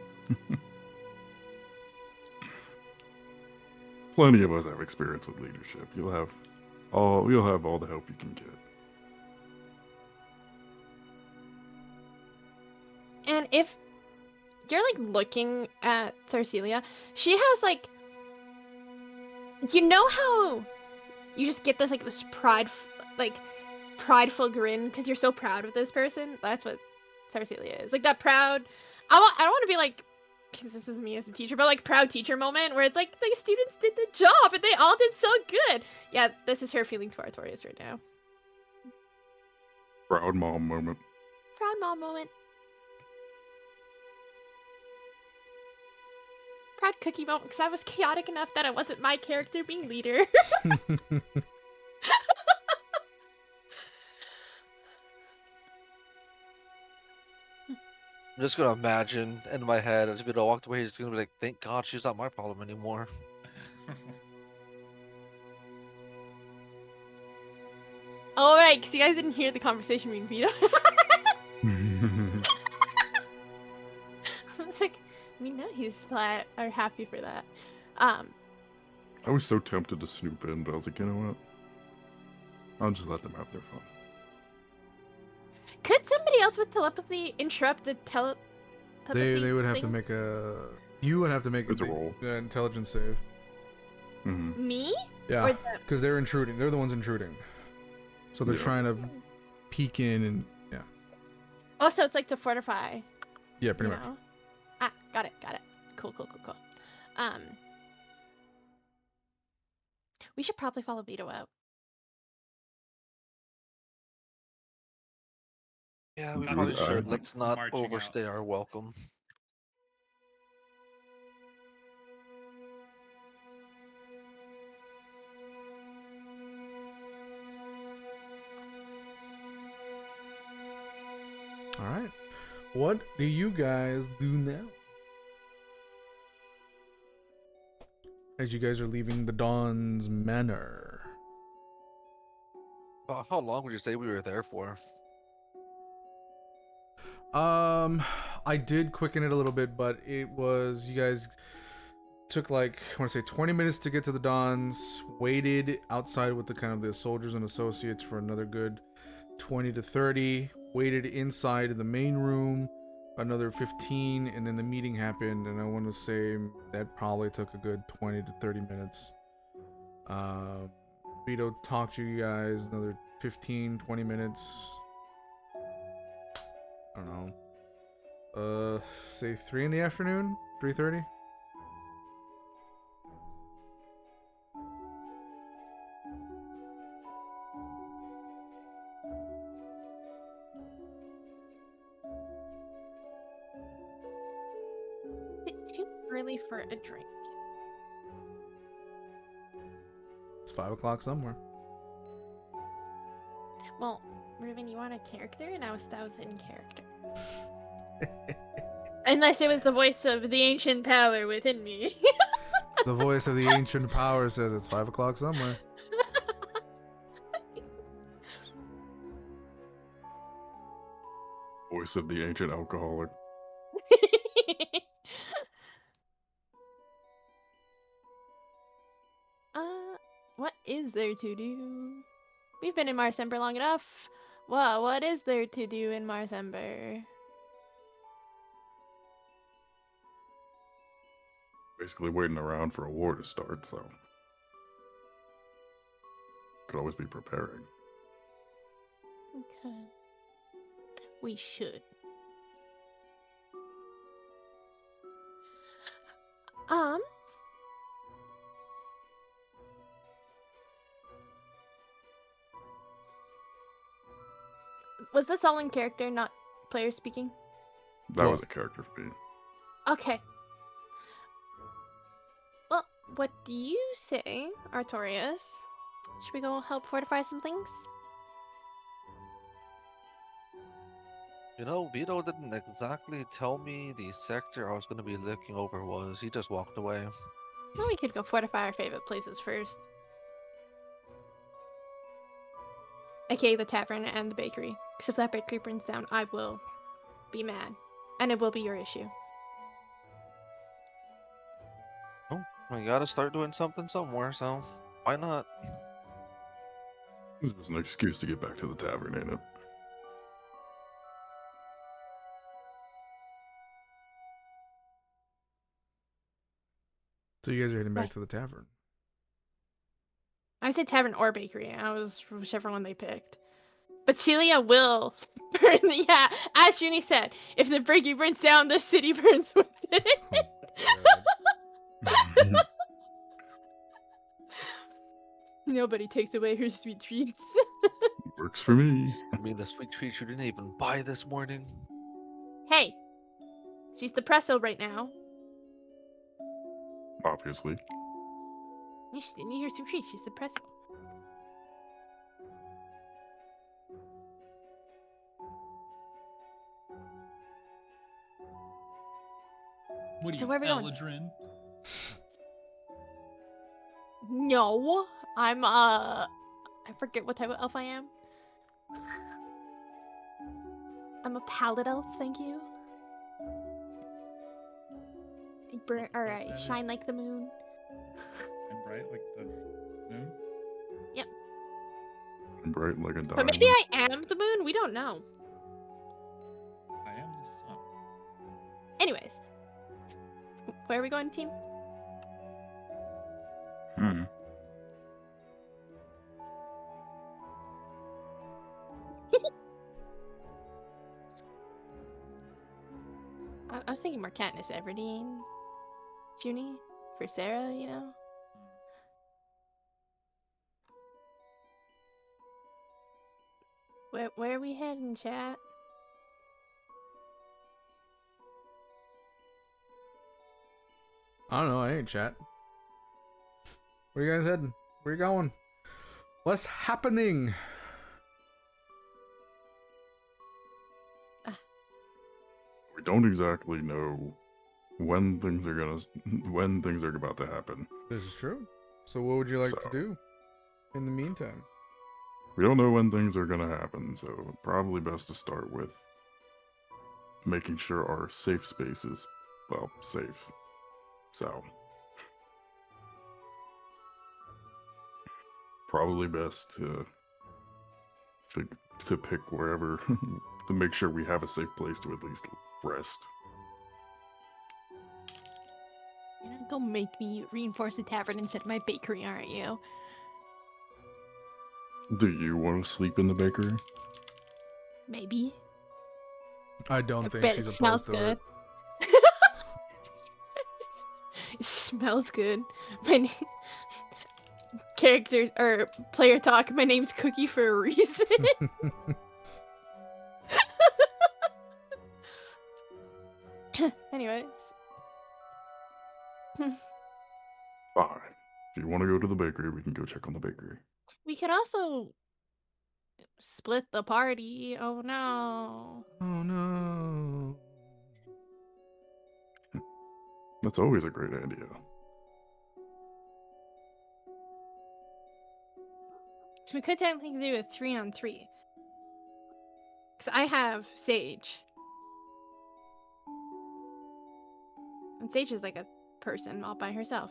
Plenty of us have experience with leadership. You'll have all the help you can get. And if you're like looking at Sarcelia, she has like, you know how you just get this like this prideful grin because you're so proud of this person. That's what Sarcelia is, like that proud. I don't want to be like, because this is me as a teacher, but like proud teacher moment where it's like the students did the job and they all did so good. Yeah, this is her feeling to Artorias right now. Proud mom moment. Proud mom moment. Proud cookie moment because I was chaotic enough that it wasn't my character being leader. I'm just gonna imagine in my head as Vito walked away, he's gonna be like, "Thank God she's not my problem anymore." All right, because you guys didn't hear the conversation between Vito. I was like, we know he's glad or happy for that. I was so tempted to snoop in, but I was like, you know what? I'll just let them have their fun. Could somebody else with telepathy interrupt the telepathy? They would have to thing? make a. You would have to make It's a roll. Intelligence save. Mm-hmm. Me? Yeah, Or the... because they're intruding. They're the ones intruding. So they're Yeah. trying to peek in and yeah. Also, it's like to fortify. Yeah, pretty you much. know? Ah, got it. Cool. We should probably follow Vito out. Yeah, we Not probably really, should. I'm Let's not marching out. overstay our welcome. All right. What do you guys do now? As you guys are leaving the Dawn's Manor. How long would you say we were there for? I did quicken it a little bit, but it was, you guys took like, I want to say 20 minutes to get to the Dons, waited outside with the kind of the soldiers and associates for another good 20 to 30, waited inside in the main room another 15, and then the meeting happened, and I want to say that probably took a good 20 to 30 minutes. Vito talked to you guys another 15, 20 minutes. I don't know. Say 3 in the afternoon? 3:30? It's too early for a drink. It's 5 o'clock somewhere. Well, Ruben, you want a character, and I was in character. Unless it was the voice of the ancient power within me. The voice of the ancient power says it's 5 o'clock somewhere. Voice of the ancient alcoholic. What is there to do? We've been in Marsember long enough. Well, what is there to do in Marsember? Basically waiting around for a war to start, so could always be preparing. Okay. We should. Was this all in character, not player speaking? That Well- was a character feat. Okay. Well, what do you say, Artorias? Should we go help fortify some things? You know, Vito didn't exactly tell me the sector I was going to be looking over was. He just walked away. Well, we could go fortify our favorite places first. AKA the tavern and the bakery. Because if that bakery burns down, I will be mad. And it will be your issue. Oh, we gotta start doing something somewhere, so why not? It was an excuse to get back to the tavern, ain't it? So you guys are heading back Right. to the tavern. I said tavern or bakery. I was whichever one they picked. But Celia will burn. Yeah, as Junie said, if the bakery burns down, the city burns with it. Nobody takes away her sweet treats. Works for me. I mean, the sweet treat you didn't even buy this morning. Hey, she's depresso right now. Obviously. You didn't eat her sweet treat. She's depresso. What are So you, where are we going? Eladrin? No, I'm I forget what type of elf I am. I'm a pallid elf, thank you. I burn or I That is- shine like the moon. And bright like the moon? And bright like a diamond. But maybe I am the moon. We don't know. I am the sun. Anyways, where are we going, team? Hmm. I was thinking more Katniss Everdeen, Junie, for Sarah, you know. Where are we heading, chat? I don't know. I ain't chat. Where you guys heading? Where you going? What's happening? don't exactly know when things are about to happen. This is true. So what would you like to So- do in the meantime? We don't know when things are gonna happen, so probably best to start with making sure our safe space is, well, safe. So probably best to pick wherever to make sure we have a safe place to at least rest. You're not gonna make me reinforce the tavern instead of my bakery, aren't you? Do you want to sleep in the bakery? Maybe. I don't I think bet she's it opposed smells to good. it. It smells good. My name... Character or player talk. My name's Cookie for a reason. Anyways. Fine. If you want to go to the bakery, we can go check on the bakery. We could also split the party. Oh no. Oh no. That's always a great idea. So we could technically do a 3-on-3. Because I have Sage. And Sage is like a person all by herself.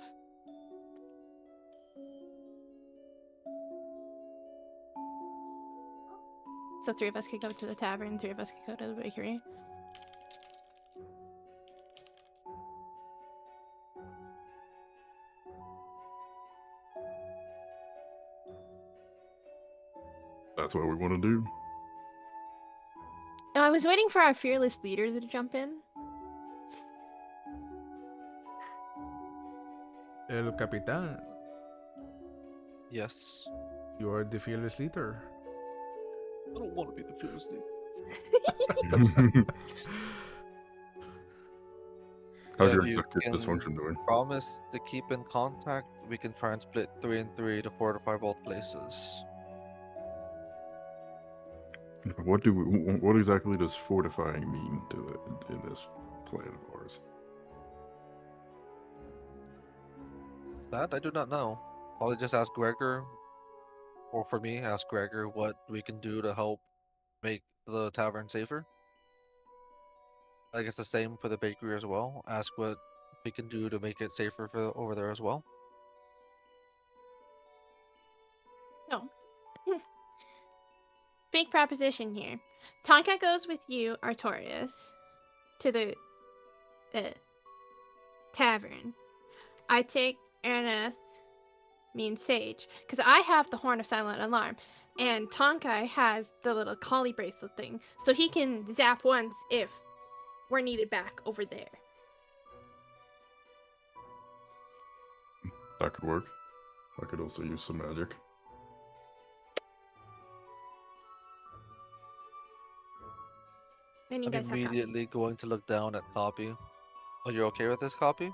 So 3 of us could go to the tavern, 3 of us could go to the bakery. That's what we want to do. Oh, I was waiting for our fearless leader to jump in. El Capitan, Yes. you are the fearless leader. I don't want to be the fearless leader. How's Yeah, your if you executive can dysfunction doing? Promise to keep in contact. We can try and split 3 and 3 to fortify both places. What exactly does fortifying mean in this plan of ours? That I do not know. Probably just ask Gregor, or for me, ask Gregor what we can do to help make the tavern safer. I guess the same for the bakery as well. Ask what we can do to make it safer for over there as well. No. Big proposition here. Tonka goes with you, Artorias, to the tavern. I take Araneth, me and Sage, because I have the Horn of Silent Alarm, and Tonkai has the little collie bracelet thing, so he can zap once if we're needed back over there. That could work. I could also use some magic. Then you I'm guys have Cawpy. immediately going to look down at Cawpy. Are you okay with this, Cawpy?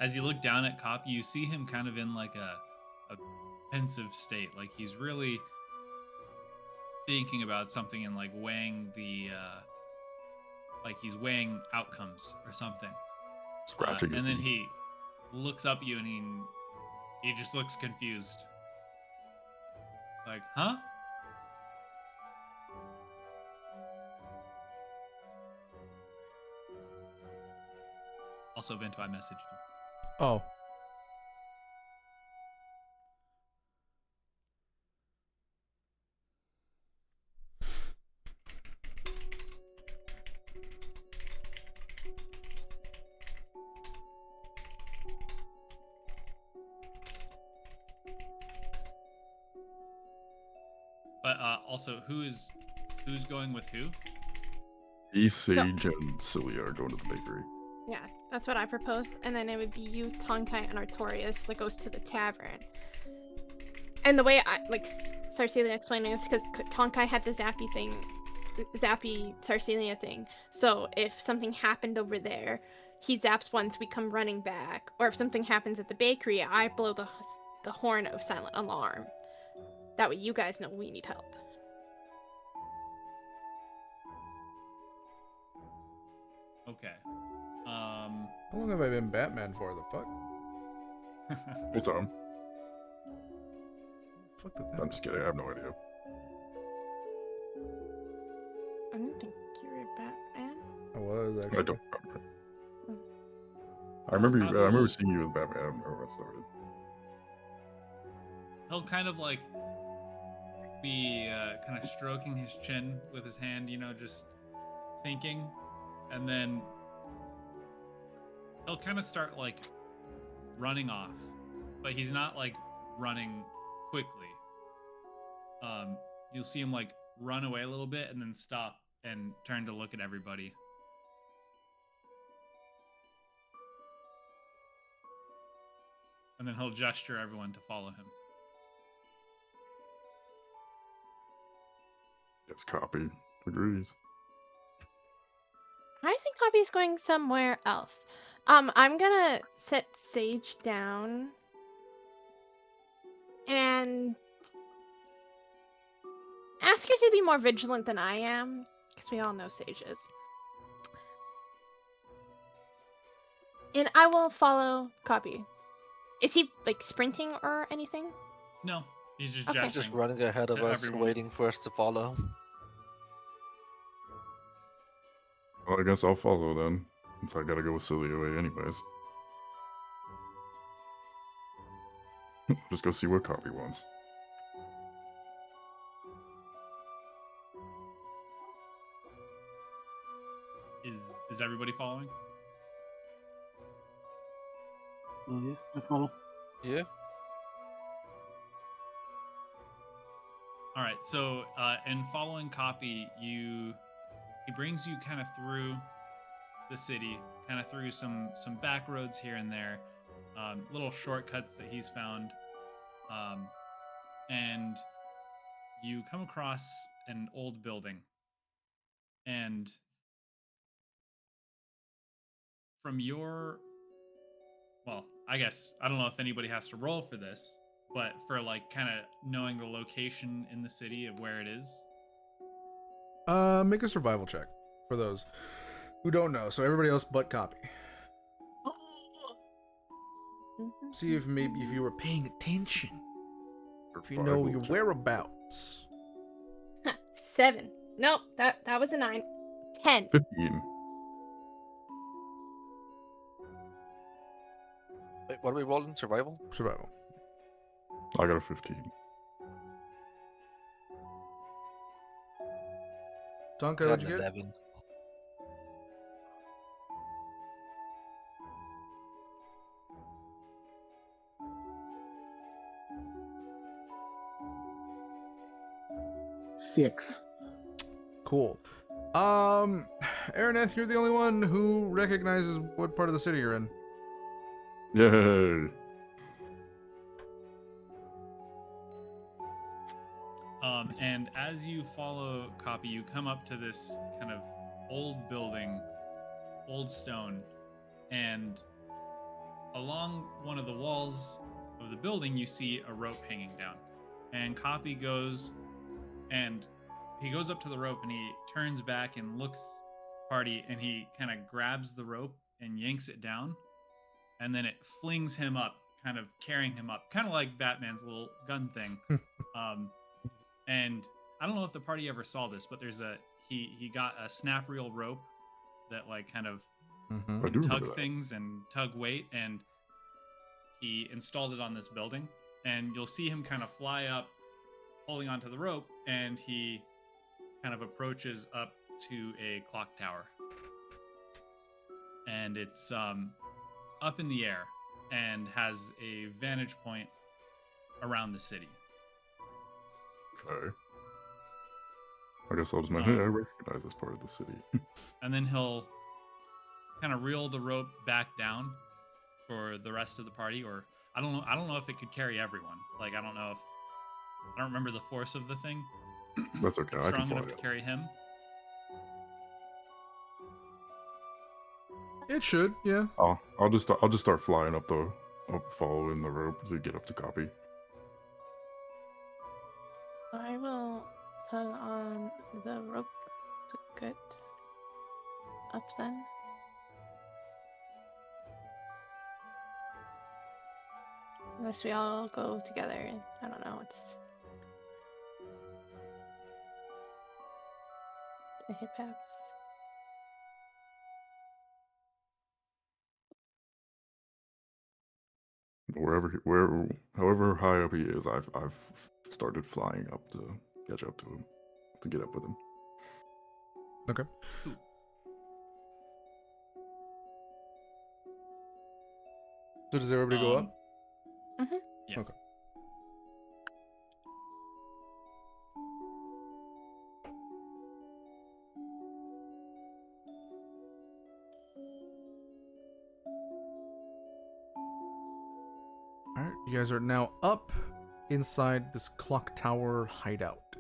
As you look down at Cawpy, you see him kind of in like a pensive state. Like he's really thinking about something and like weighing the like he's weighing outcomes or something. Scratching his and then beak. he looks up at you and he just looks confused. Like, huh? Also, Vento, I messaged you. Oh. But also, who's going with who? Me, Sage, and Cilia are going to the bakery. Yeah, that's what I proposed. And then it would be you, Tonkai, and Artorias that goes to the tavern. And the way I, like, Sarcelia explaining this, because Tonkai had the zappy Sarcelia thing. So if something happened over there, he zaps once, we come running back. Or if something happens at the bakery, I blow the horn of silent alarm. That way you guys know we need help. Okay. How long have I been Batman for? The fuck? Full time. Fuck did that? I'm just kidding. I have no idea. I don't think you're Batman. I was I actually. don't remember. Hmm. I remember. Scott I remember will- seeing you with Batman. I don't remember what started. He'll kind of like be kind of stroking his chin with his hand, just thinking, and then he'll kind of start like running off, but he's not like running quickly. You'll see him like run away a little bit and then stop and turn to look at everybody. And then he'll gesture everyone to follow him. Yes, Cawpy agrees. I think Cawpy's going somewhere else. I'm gonna set Sage down and ask her to be more vigilant than I am, because we all know Sage is. And I will follow Cawpy. Is he like sprinting or anything? No, he's just Okay. He's just gesturing. running ahead of to us, everyone. waiting for us to follow. Well, I guess I'll follow then, since I gotta go with Silly away anyways. Just go see what Cawpy wants. Is everybody following? Oh, yeah, I follow. Yeah. All right, so in following Cawpy, he brings you kind of through the city, kind of through some back roads here and there, little shortcuts that he's found, and you come across an old building, and from your, well, I guess I don't know if anybody has to roll for this, but for like kind of knowing the location in the city of where it is. Make a survival check for those who don't know. So everybody else but Cawpy. See if maybe if you were paying attention, if you know Survival your check. whereabouts. 7. Nope, that was a 9. 10. 15. Wait, what are we rolling? Survival? Survival. I got a 15. Tonka, I got what'd an you get? 11. Six. Cool. Araneth, you're the only one who recognizes what part of the city you're in. Yay! And as you follow Cawpy, you come up to this kind of old building, old stone, and along one of the walls of the building, you see a rope hanging down. And Cawpy goes, and he goes up to the rope, and he turns back and looks party, and he kind of grabs the rope and yanks it down, and then it flings him up, kind of carrying him up, kind of like Batman's little gun thing. And I don't know if the party ever saw this, but there's he got a snap reel rope that like kind of Mm-hmm. I do remember tug that. things and tug weight, and he installed it on this building. And you'll see him kind of fly up, holding onto the rope, and he kind of approaches up to a clock tower. And it's up in the air and has a vantage point around the city. Okay. I guess I'll just mention, hey, I recognize this part of the city. And then he'll kind of reel the rope back down for the rest of the party, or I don't know if it could carry everyone. Like I don't remember the force of the thing. That's okay. It's I can strong follow enough to you. carry him. It should, yeah. I'll just start flying up following the rope to get up to Cawpy. I will put on the rope to get up then. Unless we all go together and I don't know, it's the hip haps. However high up he is, I've started flying up to catch up to him, to get up with him. Okay. So does everybody go up? Mm-hmm. Yeah. Okay. Alright, you guys are now up inside this clock tower hideout.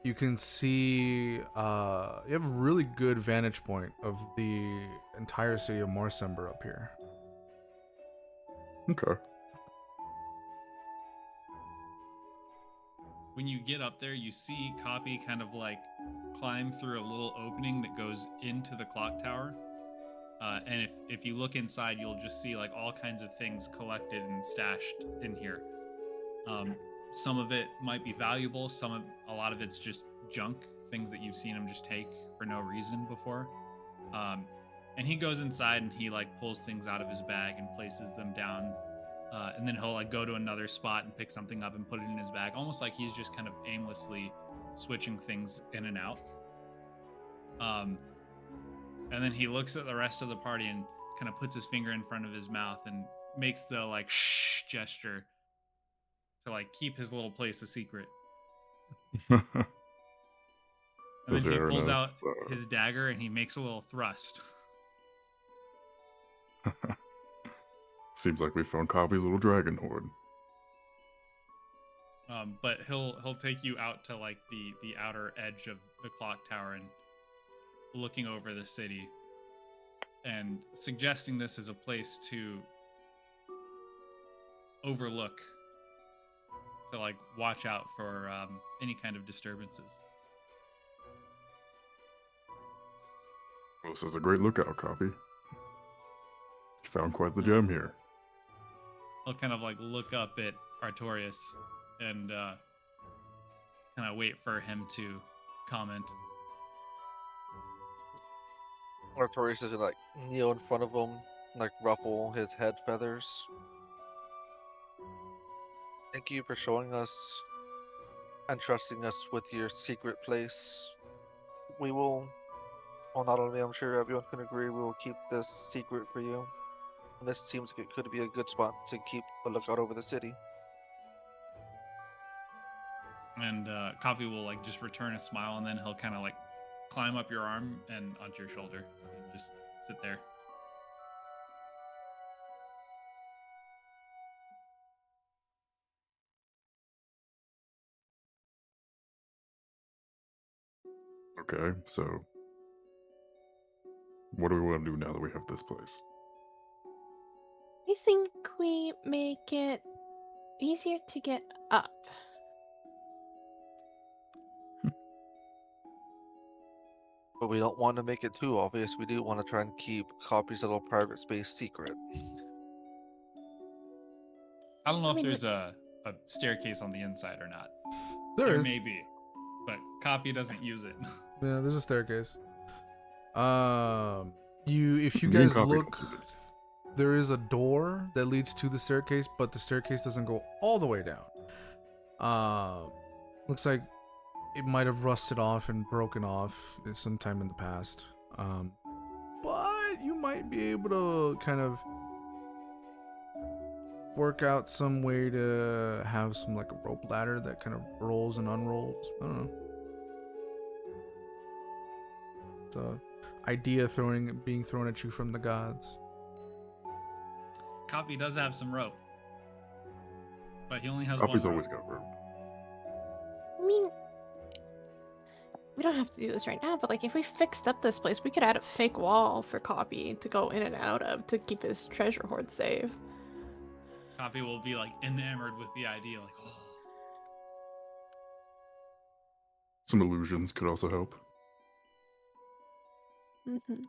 You can see, you have a really good vantage point of the entire city of Marsember up here. Okay. When you get up there, you see Cawpy kind of like climb through a little opening that goes into the clock tower. And if you look inside, you'll just see like all kinds of things collected and stashed in here. Some of it might be valuable. A lot of it's just junk, things that you've seen him just take for no reason before. And he goes inside and he like pulls things out of his bag and places them down. And then he'll like go to another spot and pick something up and put it in his bag, almost like he's just kind of aimlessly switching things in and out. And then he looks at the rest of the party and kind of puts his finger in front of his mouth and makes the like shh gesture to like keep his little place a secret. And then he pulls out his dagger and he makes a little thrust. Seems like we found Cawpy's little dragon horde. But he'll take you out to like the outer edge of the clock tower and looking over the city and suggesting this as a place to overlook, to like watch out for any kind of disturbances. Well, this is a great lookout, Cawpy. You found quite the gem here. He'll kind of like look up at Artorias and kind of wait for him to comment. Artorias is gonna like kneel in front of him, like ruffle his head feathers. Thank you for showing us and trusting us with your secret place. We will, well, not only I'm sure everyone can agree, we will keep this secret for you. And this seems like it could be a good spot to keep a lookout over the city. And Cawpy will like just return a smile, and then he'll kind of like climb up your arm and onto your shoulder and just sit there. Okay, so what do we want to do now that we have this place? I think we make it easier to get up. But we don't want to make it too obvious. We do want to try and keep Cawpy's little private space secret. I don't know I if mean, there's a staircase on the inside or not. There is. may be, but Cawpy doesn't use it. Yeah, there's a staircase. If you Me and guys Cawpy look, don't see it. there is a door that leads to the staircase, but the staircase doesn't go all the way down. Looks like it might have rusted off and broken off sometime in the past. But you might be able to kind of work out some way to have some like a rope ladder that kind of rolls and unrolls. I don't know. It's a idea being thrown at you from the gods. Cawpy does have some rope, but he only has Cawpy's one. always got rope. I mean, we don't have to do this right now, but like if we fixed up this place, we could add a fake wall for Cawpy to go in and out of to keep his treasure hoard safe. Cawpy will be like enamored with the idea, like, oh. Some illusions could also help. Mm-hmm.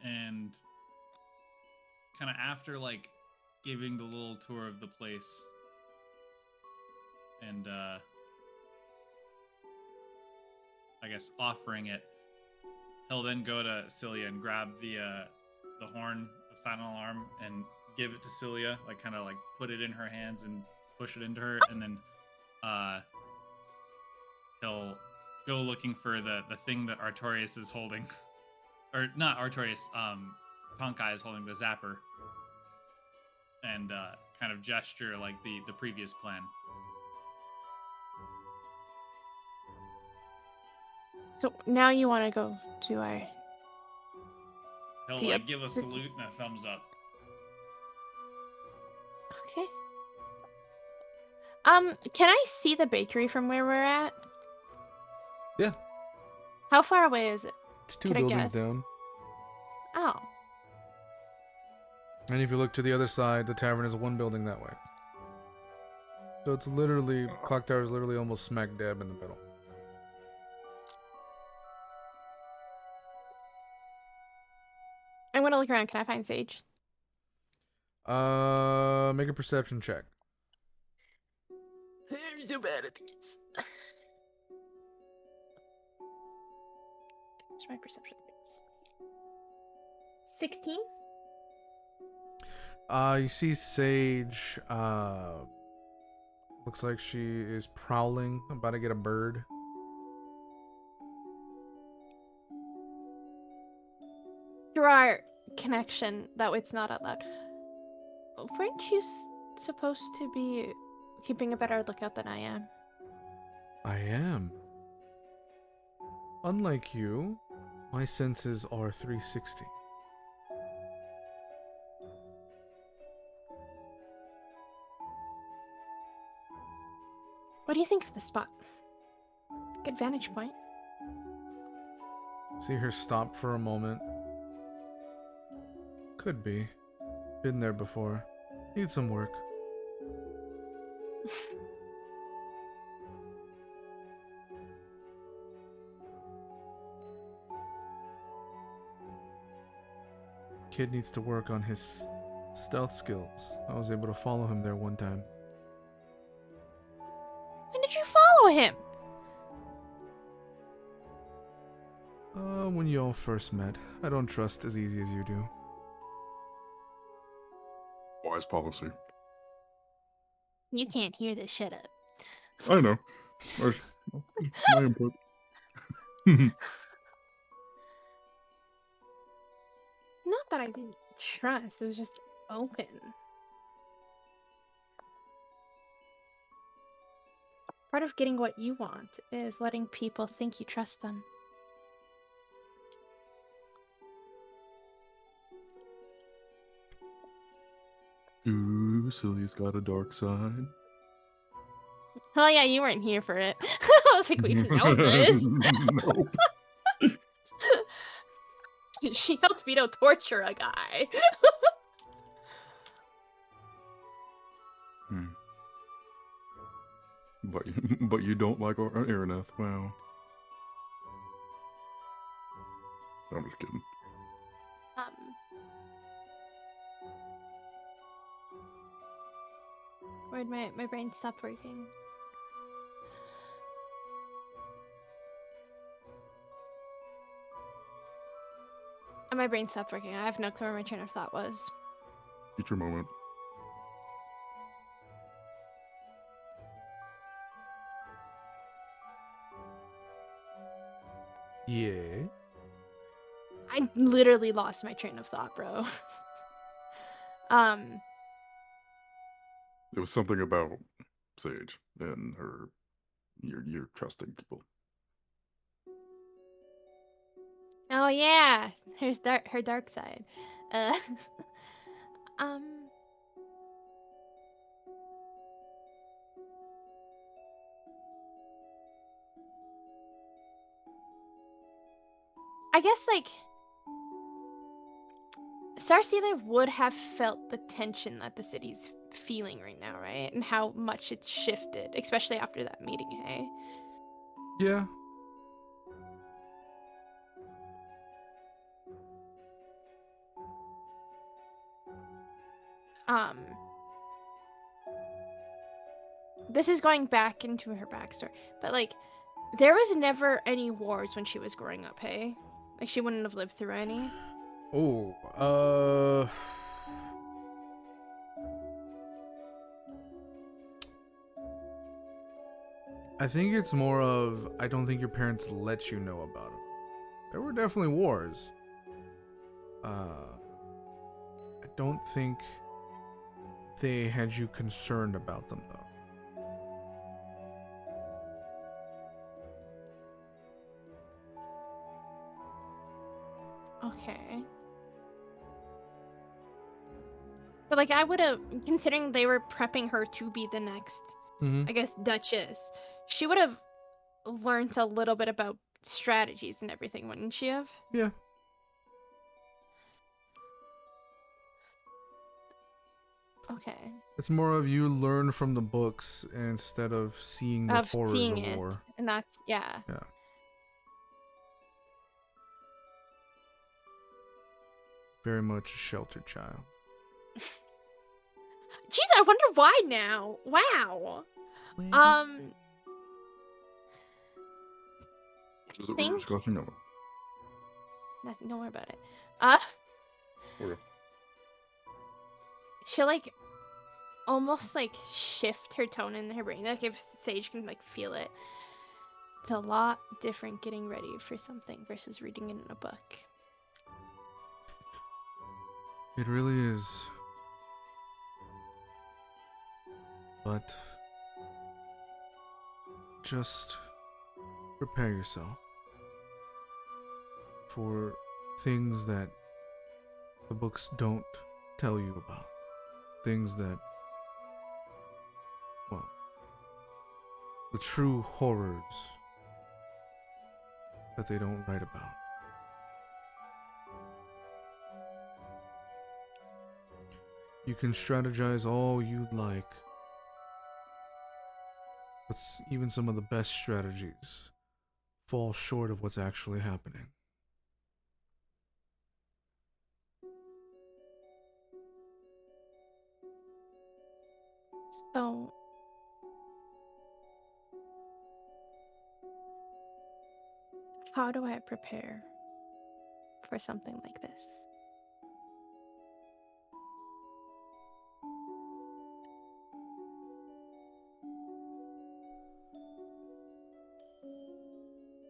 And kind of after like giving the little tour of the place and I guess offering it, he'll then go to Cilia and grab the horn of silent alarm and give it to Cilia, like kind of like put it in her hands and push it into her, and then he'll go looking for the thing that Artorias is holding, or not Artorias, Tonkai is holding, the zapper, and kind of gesture like the previous plan. So now you want to go to our... He'll The like oth- give a salute and a thumbs up. Okay. Can I see the bakery from where we're at? Yeah. How far away is it? It's 2 Could I buildings guess? down. Oh. And if you look to the other side, the tavern is 1 building that way. So it's literally, Clock Tower is literally almost smack dab in the middle. I'm gonna look around. Can I find Sage? Make a perception check. I'm so bad at these. What's my perception? 16? You see Sage, looks like she is prowling, about to get a bird. Through our connection, that way it's not out loud. Weren't you supposed to be keeping a better lookout than I am? I am. Unlike you, my senses are 360. What do you think of the spot? Good vantage point. See her stop for a moment. Could be. Been there before. Need some work. Kid needs to work on his stealth skills. I was able to follow him there one time. When did you follow him? When you all first met. I don't trust as easy as you do. Wise policy. You can't hear this. Shut up. I know. My input. Not that I didn't trust. It was just open. Part of getting what you want is letting people think you trust them. Ooh, Cilia's got a dark side. Oh yeah, you weren't here for it. I was like, we've known this. Nope. She helped Vito torture a guy. But you don't like Araneth. Wow. I'm just kidding. Where'd my brain stop working? And my brain stopped working. I have no clue where my train of thought was. Future moment. Yeah. I literally lost my train of thought, bro. It was something about Sage and her. You're trusting people. Oh yeah, her dark side. I guess like Starsealer would have felt the tension that the city's feeling right now, right? And how much it's shifted, especially after that meeting, hey? Yeah. this is going back into her backstory, but like, there was never any wars when she was growing up, hey? Like, she wouldn't have lived through any. Oh, I think it's more of, I don't think your parents let you know about them. There were definitely wars. I don't think they had you concerned about them, though. Okay. But like, I would have, considering they were prepping her to be the next, I guess, Duchess, she would have learned a little bit about strategies and everything, wouldn't she have? Yeah. Okay. It's more of you learn from the books instead of seeing the Of horrors seeing of it, war. and that's, yeah. Yeah. Very much a sheltered child. Jeez, I wonder why now. Wow. What is it we were discussing now? Nothing. Don't worry about it. Okay. She'll like almost like shift her tone in her brain. Like if Sage can like feel it. It's a lot different getting ready for something versus reading it in a book. It really is. But just prepare yourself for things that the books don't tell you about. Things that, well, the true horrors that they don't write about. You can strategize all you'd like, but even some of the best strategies fall short of what's actually happening. So how do I prepare for something like this?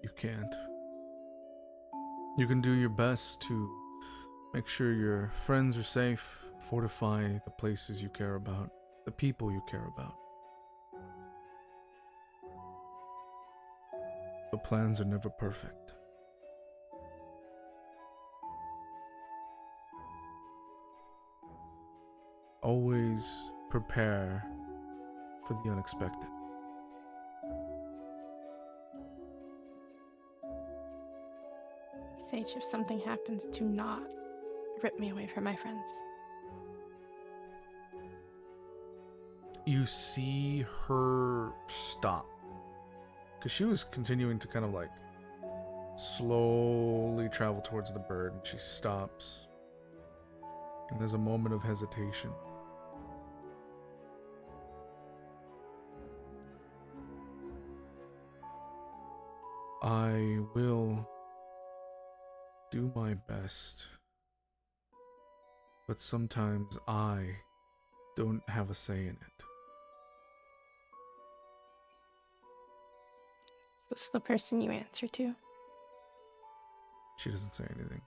You can't. You can do your best to make sure your friends are safe, fortify the places you care about, the people you care about. But plans are never perfect. Always prepare for the unexpected. Sage, if something happens, do not rip me away from my friends. You see her stop. Because she was continuing to kind of like slowly travel towards the bird, and she stops. And there's a moment of hesitation. I will do my best, but sometimes I don't have a say in it. Is this the person you answer to? She doesn't say anything.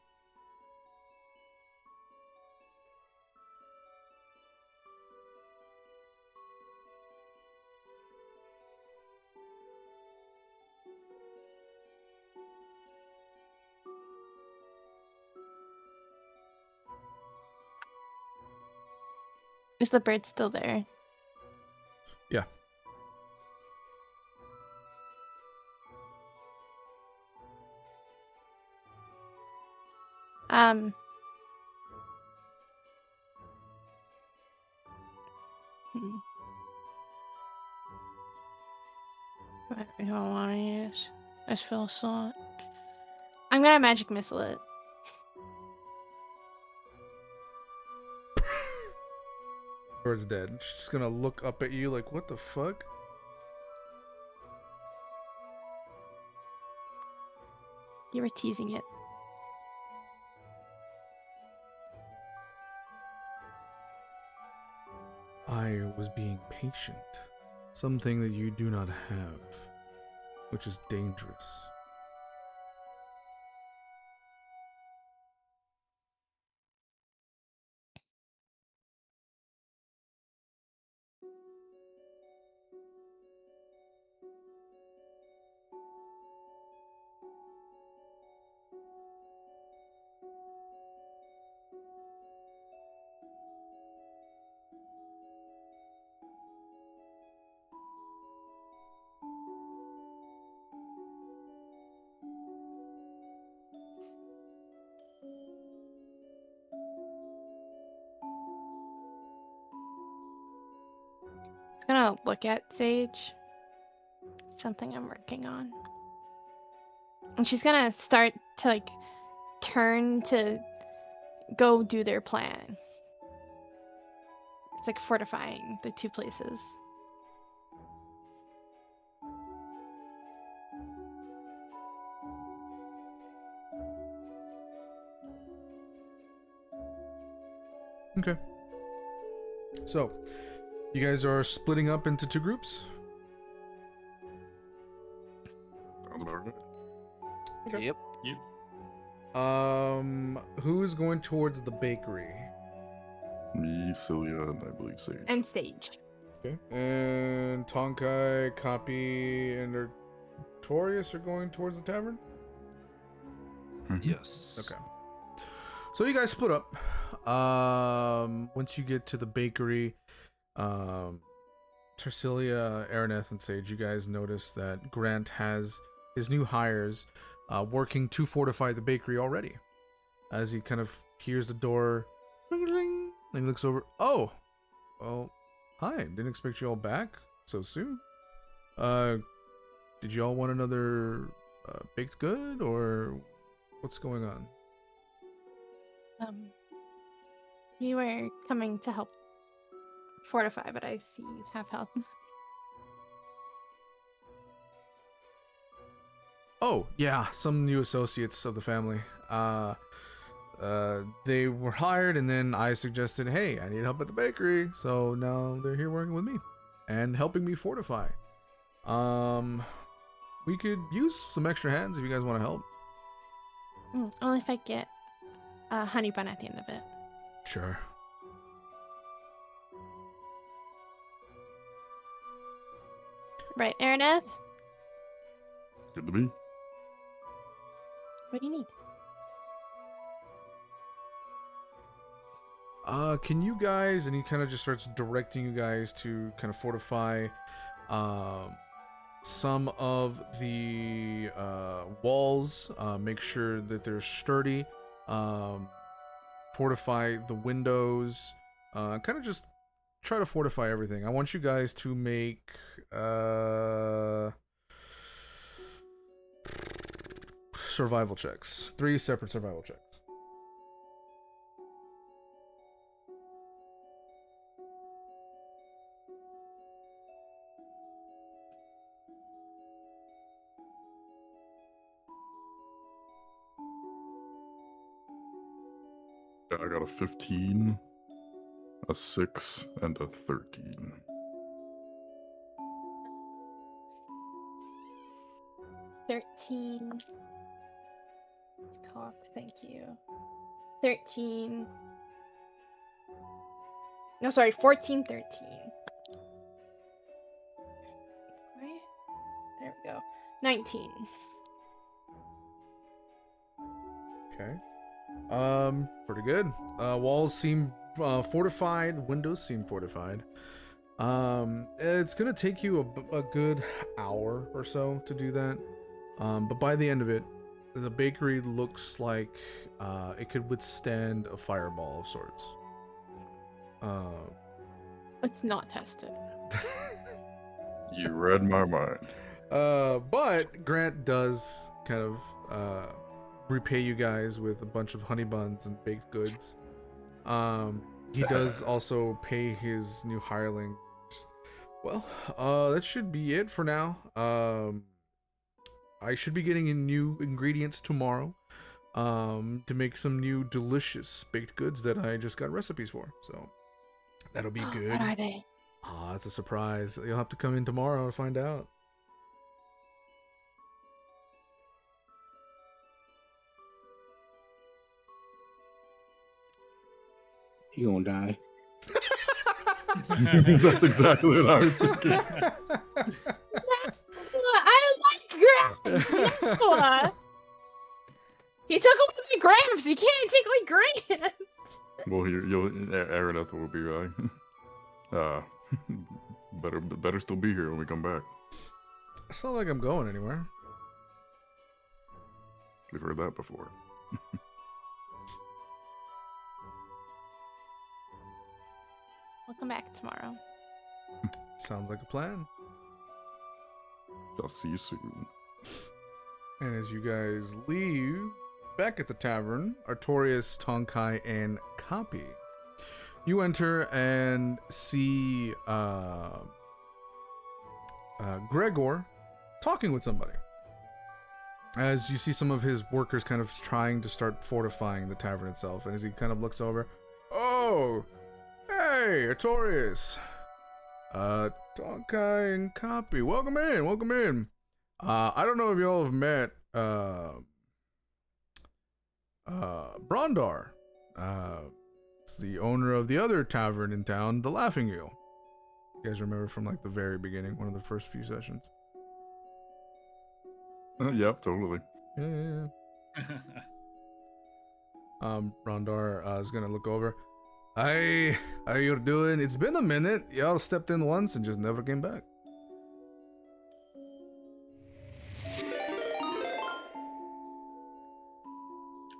Is the bird still there? Yeah. I don't want to use. I just feel so. I'm gonna magic missile it. Bird's dead. She's just gonna look up at you like, what the fuck? You were teasing it. I was being patient. Something that you do not have, which is dangerous. Just gonna look at Sage. Something I'm working on. And she's gonna start to like turn to go do their plan. It's like fortifying the two places. Okay. So, you guys are splitting up into two groups? Sounds about right. Okay. Yep. Yep. Who's going towards the bakery? Me, Celia, and I believe Sage. And Sage. Okay. And Tonkai, Cawpy, and Artorias are going towards the tavern? Yes. Okay. So you guys split up. Once you get to the bakery, Tercilia, Araneth, and Sage, you guys notice that Grant has his new hires working to fortify the bakery already. As he kind of hears the door, ring-a-ling, and he looks over. Oh, well, hi. Didn't expect you all back so soon. Did you all want another baked good, or what's going on? We were coming to help fortify, but I see you have help. Oh, yeah, some new associates of the family. They were hired, and then I suggested, hey, I need help at the bakery. So now they're here working with me and helping me fortify. We could use some extra hands if you guys want to help. Only if I get a honey bun at the end of it. Sure. Right, Araneth? Good to be. What do you need? Can you guys, and he kind of just starts directing you guys to kind of fortify some of the walls, make sure that they're sturdy, fortify the windows, kind of just try to fortify everything. I want you guys to make survival checks. 3 separate survival checks. I got a 15, a 6, and a 13. 13. It's cocked, thank you. 13. No, sorry, 14, 13. Right? There we go. 19. Okay. Pretty good. Walls seem fortified. Windows seem fortified. It's gonna take you a good hour or so to do that. But by the end of it, the bakery looks like it could withstand a fireball of sorts. It's not tested. You read my mind. But Grant does kind of repay you guys with a bunch of honey buns and baked goods. he does also pay his new hireling. Well, that should be it for now. I should be getting in new ingredients tomorrow, to make some new delicious baked goods that I just got recipes for. So that'll be good. What are they? Ah, it's a surprise. You'll have to come in tomorrow to find out. You gonna die. That's exactly what I was thinking. I like grams. No. He took away my grams. You can't take my grams. Well, Araneth will be right. Better still be here when we come back. It's not like I'm going anywhere. We've heard that before. We'll come back tomorrow. Sounds like a plan. I'll see you soon. And as you guys leave, back at the tavern, Artorias, Tonkai, and Cawpy, you enter and see Gregor talking with somebody. As you see some of his workers kind of trying to start fortifying the tavern itself, and as he kind of looks over, oh, hey, Artorias, Tonkai and Cawpy, welcome in, welcome in. I don't know if y'all have met Brondar, the owner of the other tavern in town, the Laughing Eel. You guys remember from like the very beginning, one of the first few sessions. Yep, totally. Yeah. Brondar is gonna look over. Hi, how you doing? It's been a minute. Y'all stepped in once and just never came back.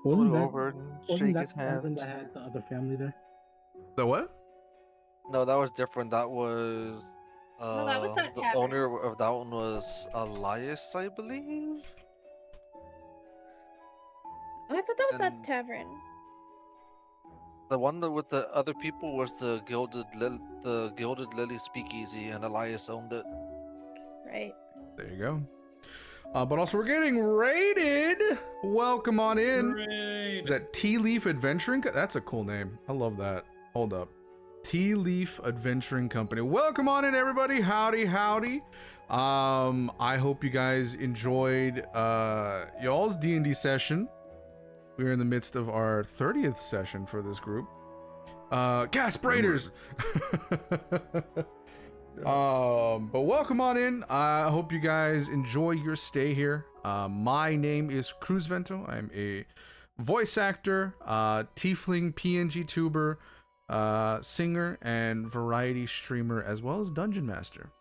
Go Wasn't over and wasn't shake that his the tavern hand. that had the other family there? The what? No, that was different. That was No, that was that the tavern. owner of that one was Elias, I believe. Oh, I thought that was that And- tavern. The one that with the other people was the Gilded Lily Speakeasy, and Elias owned it. Right. There you go. But also we're getting raided. Welcome on in. Raid. Is that Tea Leaf Adventuring? That's a cool name. I love that. Hold up. Tea Leaf Adventuring Company. Welcome on in, everybody. Howdy, howdy. I hope you guys enjoyed y'all's D&D session. We're in the midst of our 30th session for this group. Gasp Raiders! But welcome on in. I hope you guys enjoy your stay here. My name is Cruz Vento. I'm a voice actor, tiefling PNG tuber, singer, and variety streamer, as well as dungeon master.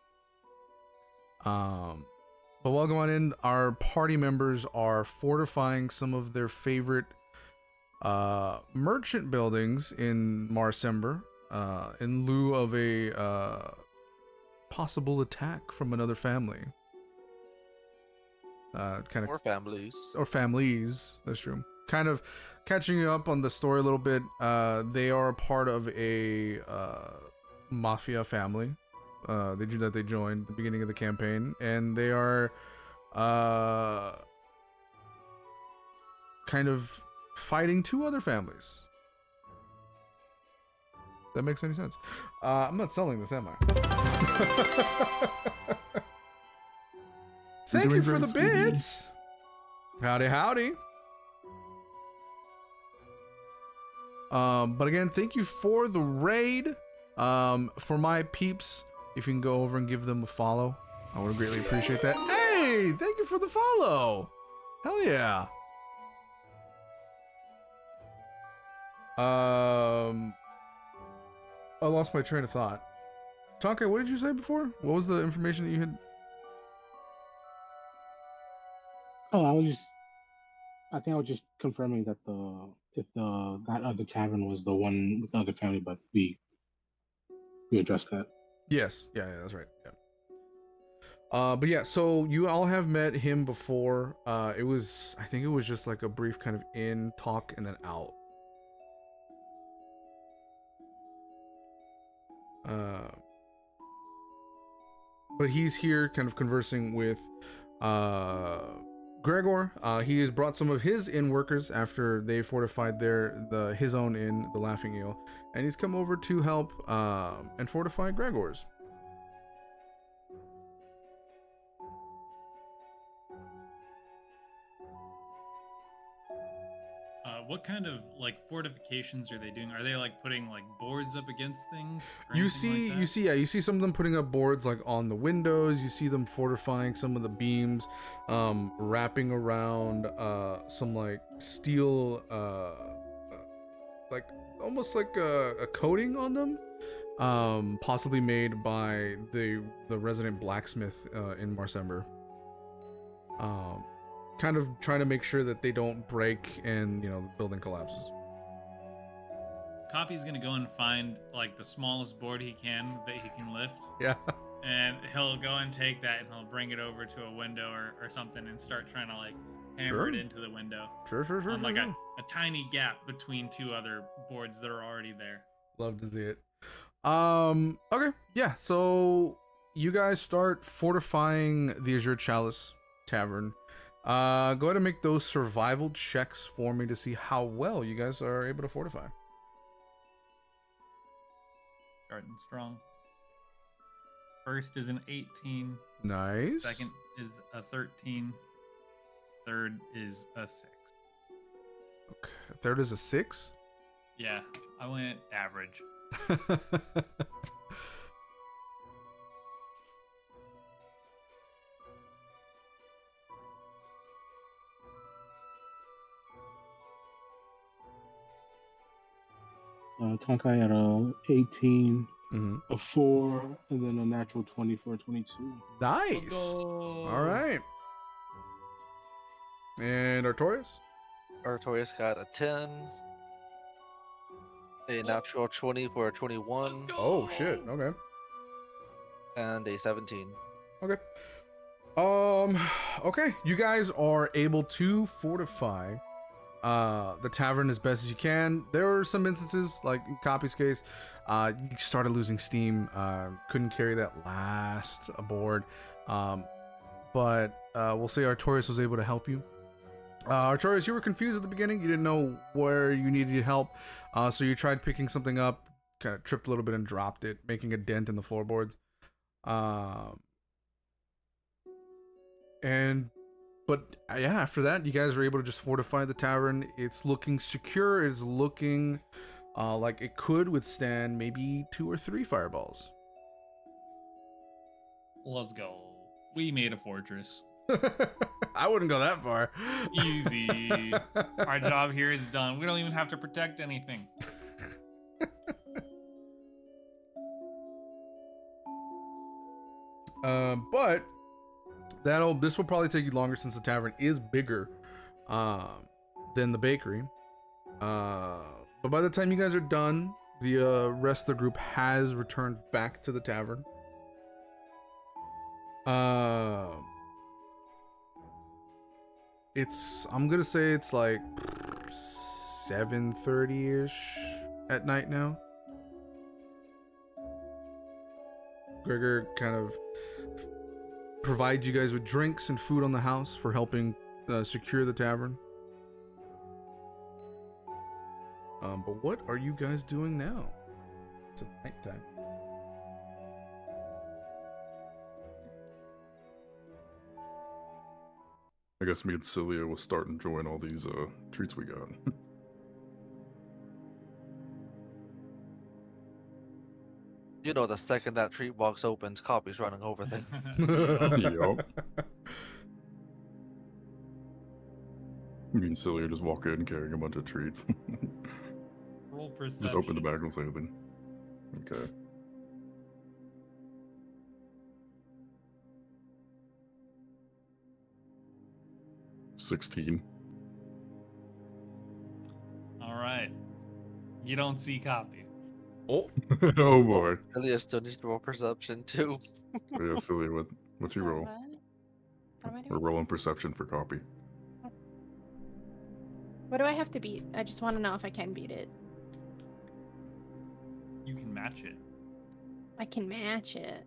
But welcome on in. Our party members are fortifying some of their favorite merchant buildings in Marsember, in lieu of a possible attack from another family. Kind of Or families. or families. That's true. Kind of catching you up on the story a little bit. They are a part of a mafia family. They joined at the beginning of the campaign, and they are kind of fighting two other families. That makes any sense? I'm not selling this, am I? Thank you doing for the great, sweetie. bits. Howdy, howdy. But again, thank you for the raid. For my peeps, if you can go over and give them a follow, I would greatly appreciate that. Hey, thank you for the follow. Hell yeah. I lost my train of thought. Tonkai, what did you say before? What was the information that you had? Oh, I think I was just confirming that that other tavern was the one with the other family, but we addressed that. Yes. Yeah, that's right. Yeah. But yeah, so you all have met him before. I think it was just like a brief kind of in talk and then out. But he's here kind of conversing with Gregor. He has brought some of his inn workers after they fortified his own inn, the Laughing Eel, and he's come over to help and fortify Gregor's. What kind of like fortifications are they doing? Are they like putting like boards up against things? Or You anything like that? you see some of them putting up boards like on the windows. You see them fortifying some of the beams, wrapping around some like steel, like almost like a coating on them, possibly made by the resident blacksmith in Marsember. Kind of trying to make sure that they don't break and the building collapses. Cawpy's gonna go and find like the smallest board he can that he can lift. Yeah. And he'll go and take that and he'll bring it over to a window or something and start trying to like hammer it into the window. Sure. On like a tiny gap between two other boards that are already there. Love to see it. Okay, yeah. So you guys start fortifying the Azure Chalice Tavern. Go ahead and make those survival checks for me to see how well you guys are able to fortify. Starting strong. First is an 18. Nice. Second is a 13. Third is a 6. Okay. Third is a 6. Yeah, I went average. Tonkai had a 18, Mm-hmm. a 4, and then a natural 20 for a 22. Nice. All right. And Artorias? Artorias got a 10, a natural 20 for a 21, Oh shit. Okay. and a 17. Okay. Okay. You guys are able to fortify the tavern as best as you can. There were some instances, like in Cawpy's case, you started losing steam, couldn't carry that last aboard. But we'll say Artorias was able to help you. Artorias, you were confused at the beginning. You didn't know where you needed help, so you tried picking something up, kind of tripped a little bit and dropped it, making a dent in the floorboards. But yeah, after that, you guys were able to just fortify the tavern. It's looking secure. It's looking like it could withstand maybe 2 or 3 fireballs. Let's go. We made a fortress. I wouldn't go that far. Easy. Our job here is done. We don't even have to protect anything. But this will probably take you longer since the tavern is bigger than the bakery. But by the time you guys are done, the rest of the group has returned back to the tavern. I'm gonna say it's like 7:30-ish at night now. Gregor kind of provides you guys with drinks and food on the house for helping secure the tavern. But what are you guys doing now? It's nighttime. I guess me and Celia will start enjoying all these treats we got. You know, the second that treat box opens, Cawpy's running over things. Yup. Me and Celia just walk in carrying a bunch of treats. Roll perception. Just open the bag, don't say anything. Okay. $16. All right. You don't see Cawpy. Oh, Oh boy. Celia still needs to roll perception too. Yeah, Celia, what you roll? What am I We're doing? rolling perception for Cawpy. What do I have to beat? I just want to know if I can beat it. You can match it. I can match it.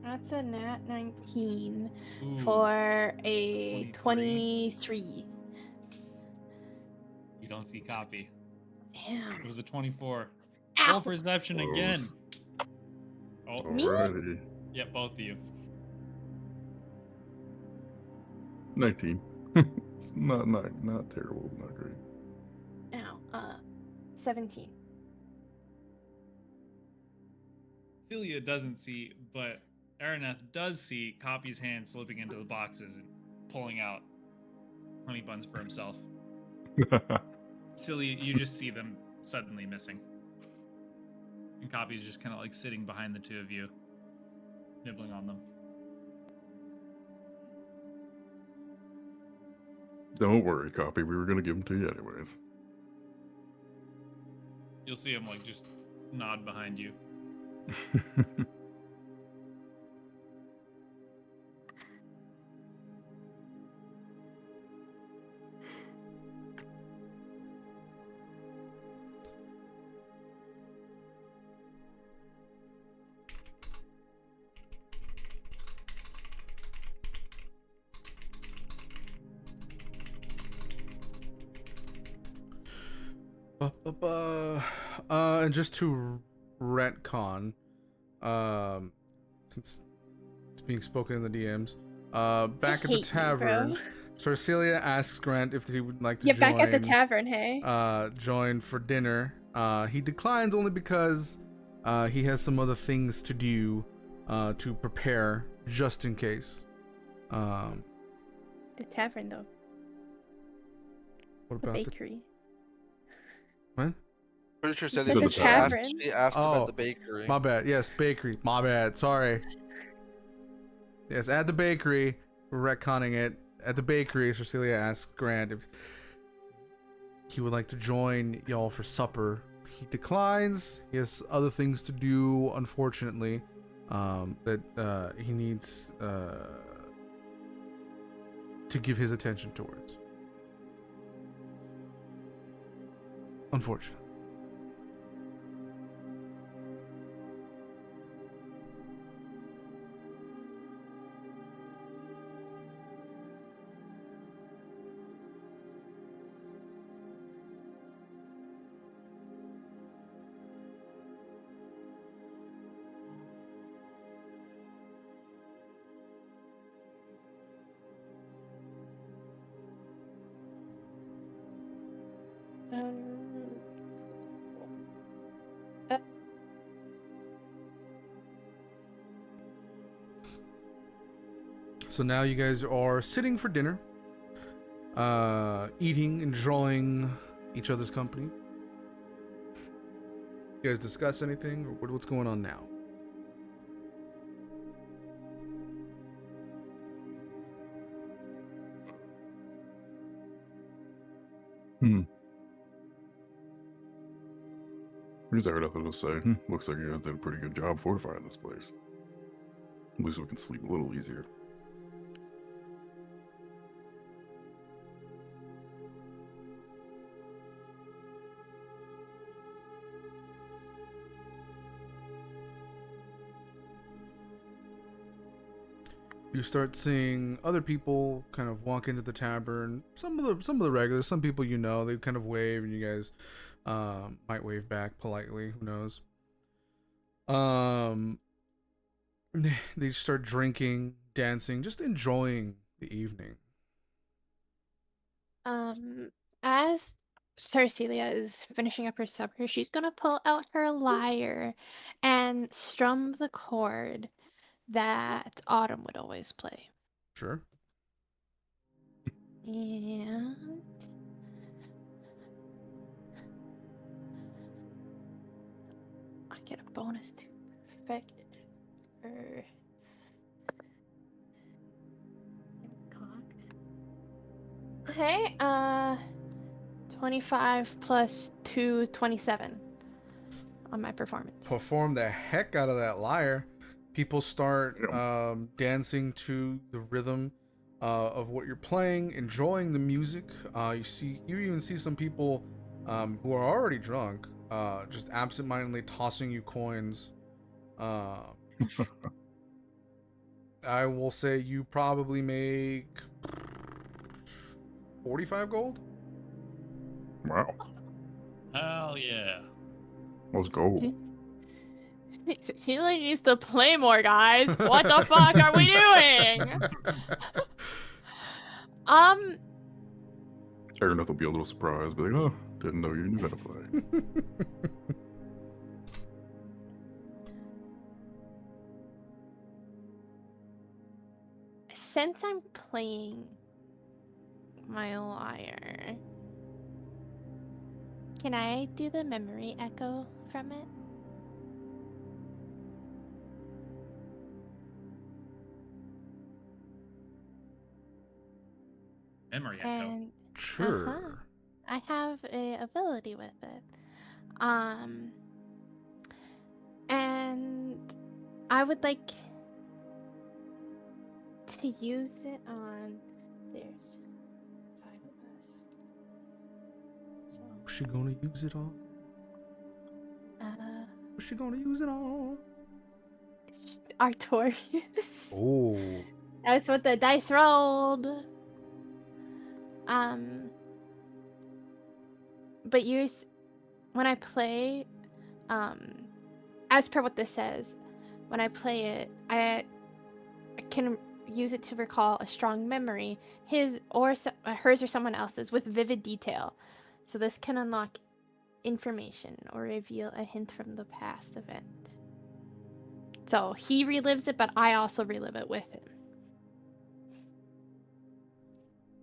That's a nat 19 Ooh, for a 23. 23. You don't see Cawpy. Damn. It was a 24. Ow. Full perception again. Close. Oh, Me? Alrighty. yeah, both of you. 19. It's not terrible, not great. Ow. 17. Celia doesn't see, but Araneth does see Cawpy's hand slipping into the boxes and pulling out honey buns for himself. Celia, you just see them suddenly missing. And Cawpy's just kind of like sitting behind the two of you, nibbling on them. Don't worry, Cawpy. We were gonna give them to you anyways. You'll see him like just nod behind you. And just to retcon, since it's being spoken in the DMs, back at the tavern, Sorcelia asks Grant if he would like to join. Back at the tavern, hey? Join for dinner. He declines only because he has some other things to do to prepare just in case. The tavern, though. What The about bakery. What? Pretty sure You said said the tavern. She asked him Oh, at the bakery. My bad. Yes, bakery. My bad. Sorry. Yes, at the bakery. We're retconning it. At the bakery, Cecilia asks Grant if he would like to join y'all for supper. He declines. He has other things to do, unfortunately, that he needs to give his attention towards. Unfortunately. So now you guys are sitting for dinner, eating, enjoying each other's company. You guys discuss anything, or what's going on now? Here's Araneth to say. Looks like you guys did a pretty good job fortifying this place. At least we can sleep a little easier. You start seeing other people kind of walk into the tavern. Some of the regulars, some people you know, they kind of wave, and you guys might wave back politely. Who knows? They start drinking, dancing, just enjoying the evening. As Cercelia is finishing up her supper, she's gonna pull out her lyre and strum the chord that Autumn would always play. Sure. And I get a bonus to perfect her. Okay, 25 plus 2, 27 on my performance. Perform the heck out of that lyre. People start dancing to the rhythm. of what you're playing, enjoying the music. You even see some people who are already drunk, just absentmindedly tossing you coins. I will say you probably make 45 gold. Wow. Hell yeah. Let's go. Sheila needs to play more, guys. What the fuck are we doing? Araneth will be a little surprised, but like, oh, didn't know you knew how to play. Since I'm playing my lyre, can I do the memory echo from it? Memory echo. And Sure. I have a ability with it. And I would like to use it on. There's 5 of us. So, What's she gonna use it on? What's she gonna use it on? Artorias. Oh. That's what the dice rolled. But when I play, as per what this says, when I play it, I can use it to recall a strong memory, his or hers or someone else's, with vivid detail. So this can unlock information or reveal a hint from the past event. So he relives it, but I also relive it with him.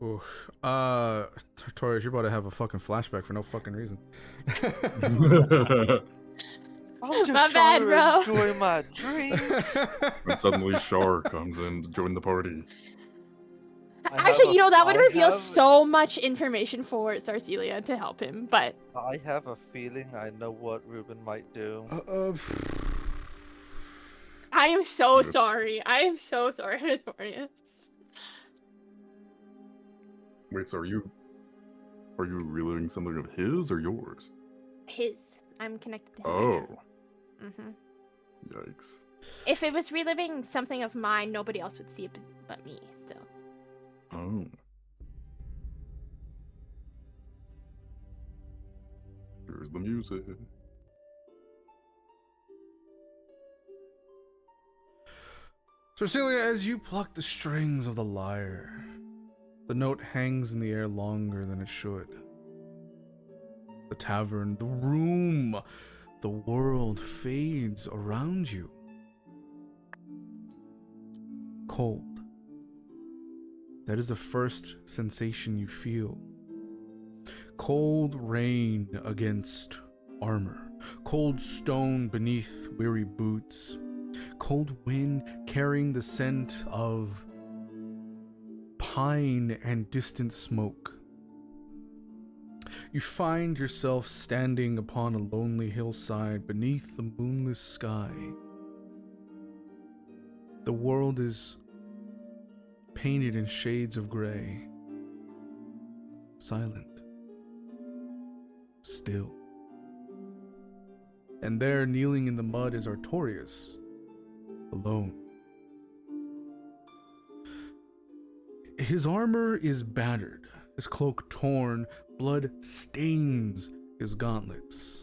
Ooh. Artorias, you're about to have a fucking flashback for no fucking reason. I'm just My trying bad, to bro. enjoy my drink. And suddenly Shar comes in to join the party. Actually, that would I reveal have- so much information for Sarcelia to help him, but I have a feeling I know what Ruben might do. I am so Good. sorry. I am so sorry, Artorias. Wait, so are you reliving something of his or yours? His. I'm connected to him. Oh, Mm-hmm. yikes. If it was reliving something of mine, nobody else would see it but me still. Oh. Here's the music. Sarcelia, as you pluck the strings of the lyre, the note hangs in the air longer than it should. The tavern, the room, the world fades around you. Cold. That is the first sensation you feel. Cold rain against armor. Cold stone beneath weary boots. Cold wind carrying the scent of pine and distant smoke. You find yourself standing upon a lonely hillside beneath the moonless sky. The world is painted in shades of gray. Silent. Still. And there, kneeling in the mud, is Artorias, alone. His armor is battered, his cloak torn, blood stains his gauntlets.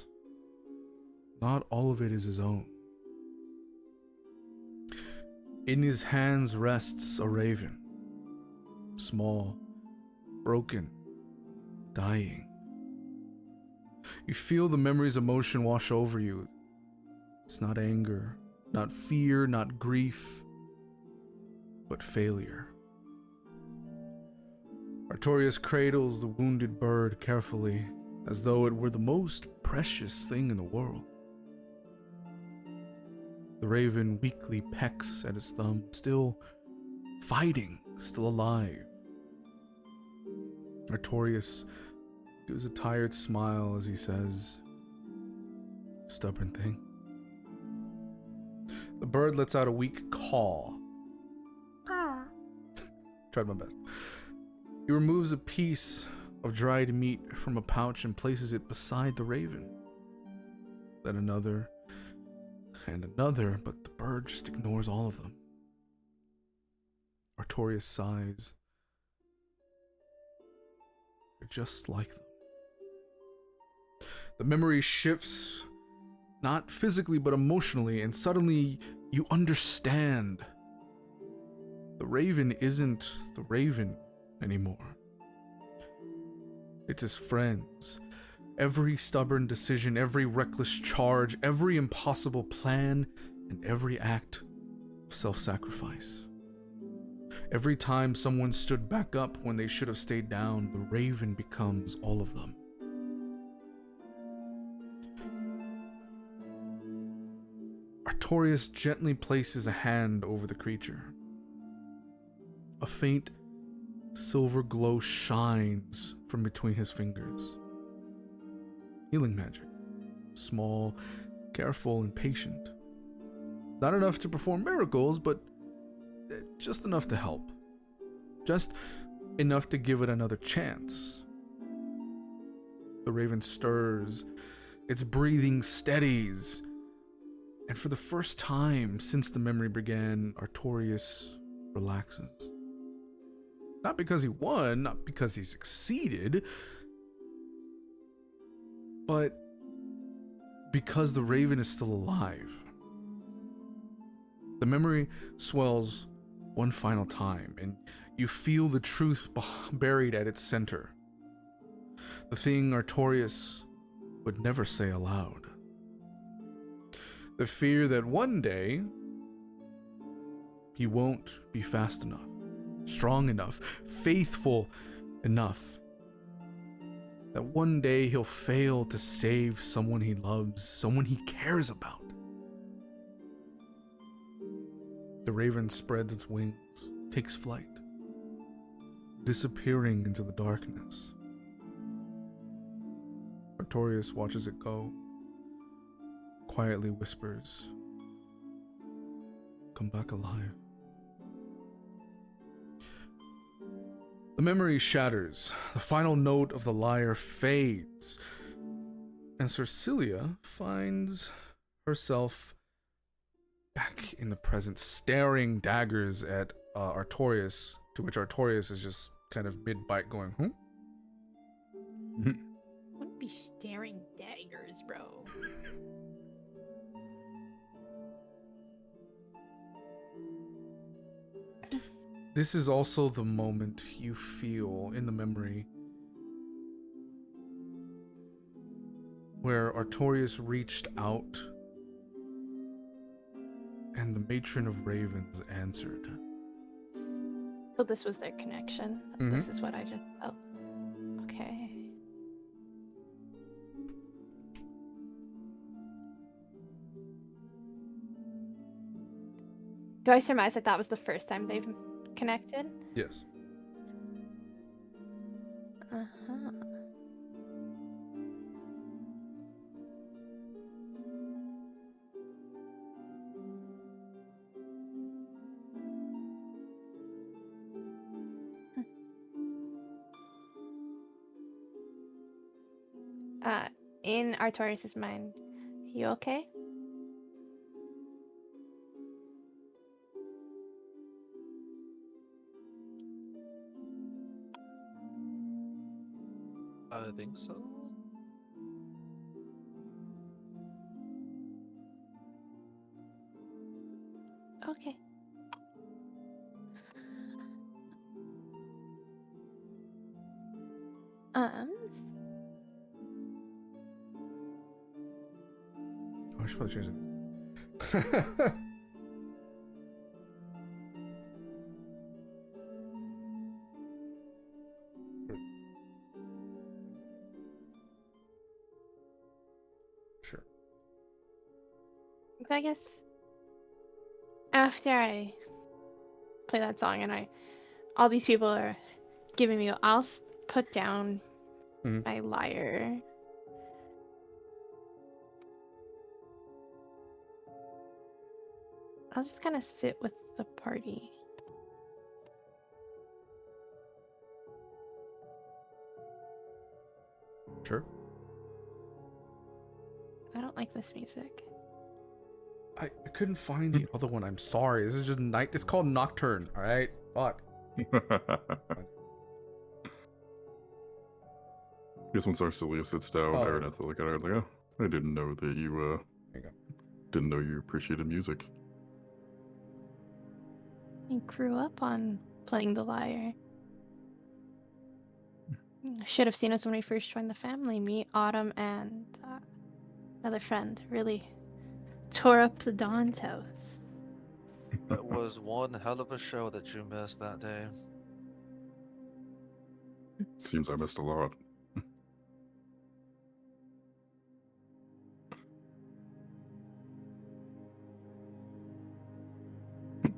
Not all of it is his own. In his hands rests a raven, small, broken, dying. You feel the memory's emotion wash over you. It's not anger, not fear, not grief, but failure. Artorias cradles the wounded bird carefully, as though it were the most precious thing in the world. The raven weakly pecks at his thumb, still fighting, still alive. Artorias gives a tired smile as he says, "Stubborn thing." The bird lets out a weak caw. Tried my best. He removes a piece of dried meat from a pouch and places it beside the raven. Then another and another, but the bird just ignores all of them. Artorias sighs. They're just like them. The memory shifts, not physically but emotionally, and suddenly you understand. The raven isn't the raven anymore. It's his friends. Every stubborn decision, every reckless charge, every impossible plan, and every act of self-sacrifice. Every time someone stood back up when they should have stayed down, the raven becomes all of them. Artorias gently places a hand over the creature. A faint silver glow shines from between his fingers. Healing magic. Small, careful, and patient. Not enough to perform miracles, but just enough to help. Just enough to give it another chance. The raven stirs. Its breathing steadies. And for the first time since the memory began, Artorias relaxes. Not because he won, not because he succeeded, but because the raven is still alive. The memory swells one final time, and you feel the truth buried at its center. The thing Artorias would never say aloud. The fear that one day he won't be fast enough, strong enough, faithful enough. That one day he'll fail to save someone he loves, someone he cares about. The raven spreads its wings, takes flight, disappearing into the darkness. Artorias watches it go, quietly whispers, "Come back alive." The memory shatters, the final note of the lyre fades, and Cercilia finds herself back in the present, staring daggers at Artorias, to which Artorias is just kind of mid-bite going, Wouldn't be staring daggers, bro. This is also the moment you feel in the memory where Artorias reached out and the matron of ravens answered. So this was their connection. Mhm. This is what I just felt. Okay. Do I surmise that that was the first time they've connected? Yes. Uh-huh. In Artorias' mind, you okay? I think so. Okay. I should probably change it. Sure. I guess after I play that song and all these people are giving me, I'll put down Mhm. my lyre. I'll just kind of sit with the party. Sure. I don't like this music. I couldn't find the other one. I'm sorry. This is just night. It's called Nocturne. All right. Fuck. Guess once Arcelius sits down, Oh. Araneth will look at her like, oh, I didn't know that you There you go. didn't know you appreciated music. I grew up on playing the lyre. Should have seen us when we first joined the family. Me, Autumn, and another friend really tore up the Dawn's house. It was one hell of a show that you missed that day. Seems I missed a lot.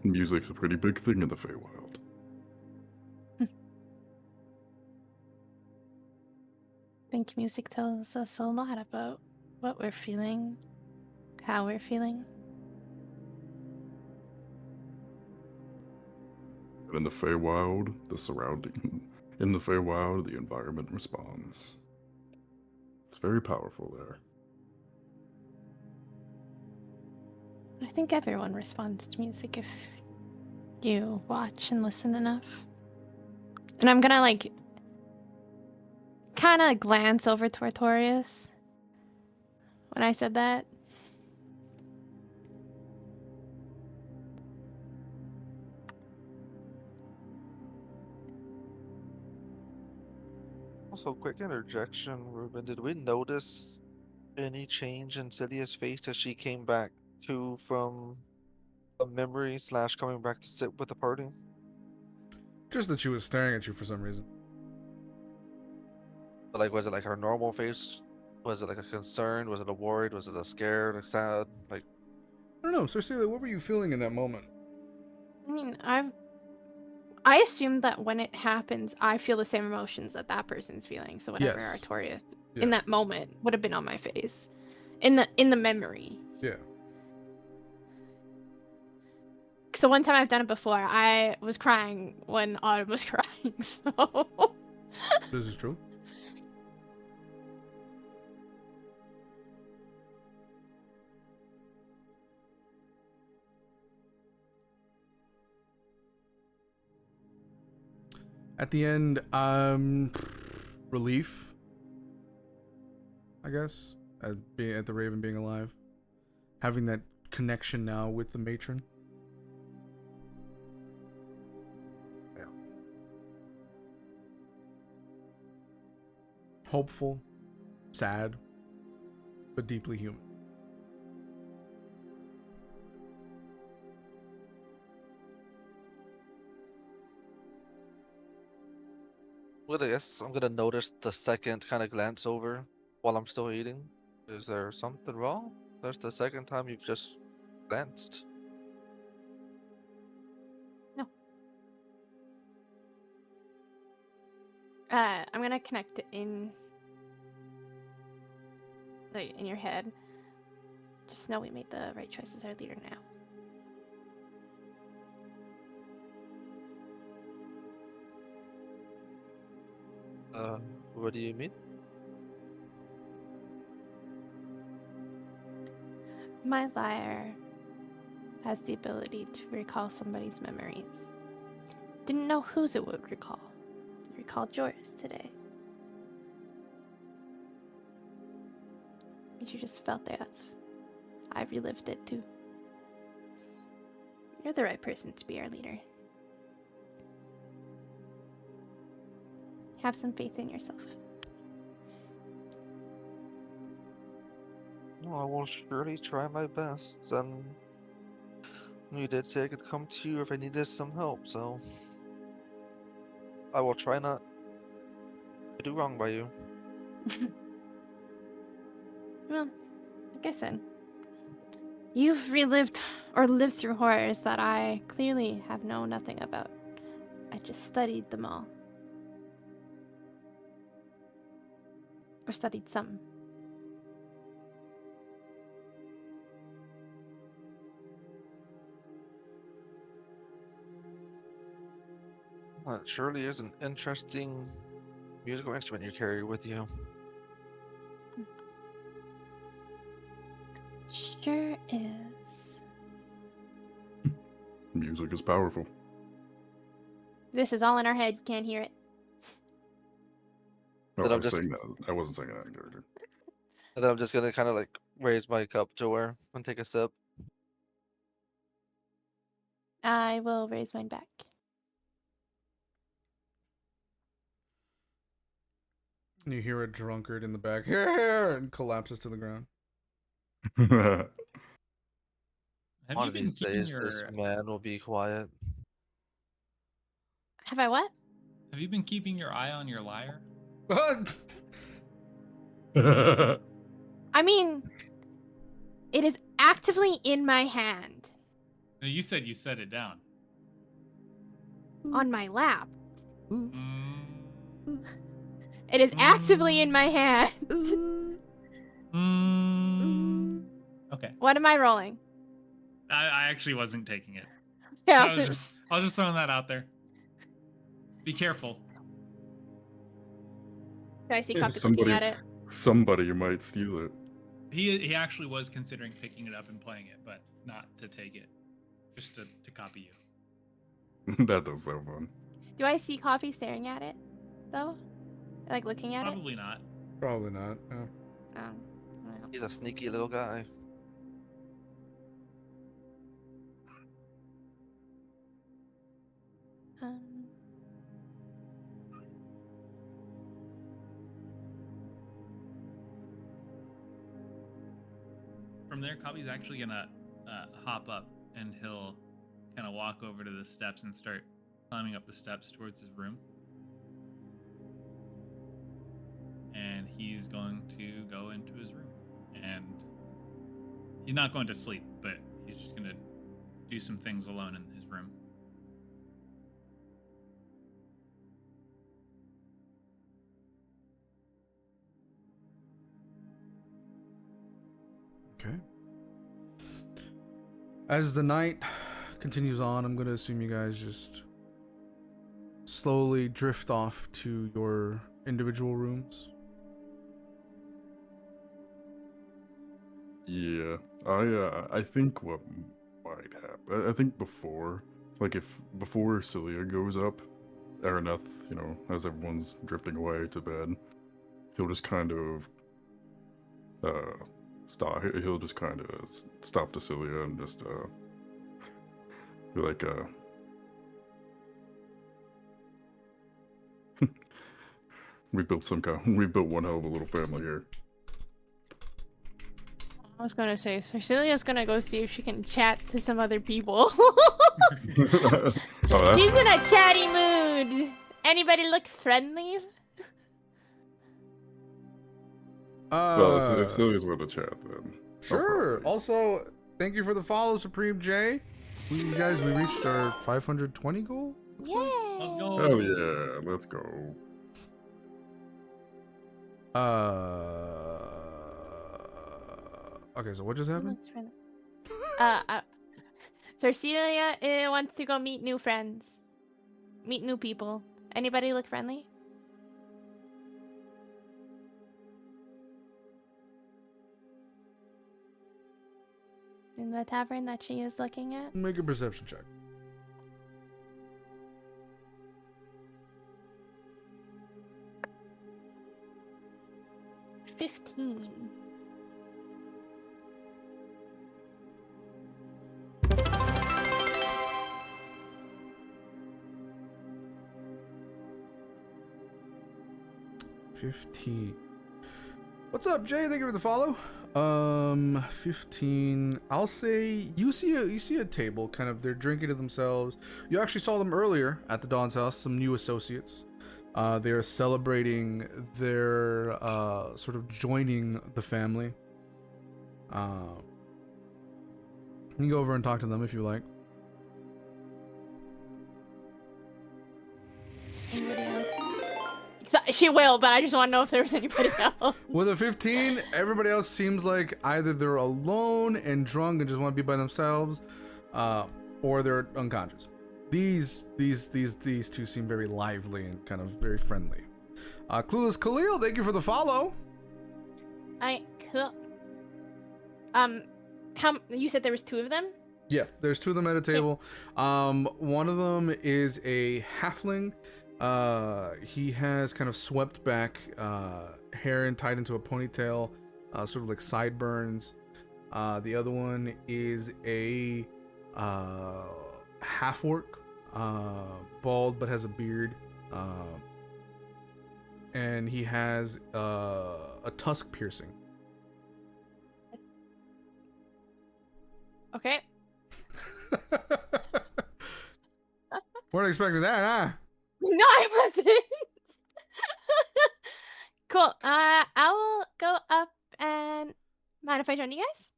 Music's a pretty big thing in the Feywild. I think music tells us a lot about what we're feeling, how we're feeling. And in the Feywild, in the Feywild, the environment responds. It's very powerful there. I think everyone responds to music if you watch and listen enough. And I'm gonna like kind of glance over to Artorias when I said that. Also, quick interjection, Ruben. Did we notice any change in Celia's face as she came back from a memory / coming back to sit with the party? Just that she was staring at you for some reason. But like, was it like her normal face? Was it like a concern? Was it a worried? Was it a scared, a sad? Like, I don't know. Cecilia, what were you feeling in that moment? I mean, I assume that when it happens, I feel the same emotions that that person's feeling. So whatever Yes. Artorias Yeah. in that moment would have been on my face, in the memory. Yeah. So one time I've done it before. I was crying when Autumn was crying. So This is true. At the end, relief, I guess, at the Raven being alive, having that connection now with the matron. Yeah. Hopeful, sad, but deeply human. well, I guess I'm gonna notice the second kind of glance over while I'm still eating. Is there something wrong? That's the second time you've just glanced. no. I'm gonna connect it in, like in your head. Just know we made the right choice as our leader now. What do you mean? My lyre has the ability to recall somebody's memories. Didn't know whose it would recall. It recalled yours today. You just felt that. I relived it too. You're the right person to be our leader. Have some faith in yourself. No, I will surely try my best. And you did say I could come to you if I needed some help, so I will try not to do wrong by you. Well, like I said, you've relived or lived through horrors that I clearly have known nothing about. I just studied them all. Or studied some. Well, it surely is an interesting musical instrument you carry with you. is. Music is powerful. This is all in our head. Can't hear it. Oh, Then I I'm was just- saying that. I wasn't saying that in character. And then I'm just gonna kind of like raise my cup to her and take a sip. I will raise mine back. You hear a drunkard in the back, here, and collapses to the ground. Have One you of been these keeping days, your this man will be quiet. Have I what? Have you been keeping your eye on your lyre? I mean, it is actively in my hand, No, you said you set it down. on my lap. Mm, It is actively in my hand. okay. What am I rolling? I actually wasn't taking it. Yeah. I was just throwing that out there. Be careful. Do I see Yeah, Cawpy looking at it? Somebody might steal it. He actually was considering picking it up and playing it, but not to take it. Just to copy you. That does sound fun. Do I see Cawpy staring at it, though? Like looking at Probably not. Probably not. Yeah. it? I don't know. He's a sneaky little guy. Um, From there, Cawpy's actually gonna hop up and he'll kind of walk over to the steps and start climbing up the steps towards his room. And he's going to go into his room. And he's not going to sleep, but he's just gonna do some things alone in his room. Okay. As the night continues on, I'm going to assume you guys just slowly drift off to your individual rooms. Yeah, I think what might happen. I think before Cilia goes up, Araneth, as everyone's drifting away to bed, he'll just kind of stop. He'll just kind of stop to Cilia and just be like, we've built one hell of a little family here. I was gonna say, Cecilia's gonna go see if she can chat to some other people. Oh, that's She's in a chatty mood. Anybody look friendly? well, if Cilia's willing to chat, then Sure. probably. Also, thank you for the follow, Supreme J. We reached our 520 goal. looks like. Yay! Let's go. Hell yeah, let's go. Okay, so what just happened? Looks friendly. Cecilia wants to go meet new friends. Meet new people. Anybody look friendly? In the tavern that she is looking at? Make a perception check. — 15. What's up, Jay? Thank you for the follow. 15. I'll say you see a table, kind of they're drinking to themselves. You actually saw them earlier at the Dawn's house, some new associates. They are celebrating their sort of joining the family. You can go over and talk to them if you like. Anybody else? She will, but I just want to know if there was anybody else. With a 15, everybody else seems like either they're alone and drunk and just want to be by themselves, or they're unconscious. These two seem very lively and kind of very friendly. Clueless Khalil, thank you for the follow. Cool. How you said there was 2 of them? Yeah, there's 2 of them at a table. One of them is a halfling. He has kind of swept back hair and tied into a ponytail, sort of like sideburns. The other one is a half orc, bald but has a beard, and he has a tusk piercing. Okay. Weren't expecting that, huh? No, I wasn't. Cool. I will go up and mind if I join you guys?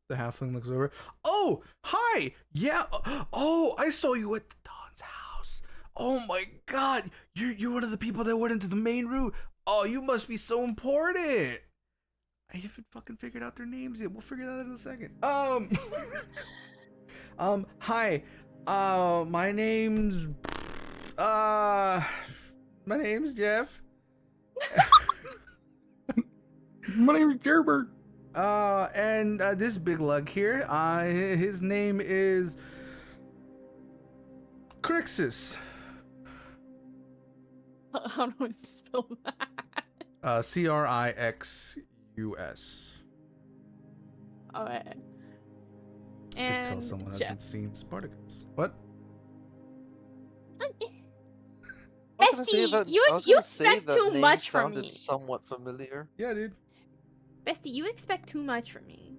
The halfling looks over. Oh, hi. Yeah. Oh, I saw you at the Don's house. Oh my God, you're one of the people that went into the main room. Oh, you must be so important. I haven't fucking figured out their names yet. We'll figure that out in a second. Hi. My name's Jeff. My name is Gerbert. And this big lug here, his name is Crixus. How do I spell that? Crixus. Okay. You can tell And someone Jeff. hasn't seen Spartacus. What? I was gonna say Bestie, that- you I was you gonna say expect that too name much from sounded me. somewhat familiar. Yeah, dude. Bestie, you expect too much from me.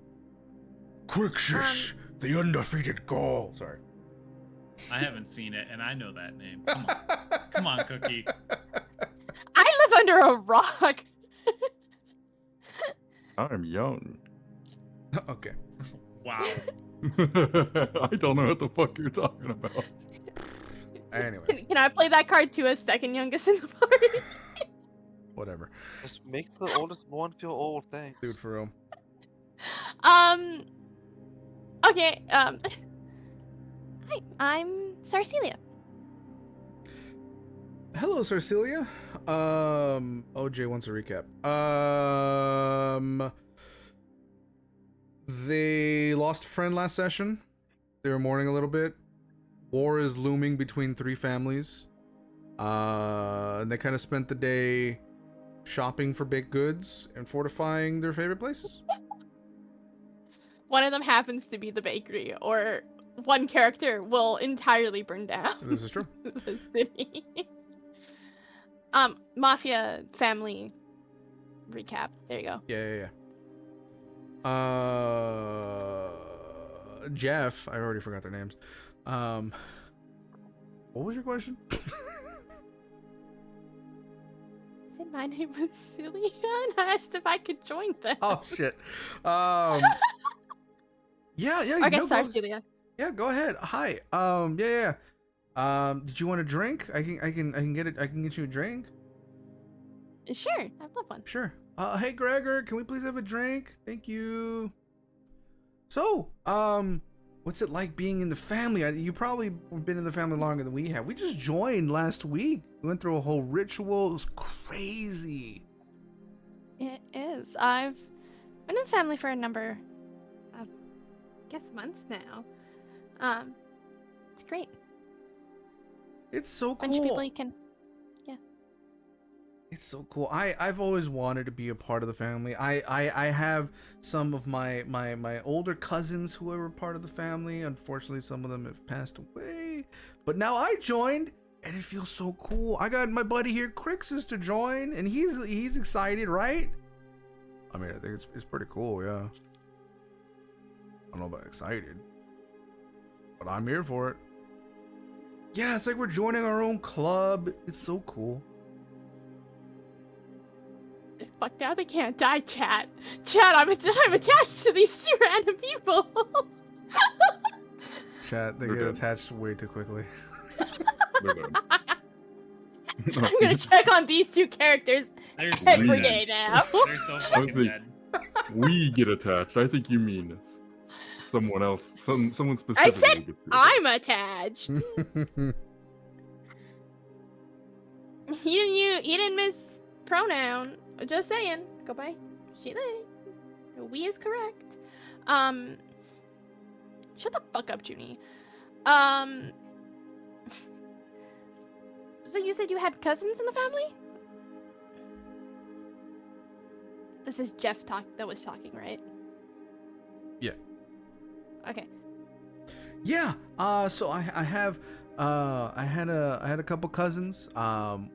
Crixus, the undefeated Gaul. Sorry. I haven't seen it, and I know that name. Come on, come on, Cookie. I live under a rock. I'm young. Okay. Wow. I don't know what the fuck you're talking about. Anyways, Can I play that card too as second youngest in the party? whatever. Just make the oldest one feel old, thanks. Dude, for real. Okay, hi, I'm Sarcelia. Hello, Sarcelia. OJ wants a recap. They lost a friend last session. They were mourning a little bit. War is looming between 3 families. And they kind of spent the day shopping for baked goods and fortifying their favorite places. One of them happens to be the bakery, or one character will entirely burn down This is true. the city. Mafia family recap. There you go. Yeah. Jeff, I already forgot their names. What was your question? Said my name was Celia, and I asked if I could join them. Oh shit. Yeah. Okay, no, sorry, go, Celia. yeah, go ahead. Hi. Yeah. Did you want a drink? I can get it. I can get you a drink. Sure, I'd love one. Sure. Hey Gregor, can we please have a drink? Thank you. So, what's it like being in the family? You probably been in the family longer than we have. We just joined last week. We went through a whole ritual. It was crazy. It is. I've been in the family for a number of, months now. It's great. It's so cool. Bunch of people you can. It's so cool. I've always wanted to be a part of the family. I have some of my older cousins who were part of the family. Unfortunately, some of them have passed away. But now I joined, and it feels so cool. I got my buddy here, Crixus, to join, and he's excited, right? I mean, I think it's pretty cool, yeah. I don't know about excited, but I'm here for it. Yeah, it's like we're joining our own club. It's so cool. Fuck, now they can't die, chat. Chat, I'm attached to these 2 random people. Chat, they They're get dead. attached way too quickly. They're dead. I'm gonna check on these 2 characters They're so every dead. day now. They're so I was fucking like- dead. We get attached. I think you mean someone else. Someone I specifically. said gets I'm attached. He didn't miss pronoun. Just saying. Go by she, they. We is correct. Shut the fuck up, Junie. So you said you had cousins in the family? This is Jeff that was talking, right? Yeah. Okay. Yeah. So I had a couple cousins who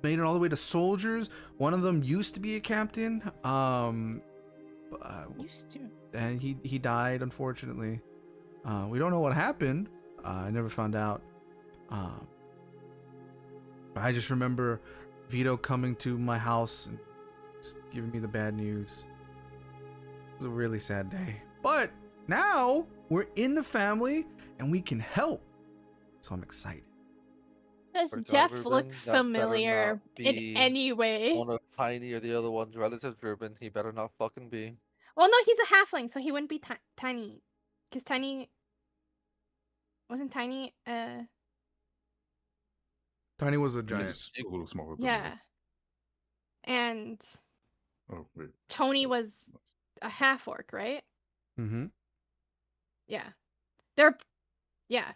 made it all the way to soldiers. One of them used to be a captain. Used to. And he died, unfortunately. We don't know what happened. I never found out. But I just remember Vito coming to my house and just giving me the bad news. It was a really sad day. But now we're in the family and we can help. So I'm excited. Does For Jeff Ruben, look that better familiar not in be any way? one of Tiny or the other one's relatives, Ruben. He better not fucking be. Well, no, he's a halfling, so he wouldn't be tiny. Because Tiny... Wasn't Tiny, Tiny was a He's giant. a little smaller than yeah. And that. Oh, wait. Tony was a half-orc, right? Mm-hmm. Yeah. They're... Yeah.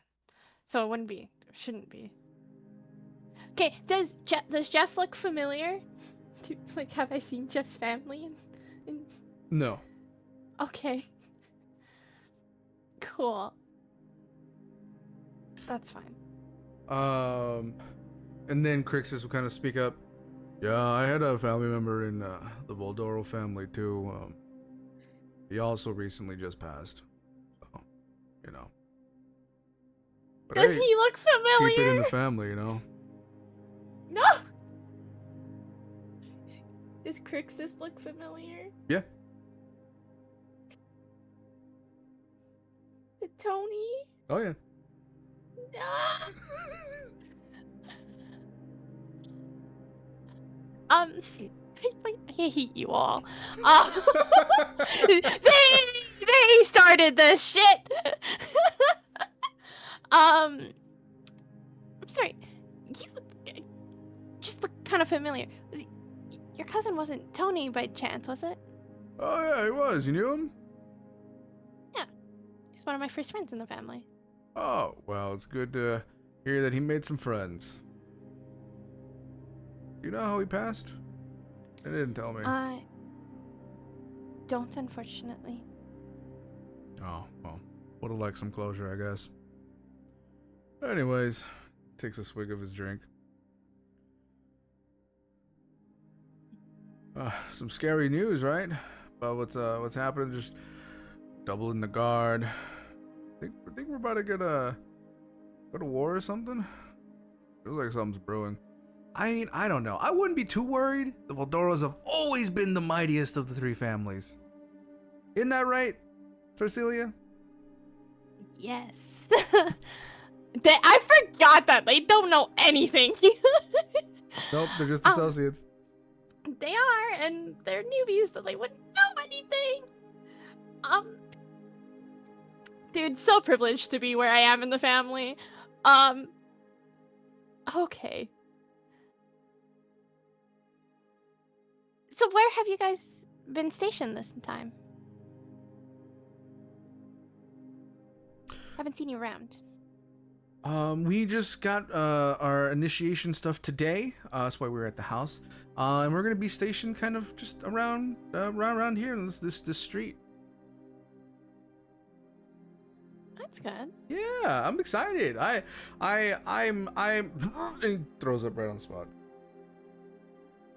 So it wouldn't be. Shouldn't be. Okay, does Jeff look familiar? Like, have I seen Jeff's family? No. Okay. Cool. That's fine. And then Crixus will kind of speak up. Yeah, I had a family member in the Valdoro family too. He also recently just passed. So, you know. But Does hey, he look familiar? keep it in the family, you know. No! Does Crixus look familiar? Yeah. To Tony? Oh yeah. No! I hate you all. They started this shit. I'm sorry. You just look kind of familiar. Your cousin wasn't Tony by chance, was it? Oh yeah, he was. You knew him? He's one of my first friends in the family. Oh, well, it's good to hear that he made some friends. Do you know how he passed? They didn't tell me. I don't, unfortunately. Oh, well, would have liked some closure, I guess. Anyways, takes a swig of his drink. Some scary news, right? About what's happening. Just doubling the guard. Think we're about to go to war or something. Feels like something's brewing. I mean, I don't know. I wouldn't be too worried. The Valdoros have always been the mightiest of the three families. Isn't that right, Cercilia? Yes. I forgot that. They don't know anything. Nope, they're just associates. They are, and they're newbies, so they wouldn't know anything. Dude, so privileged to be where I am in the family. Okay. So where have you guys been stationed this time? Haven't seen you around. We just got our initiation stuff today. That's why we were at the house. And we're gonna be stationed kind of just around here in this street. That's good. Yeah, I'm excited. I'm and he throws up right on the spot.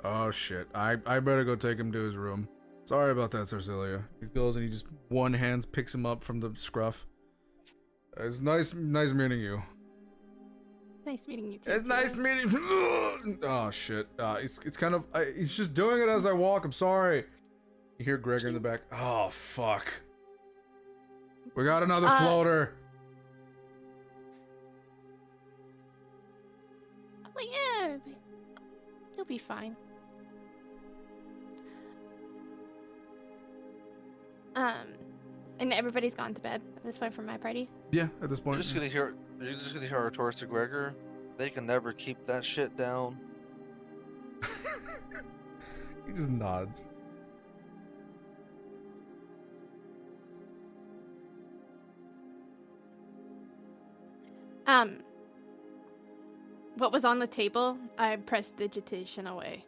Oh shit. I better go take him to his room. Sorry about that, Cercilia. He goes and he just one hand picks him up from the scruff. It's nice meeting you. Nice meeting you too. It's nice meeting. Oh shit. It's kind of. He's just doing it as I walk. I'm sorry. You hear Gregor in the back. Oh fuck. We got another floater. I'm like, yeah, he'll be fine. And everybody's gone to bed at this point from my party. Yeah, at this You're point. just gonna hear Artorias to Gregor. They can never keep that shit down. He just nods. What was on the table, I pressed digitation away.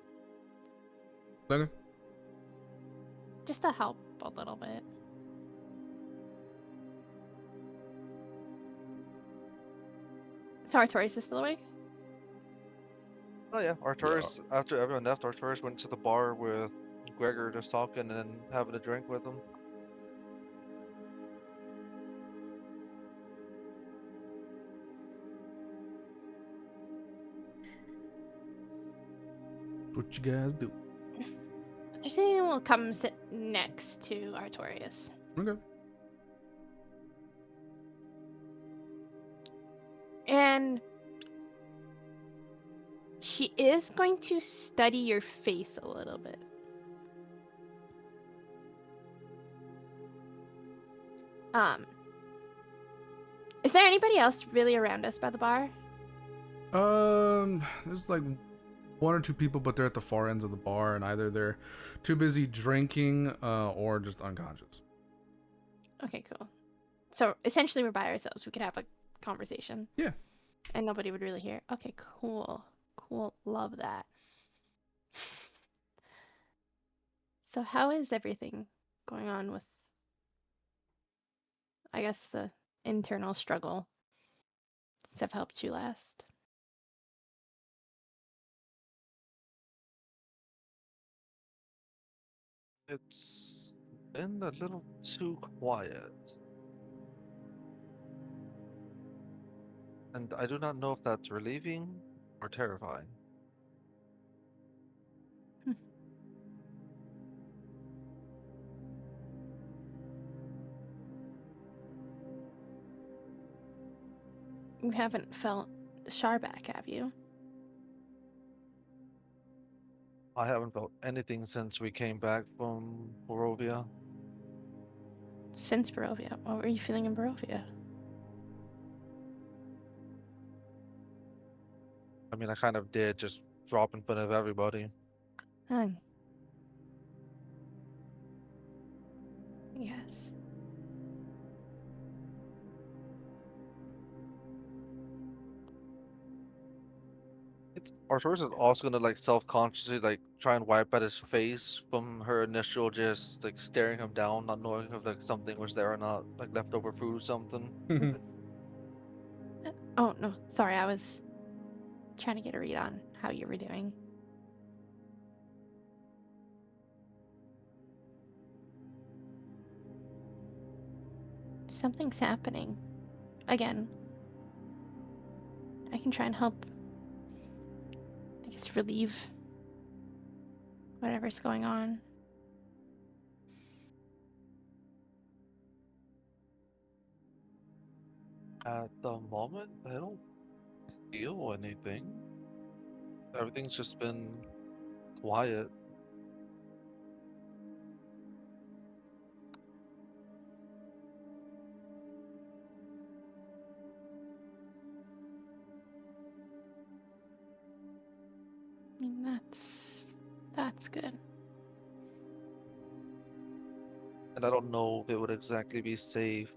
Okay. Just to help a little bit. So Artorias is still awake? Oh yeah, Artorias. After everyone left, Artorias went to the bar with Gregor, just talking and having a drink with him. What you guys do? Tristan will come sit next to Artorias. Okay. And she is going to study your face a little bit. Is there anybody else really around us by the bar? There's like one or two people, but they're at the far ends of the bar, and either they're too busy drinking, or just unconscious. Okay, cool. So essentially, we're by ourselves. We could have a conversation. Yeah. And nobody would really hear. Okay, cool. Cool. Love that. So how is everything going on with, I guess, the internal struggle since I've helped you last? It's been a little too quiet. And I do not know if that's relieving or terrifying. You haven't felt Sharback, have you? I haven't felt anything since we came back from Barovia. Since Barovia. What were you feeling in Barovia? I mean, I kind of did just drop in front of everybody. Yes. Artorias is also gonna like self-consciously like try and wipe at his face from her initial just like staring him down, not knowing if like something was there or not, like leftover food or something. Oh, no. Sorry, I was trying to get a read on how you were doing. Something's happening. Again. I can try and help, I guess, relieve whatever's going on. At the moment, I don't feel anything. Everything's just been quiet. I mean, that's good. And I don't know if it would exactly be safe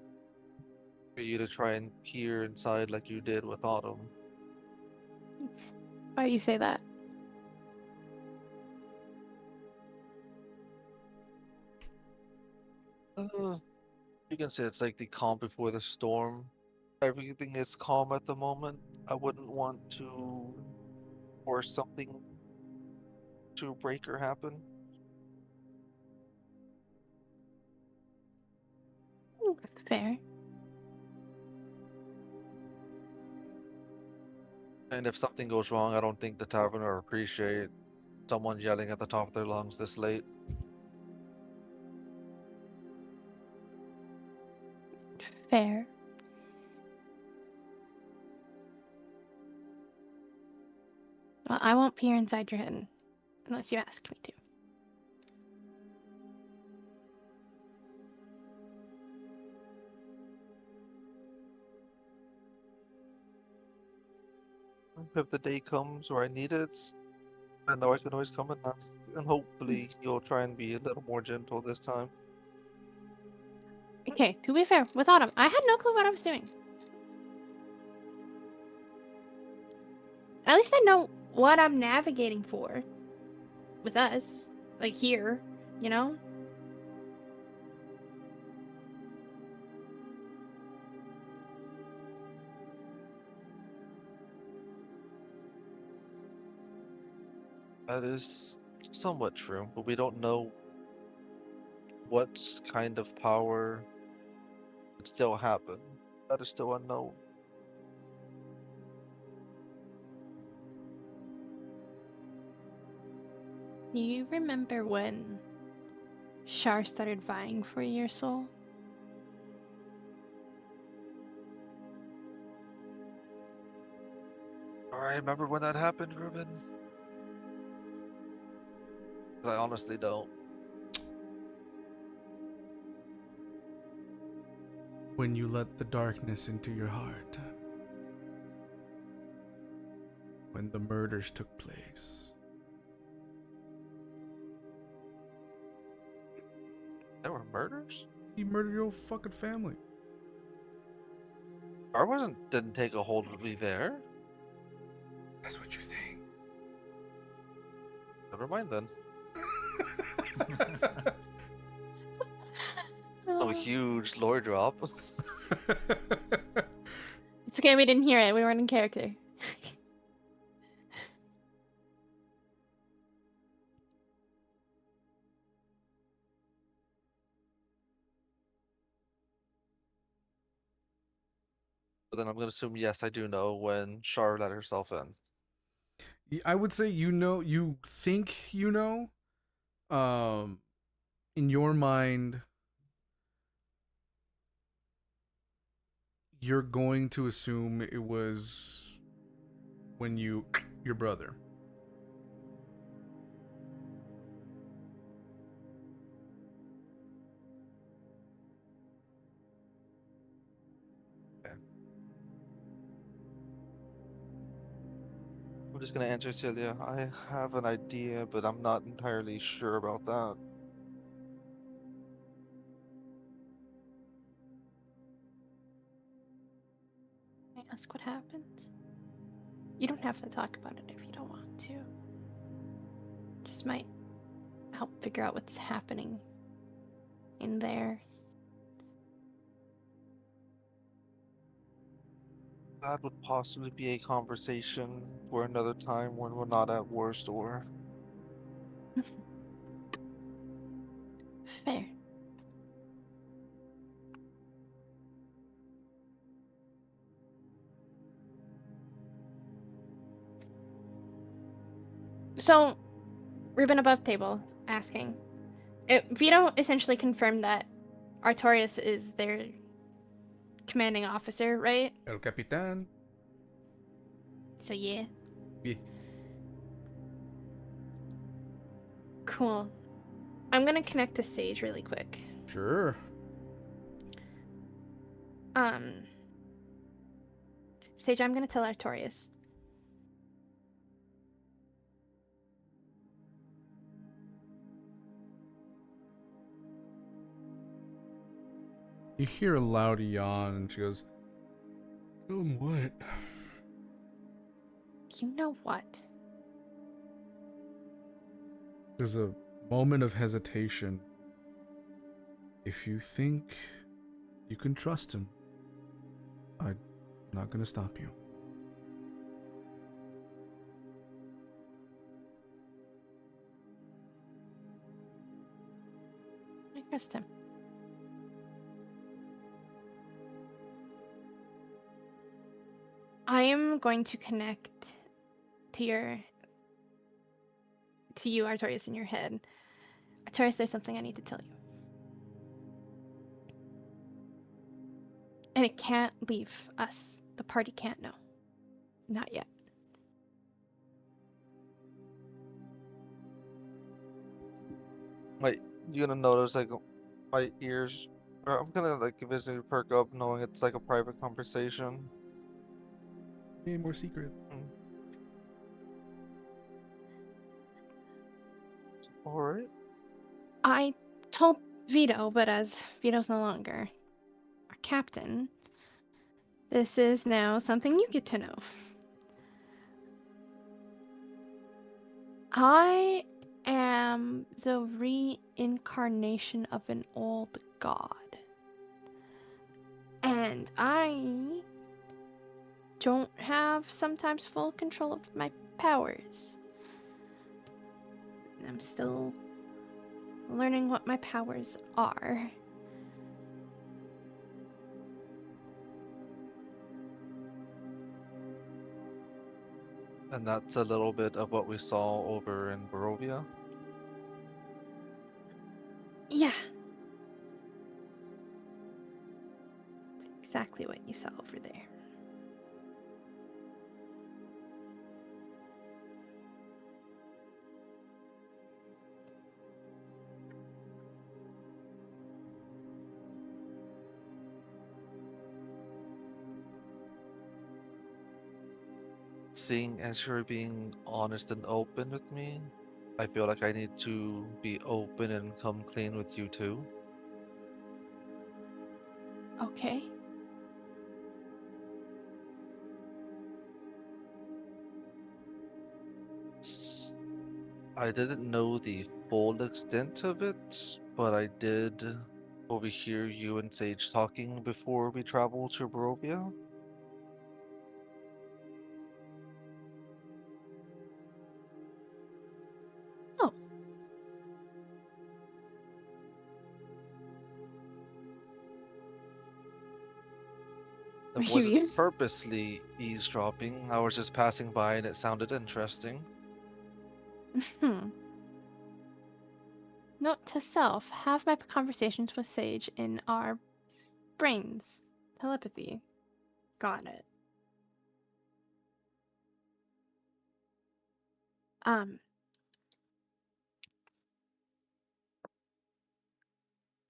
for you to try and peer inside like you did with Autumn. Why do you say that? You can say it's like the calm before the storm. Everything is calm at the moment. I wouldn't want to force something to break or happen. Fair. And if something goes wrong, I don't think the tavern will appreciate someone yelling at the top of their lungs this late. Fair. Well, I won't peer inside your head unless you ask me to. If the day comes where I need it, I know I can always come and ask. And hopefully you'll try and be a little more gentle this time. Okay, to be fair, with Autumn, I had no clue what I was doing. At least I know what I'm navigating for. With us. Like here, you know? That is somewhat true, but we don't know what kind of power would still happen. That is still unknown. Do you remember when Shar started vying for your soul? I remember when that happened, Ruben. I honestly don't. When you let the darkness into your heart. When the murders took place. There were murders? He murdered your whole fucking family. Didn't take a hold of me there. That's what you think. Never mind then. Oh, huge lore drop. It's okay, we didn't hear it. We weren't in character. But then I'm gonna assume yes, I do know when Char let herself in. I would say you think you know. In your mind, you're going to assume it was when your brother. I'm just gonna answer Celia. I have an idea, but I'm not entirely sure about that. Can I ask what happened? You don't have to talk about it if you don't want to. Just might help figure out what's happening in there. That would possibly be a conversation for another time when we're not at War Store. Fair. So, Ruben above table asking. Vito essentially confirmed that Artorias is their commanding officer, right? El Capitan. So yeah. Yeah. Cool. I'm gonna connect to Sage really quick. Sure. Sage, I'm gonna tell Artorias. You hear a loud yawn, and she goes, "Tell him what?" You know what? There's a moment of hesitation. If you think you can trust him, I'm not gonna stop you. I trust him. I am going to connect to you, Artorias, in your head. Artorias, there's something I need to tell you. And it can't leave us. The party can't know. Not yet. Like, you're gonna notice, like, my ears... Or I'm gonna, like, eventually perk up knowing it's, like, a private conversation. Hey, more secrets. Alright. I told Vito, but as Vito's no longer our captain, this is now something you get to know. I am the reincarnation of an old god. And I don't have sometimes full control of my powers. I'm still learning what my powers are. And that's a little bit of what we saw over in Barovia. Yeah. It's exactly what you saw over there. Seeing as you're being honest and open with me, I feel like I need to be open and come clean with you too. Okay. I didn't know the full extent of it, but I did overhear you and Sage talking before we traveled to Barovia. Oh. It Were you wasn't used? purposely eavesdropping. I was just passing by and it sounded interesting. Note to self, have my conversations with Sage in our brains. Telepathy. Got it.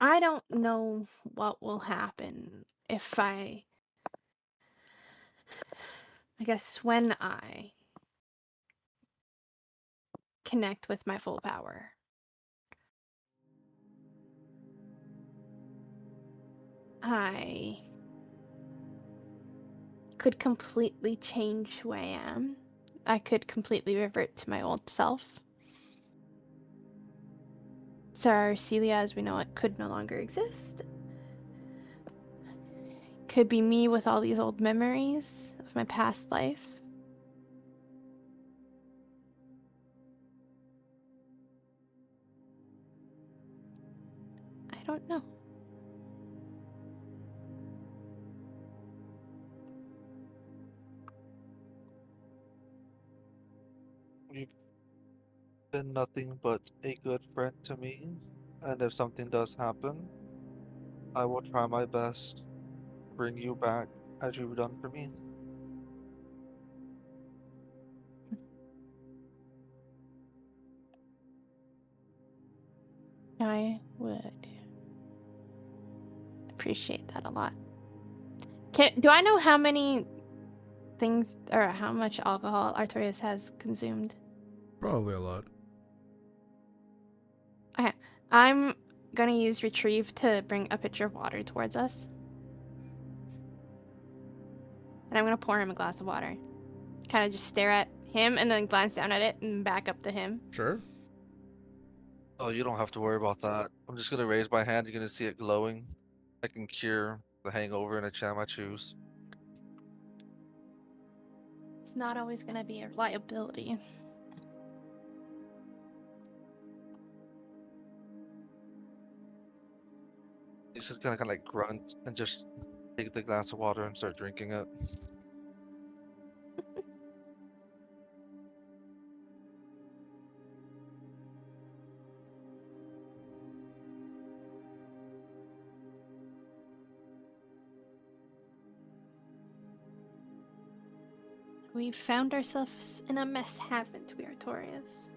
I don't know what will happen if I guess when I connect with my full power. I could completely change who I am. I could completely revert to my old self. So Celia, as we know it, could no longer exist. Could be me with all these old memories of my past life. I don't know. You've been nothing but a good friend to me, and if something does happen, I will try my best to bring you back as you've done for me. I would appreciate that a lot. Do I know how many things or how much alcohol Artorias has consumed? Probably a lot. Okay. I'm gonna use retrieve to bring a pitcher of water towards us. And I'm gonna pour him a glass of water. Kind of just stare at him and then glance down at it and back up to him. Sure. Oh, you don't have to worry about that. I'm just gonna raise my hand, you're gonna see it glowing. I can cure the hangover in a jam I choose. It's not always gonna be a liability. He's just gonna kinda like grunt and just take the glass of water and start drinking it. We found ourselves in a mess, haven't we, Artorias?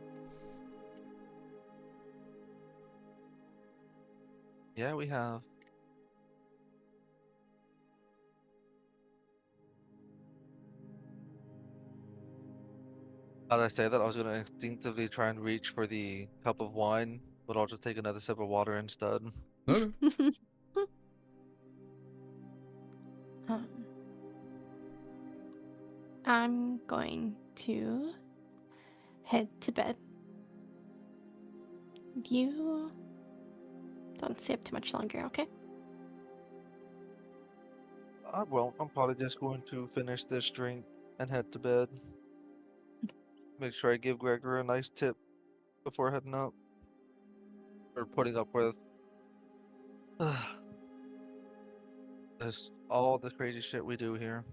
Yeah, we have. As I say that, I was gonna instinctively try and reach for the cup of wine, but I'll just take another sip of water instead. Okay. I'm going to head to bed You don't stay up too much longer, okay? I won't. I'm probably just going to finish this drink and head to bed. Make sure I give Gregor a nice tip before heading out. Or putting up with this all the crazy shit we do here.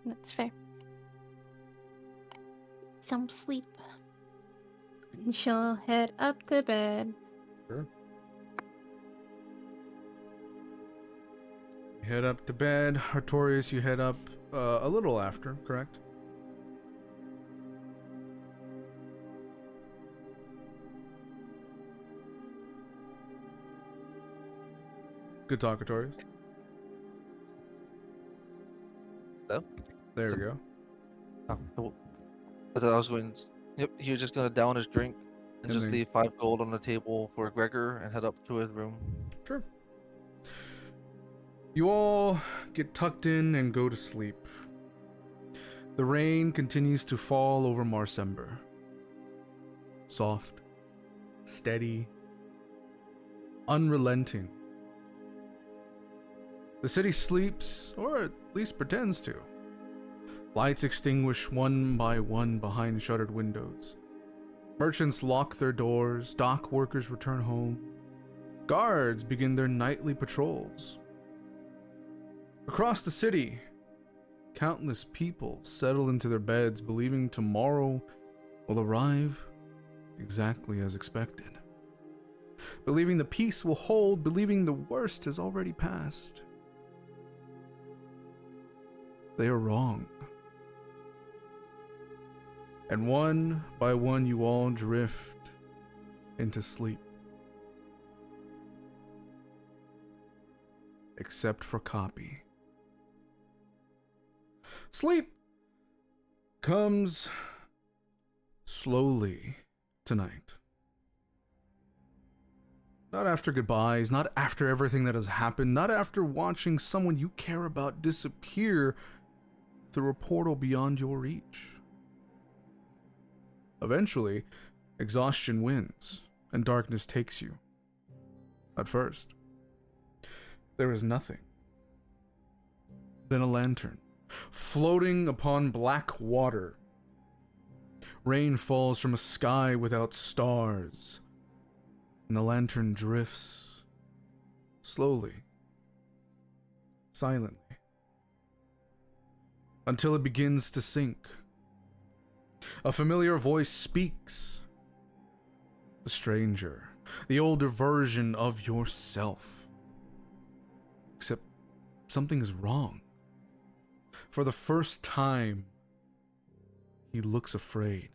That's fair. Some sleep. And she'll head up to bed. Sure. You head up to bed. Artorias, you head up a little after, correct? Good talk, Artorias. Hello? There we go. Oh, cool. I thought I was going. Yep, he was just gonna down his drink and And just then- leave 5 gold on the table for Gregor and head up to his room. Sure. You all get tucked in and go to sleep. The rain continues to fall over Marsember. Soft, steady, unrelenting. The city sleeps, or at least pretends to. Lights extinguish one by one behind shuttered windows. Merchants lock their doors, dock workers return home. Guards begin their nightly patrols. Across the city, countless people settle into their beds, believing tomorrow will arrive exactly as expected. Believing the peace will hold, believing the worst has already passed. They are wrong. And one by one you all drift into sleep. Except for Cawpy. Sleep comes slowly tonight. Not after goodbyes, not after everything that has happened, not after watching someone you care about disappear through a portal beyond your reach. Eventually, exhaustion wins, and darkness takes you. At first, there is nothing. Then a lantern, floating upon black water. Rain falls from a sky without stars, and the lantern drifts slowly, silently, until it begins to sink. A familiar voice speaks. The stranger, the older version of yourself. Except something is wrong. For the first time, he looks afraid.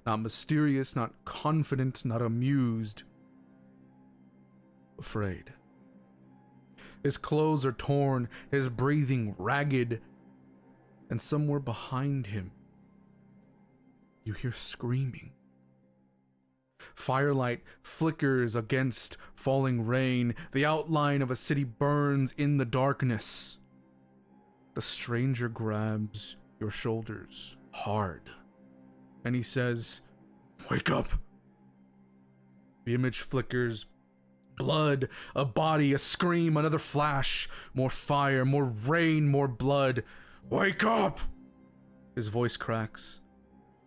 Not mysterious, not confident, not amused. Afraid. His clothes are torn, his breathing ragged, and somewhere behind him, you hear screaming. Firelight flickers against falling rain. The outline of a city burns in the darkness. The stranger grabs your shoulders hard, and he says, "Wake up!" The image flickers. Blood, a body, a scream, another flash. More fire, more rain, more blood. "Wake up!" His voice cracks.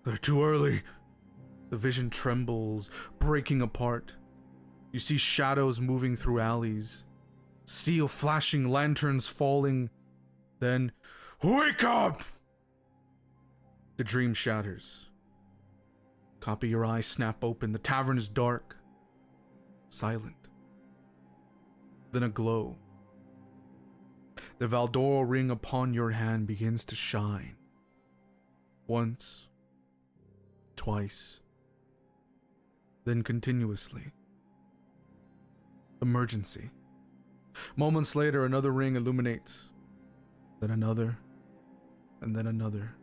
"They're too early." The vision trembles, breaking apart. You see shadows moving through alleys. Steel flashing, lanterns falling. Then, "Wake up!" The dream shatters. Cawpy, your eyes snap open. The tavern is dark. Silent. Then a glow. The Valdoro ring upon your hand begins to shine. Once. Twice. Then continuously. Emergency. Moments later, another ring illuminates. Then another. And then another.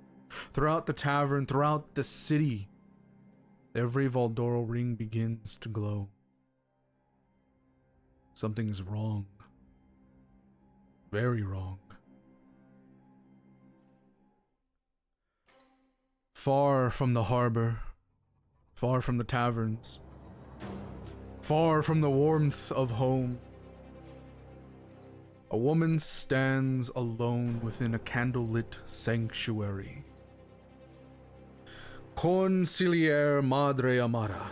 Throughout the tavern, throughout the city, every Valdoro ring begins to glow. Something is wrong. Very wrong. Far from the harbor, far from the taverns, far from the warmth of home, a woman stands alone within a candlelit sanctuary. Conciliere Madre Amara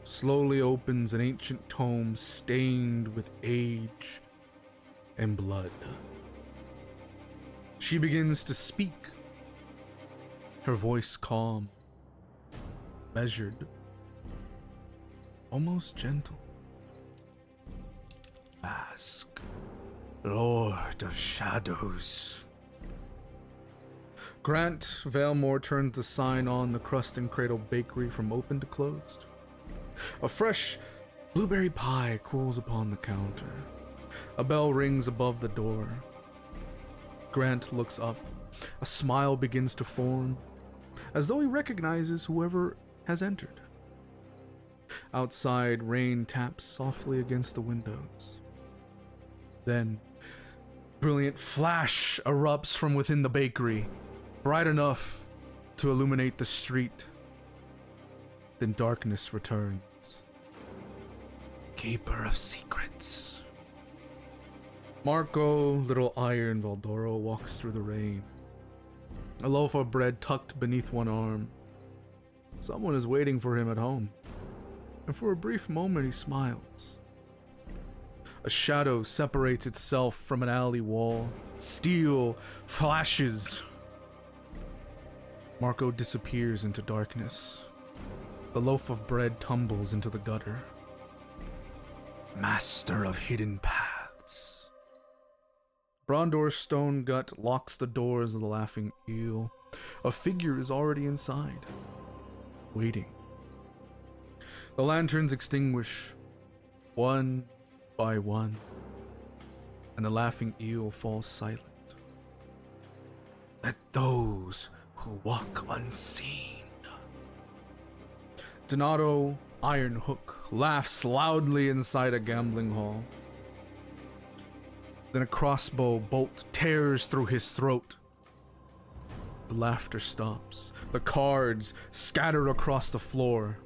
slowly opens an ancient tome stained with age and blood. She begins to speak, her voice calm, measured, almost gentle. Ask, Lord of Shadows. Grant Valemore turns the sign on the Crust and Cradle Bakery from open to closed. A fresh blueberry pie cools upon the counter. A bell rings above the door. Grant looks up. A smile begins to form, as though he recognizes whoever has entered. Outside, rain taps softly against the windows. Then, brilliant flash erupts from within the bakery, bright enough to illuminate the street. Then darkness returns. Keeper of secrets. Marco, Little Iron Valdoro walks through the rain. A loaf of bread tucked beneath one arm. Someone is waiting for him at home. And for a brief moment he smiles. A shadow separates itself from an alley wall. Steel flashes. Marco disappears into darkness. The loaf of bread tumbles into the gutter. Master of hidden paths. Brondor's stone gut locks the doors of the Laughing Eel. A figure is already inside, waiting. The lanterns extinguish, one by one, and the Laughing Eel falls silent. Let those who walk unseen. Donato Ironhook laughs loudly inside a gambling hall. Then a crossbow bolt tears through his throat. The laughter stops. The cards scatter across the floor.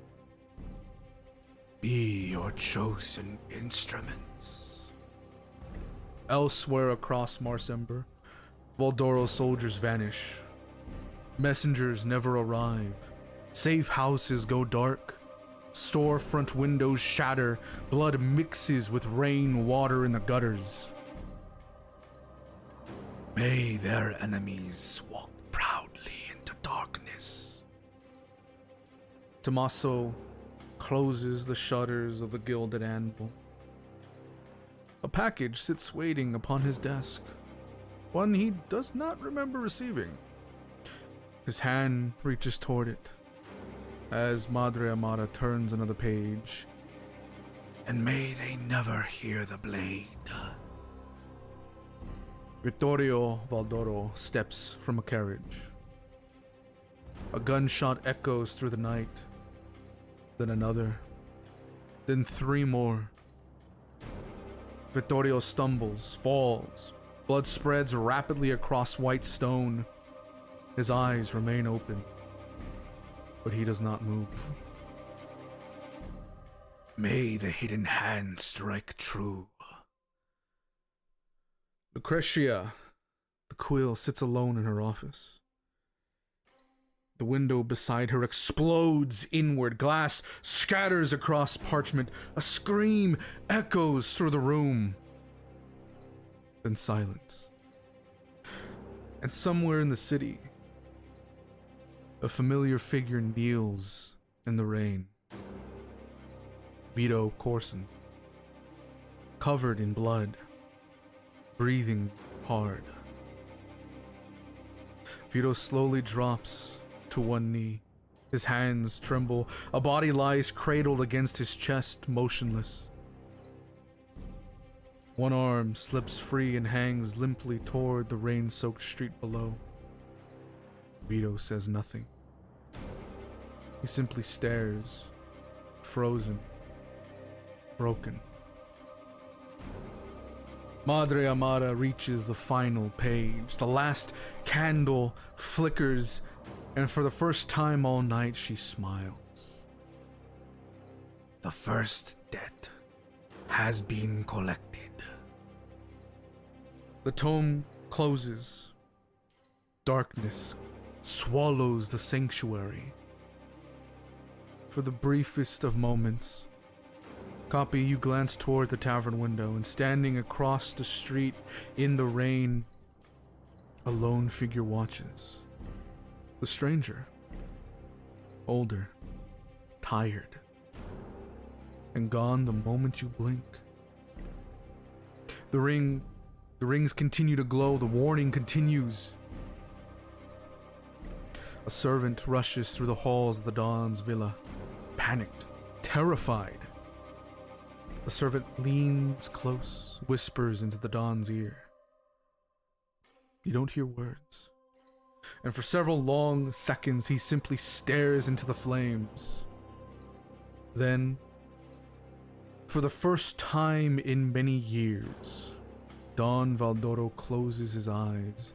Be your chosen instruments. Elsewhere across Marsember, Valdoro soldiers vanish. Messengers never arrive. Safe houses go dark. Storefront windows shatter. Blood mixes with rain water in the gutters. May their enemies walk proudly into darkness. Tommaso closes the shutters of the Gilded Anvil. A package sits waiting upon his desk. One he does not remember receiving. His hand reaches toward it as Madre Amara turns another page. And may they never hear the blade. Vittorio Valdoro steps from a carriage. A gunshot echoes through the night. Then another. Then three more. Vittorio stumbles, falls. Blood spreads rapidly across white stone. His eyes remain open, but he does not move. May the hidden hand strike true. Lucretia, the quill, sits alone in her office. The window beside her explodes inward. Glass scatters across parchment. A scream echoes through the room. Then silence. And somewhere in the city, a familiar figure kneels in the rain. Vito Corson, covered in blood, breathing hard. Vito slowly drops to one knee. His hands tremble. A body lies cradled against his chest, motionless. One arm slips free and hangs limply toward the rain-soaked street below. Vito says nothing. He simply stares, frozen, broken. Madre Amara reaches the final page. The last candle flickers And for the first time all night, she smiles. The first debt has been collected. The tome closes. Darkness swallows the sanctuary. For the briefest of moments, Cawpy, you glance toward the tavern window, and standing across the street in the rain, a lone figure watches. The stranger. Older, tired, and gone the moment you blink. The rings continue to glow, the warning continues. A servant rushes through the halls of the Don's villa, panicked, terrified. The servant leans close, whispers into the Don's ear. You don't hear words. And for several long seconds, he simply stares into the flames. Then, for the first time in many years, Don Valdoro closes his eyes.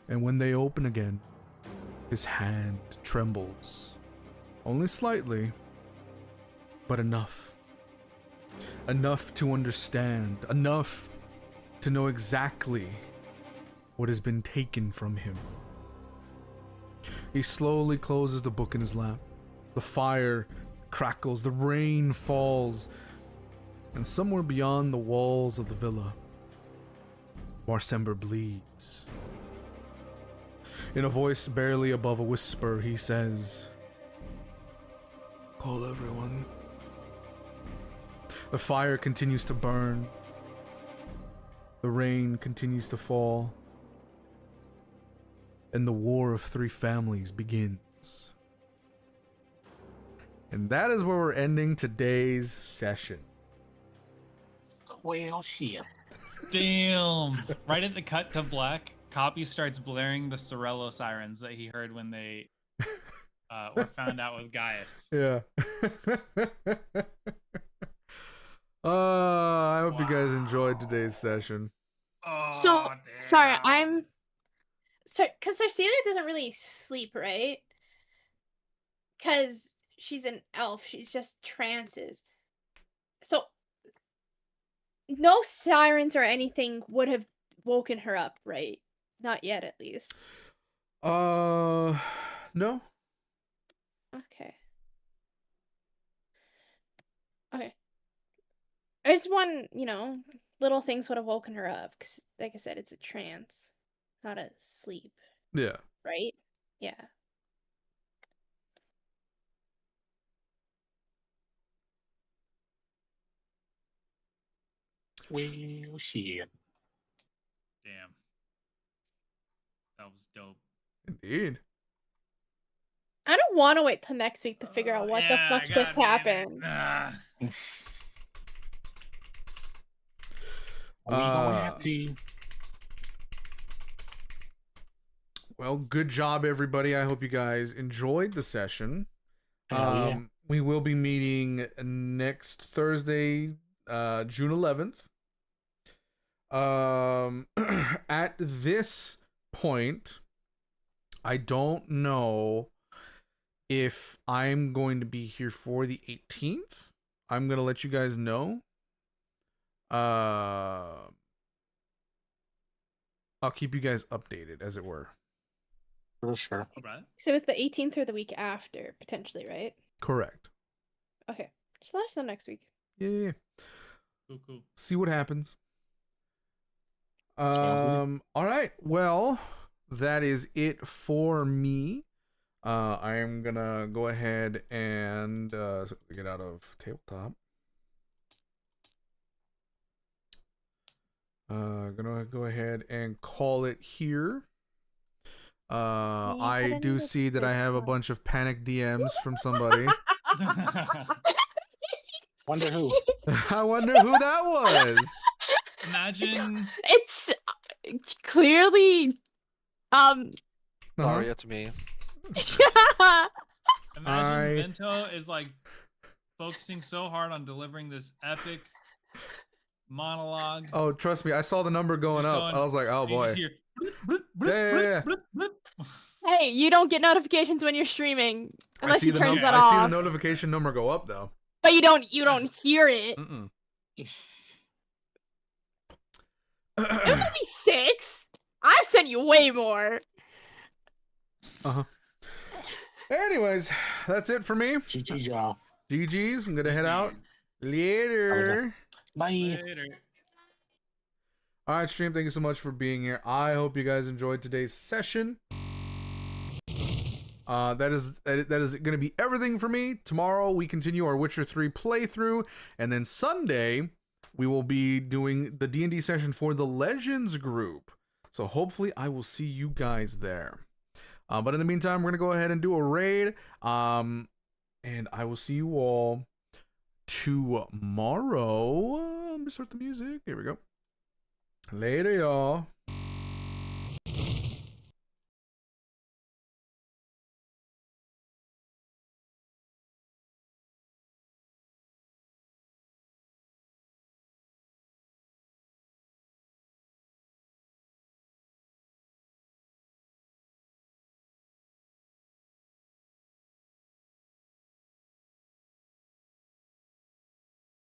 And when they open again, his hand trembles. Only slightly, but enough. Enough to understand. Enough to know exactly what has been taken from him. He slowly closes the book in his lap. The fire crackles, the rain falls, and somewhere beyond the walls of the villa, Marsember bleeds. In a voice barely above a whisper, he says, "Call everyone." The fire continues to burn. The rain continues to fall. And the war of three families begins. And that is where we're ending today's session. Well, shit. Damn. Right at the cut to black, Cawpy starts blaring the Sorello sirens that he heard when they were found out with Gaius. Yeah. I hope you guys enjoyed today's session. Oh, So, sorry, damn. because Cecilia doesn't really sleep, right? Because she's an elf, she's just trances. So, no sirens or anything would have woken her up, right? Not yet, at least. No. Okay. Okay. I just one, little things would have woken her up, because, like I said, it's a trance, not a sleep, Yeah. right? Yeah. Well, shit. Damn. That was dope. Indeed. I don't want to wait till next week to figure out what the Yeah, fuck God just damn it. happened. We gonna have to. Well, good job, everybody. I hope you guys enjoyed the session. Hell yeah. We will be meeting next Thursday, June 11th. At this point, I don't know if I'm going to be here for the 18th. I'm going to let you guys know. I'll keep you guys updated, as it were. For sure. Right? So it's the 18th or the week after, potentially, right? Correct. Okay. Just let us know next week. Yeah. Cool. See what happens. Sounds All right. Well, that is it for me. I am gonna go ahead and get out of tabletop. Gonna go ahead and call it here. I do see that I have a bunch of panic DMs from somebody. Wonder who. I wonder who that was. Imagine. It's clearly, Sorry, it's me. Imagine Vento is like focusing so hard on delivering this epic monologue. Oh, trust me, I saw the number going up. I was like, oh You just boy. hear, Yeah. Hey, you don't get notifications when you're streaming unless he turns that I see the off. notification number go up though. But you don't hear it. Mm-mm. It was only 6. I've sent you way more. Anyways, that's it for me. GG, y'all. GG's. I'm gonna head out. Later. Bye. Later. All right, stream. Thank you so much for being here. I hope you guys enjoyed today's session. That is going to be everything for me. Tomorrow we continue our Witcher 3 playthrough, and then Sunday we will be doing the D&D session for the Legends group. So hopefully I will see you guys there. But in the meantime, we're going to go ahead and do a raid. And I will see you all tomorrow. Let me start the music. Here we go. Later, y'all.